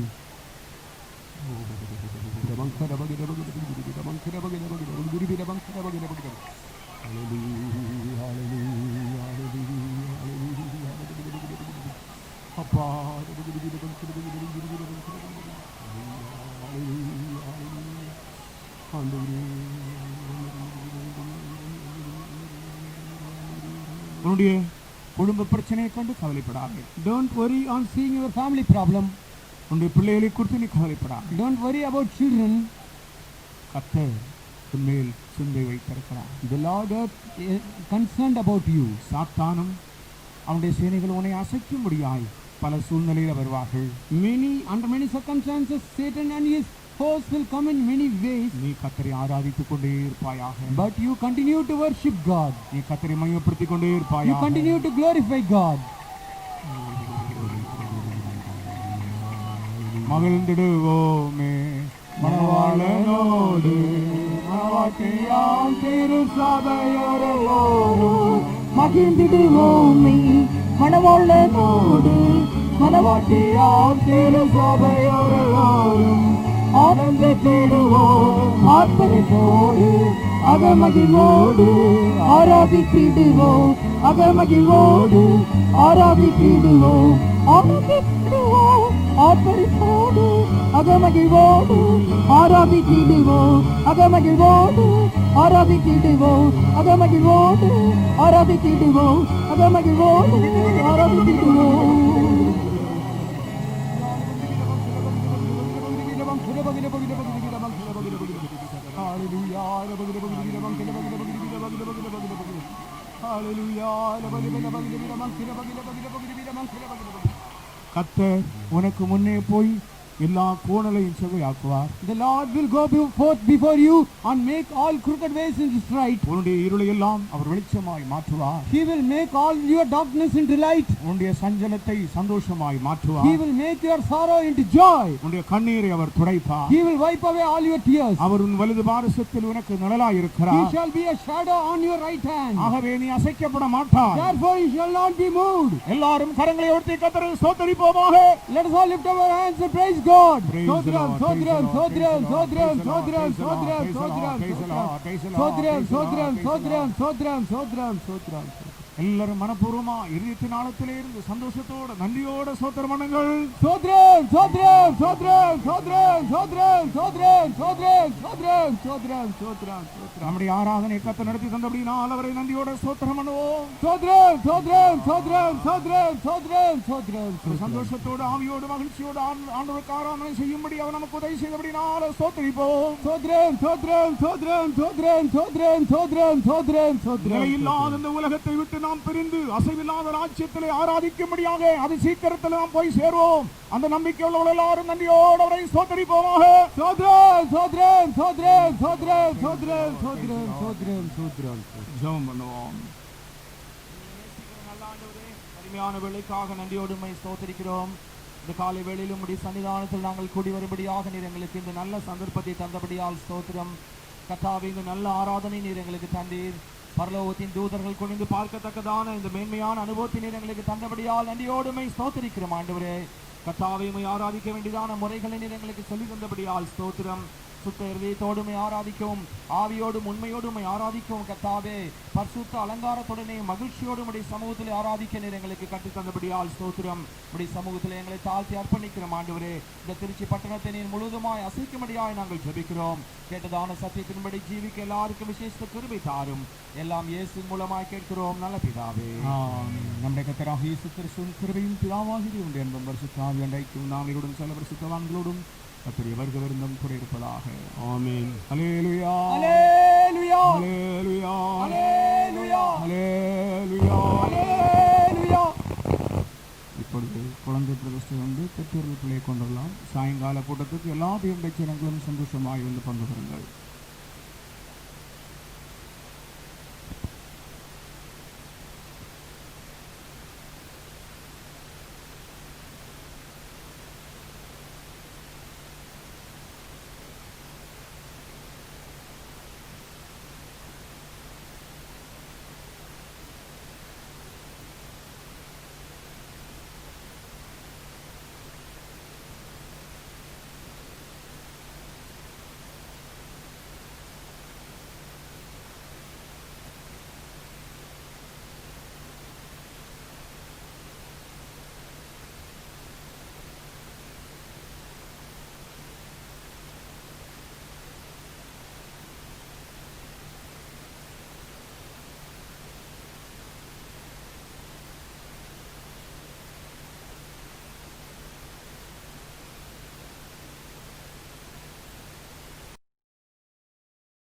உன்னுடைய குடும்ப பிரச்சனையை கண்டு கவலைப்படாதே. Don't worry on seeing your family problem. உன்னுடைய பிள்ளைகளை குறித்து நீ கவலைப்படாதே. Don't worry about children. கர்த்தர் உன்மேல் சிந்தை வைத்திருக்கிறார். The Lord is concerned about you. சாத்தானும் அவனுடைய சேனைகள் உன்னை அசைக்கும்படியாய் பல சூழ்நிலையில் வருவார்கள். Under many circumstances, Satan and his hosts will come in many ways. நீ கர்த்தரை ஆராதித்துக் கொண்டே இருப்பாயாக. But you continue to worship God. நீ கர்த்தரை மகிமைப்படுத்திக் கொண்டே You இருப்பாயாக. continue to glorify God. மகிழ்ந்திடுவோமே மணவாளனோடு மணவாட்டியாம் திரு சபையோரோடு மகிழ்ந்திடுவோமே மணவாளனோடு மனவாட்டியாம் திருசபையோர் எல்லாரும் ஆனந்தித்திடுவோம் ஆர்ப்பரிப்போடு அகமகிழ்வோடு ஆராதித்திடுவோம் அகமகிழ்வோடு ஆராதித்திடுவோம் ஆனந்தித்திடுவோம் ஆர்ப்பரிப்போடு அகமகிழ்வோடு ஆராதித்திடுவோம் அகமகிழ்வோடு ஆராதித்திடுவோம் அகமகிழ்வோடு ஆராதித்திடுவோம் அகமகிழ்வோடு ஆராதித்திடுவோம். கர்த்தர் உனக்கு முன்னே போய் எல்லா கோணலையும் செவ்வையாக்குவார். The Lord will go forth before you and make all crooked ways into straight. உன்னுடைய இருளை எல்லாம் அவர் வெளிச்சமாய் மாற்றுவார். He will make all your darkness into light. உன்னுடைய சஞ்சலத்தை சந்தோஷமாய் மாற்றுவார். He will make your sorrow into joy. உன்னுடைய கண்ணீரை அவர் துடைப்பார். He will wipe away all your tears. அவர் உன் வலது பாரசத்தில் உனக்கு நிழலாய் இருக்கிறார். He shall be a shadow on your right hand. ஆகவே நீ அசைக்கப்பட மாட்டாய். Therefore you shall not be moved. எல்லாரும் கரங்களை உயர்த்தி கர்த்தரை ஸ்தோத்திரிப்போமாக. Let us all lift up our hands and praise God. Sodram, Sodram, Sodram, Sodram, Sodram, Sodram, Sodram, Sodram, Sodram, Sodram, Sodram, Sodram, Sodram. எல்லாரும் மனப்பூர்வமா இதயத்தின் ஆழத்திலே இருந்து சந்தோஷத்தோட நன்றியோட ஸ்தோத்திரம் பண்ணுங்கள். Sodram, Sodram, Sodram, Sodram, Sodram, Sodram, Sodram, Sodram, Sodram, Sodram, Sodram. நம்முடைய ஆராதனை கர்த்தர் நடத்தி தந்தபடியினால் அவரை நன்றியோட ஸ்தோத்திரம் பண்ணுவோம். Sodram, Sodram, Sodram, Sodram, Sodram, Sodram. சந்தோஷத்தோடு ஆவியோடு மகிழ்ச்சியோடு ஆண்டவருக்கு ஆராதனை செய்யும்படி அவர் நமக்கு உதவி செய்தபடியினால் ஸ்தோத்திரிப்போம். Sodram, Sodram, Sodram, Sodram, Sodram, Sodram, Sodram, Sodram. நிலையில்லாத இந்த உலகத்தை விட்டு நாம் பிரிந்து அசைவில்லாத ராஜ்யத்திலே ஆராதிக்கும்படியாக அது சீக்கிரத்தில் நாம் போய் சேருவோம். அந்த நம்பிக்கை உள்ளவர்கள் எல்லாரும் நன்றியோடு அவரை ஸ்தோத்திரிப்போமாக. Sodram, Sodram, Sodram, Sodram, Sodram, Sodram, Sodram, Sodram. ஜெபம் பண்ணுவோம். அருமையான வேளைக்காக நன்றியோடு உம்மை ஸ்தோத்திரிக்கிறோம். இந்த காலை வேளையிலும் உம்முடைய சன்னிதானத்தில் நாங்கள் கூடி வரும்படியாக நீர் எங்களுக்கு இந்த நல்ல சந்தர்ப்பத்தை தந்தபடியால் ஸ்தோத்திரம். கர்த்தாவே, இந்த நல்ல ஆராதனை நீர் எங்களுக்கு தந்தீர். பரலோகத்தின் தூதர்கள் குனிந்து பார்க்கத்தக்கதான இந்த மேன்மையான அனுபவத்தை நீர் எங்களுக்கு தந்தபடியால் நன்றியோடு உம்மை ஸ்தோத்திரிக்கிறோம். ஆண்டவரே, கர்த்தாவே, உம்மை ஆராதிக்க வேண்டியதான முறைகளை நீர் எங்களுக்கு சொல்லி தந்தபடியால் ஸ்தோத்திரம். சுத்த இருதயத்தோடுமை ஆராதிக்கவும் ஆவியோடும் உண்மையோடும் ஆராதிக்கவும் கர்த்தாவே, பரிசுத்த அலங்காரத்துடனே மகிழ்ச்சியோடும் உடைய சமூகத்தில் ஆராதிக்க நீர் எங்களுக்கு கற்றுத் தந்தபடியால் ஸ்தோத்திரம். உடைய சமூகத்தில் எங்களை தாழ்த்தி அர்ப்பணிக்கிறோம். ஆண்டவரே, இந்த திருச்சி பட்டணத்தை நீர் முழுவதுமாய் அசைக்கும்படியாய் நாங்கள் ஜெபிக்கிறோம். கேட்டதான சத்தியத்தின்படி ஜீவிக்க எல்லாருக்கும் விசேஷ கிருபை தாரும். எல்லாம் இயேசு மூலமாய் கேட்கிறோம் நல்ல பிதாவே. நம்முடைய கர்த்தராகிய இயேசு கிறிஸ்துவின் கிருபையும் பிதாவாகிய உடைய அன்பும் பரிசுத்த ஆவியின் ஐக்கியமும் நாங்களோடும் சில பரிசுத்தவான்களோடும் கர்த்தருடைய வருகை வருந்தம் கூட இருப்பதாக. ஆமென். அல்லேலூயா, Hallelujah, அல்லேலூயா, Hallelujah, அல்லேலூயா, Hallelujah. இப்பொழுது குழந்தை பிரதிஷ்டை வந்து பெற்றோர்கள் பிள்ளை கொண்டுள்ளலாம். சாயங்கால கூட்டத்துக்கு எல்லா தேவனுடைய ஜனங்களும் சந்தோஷமாய் வந்து பங்கு பெறுங்கள்.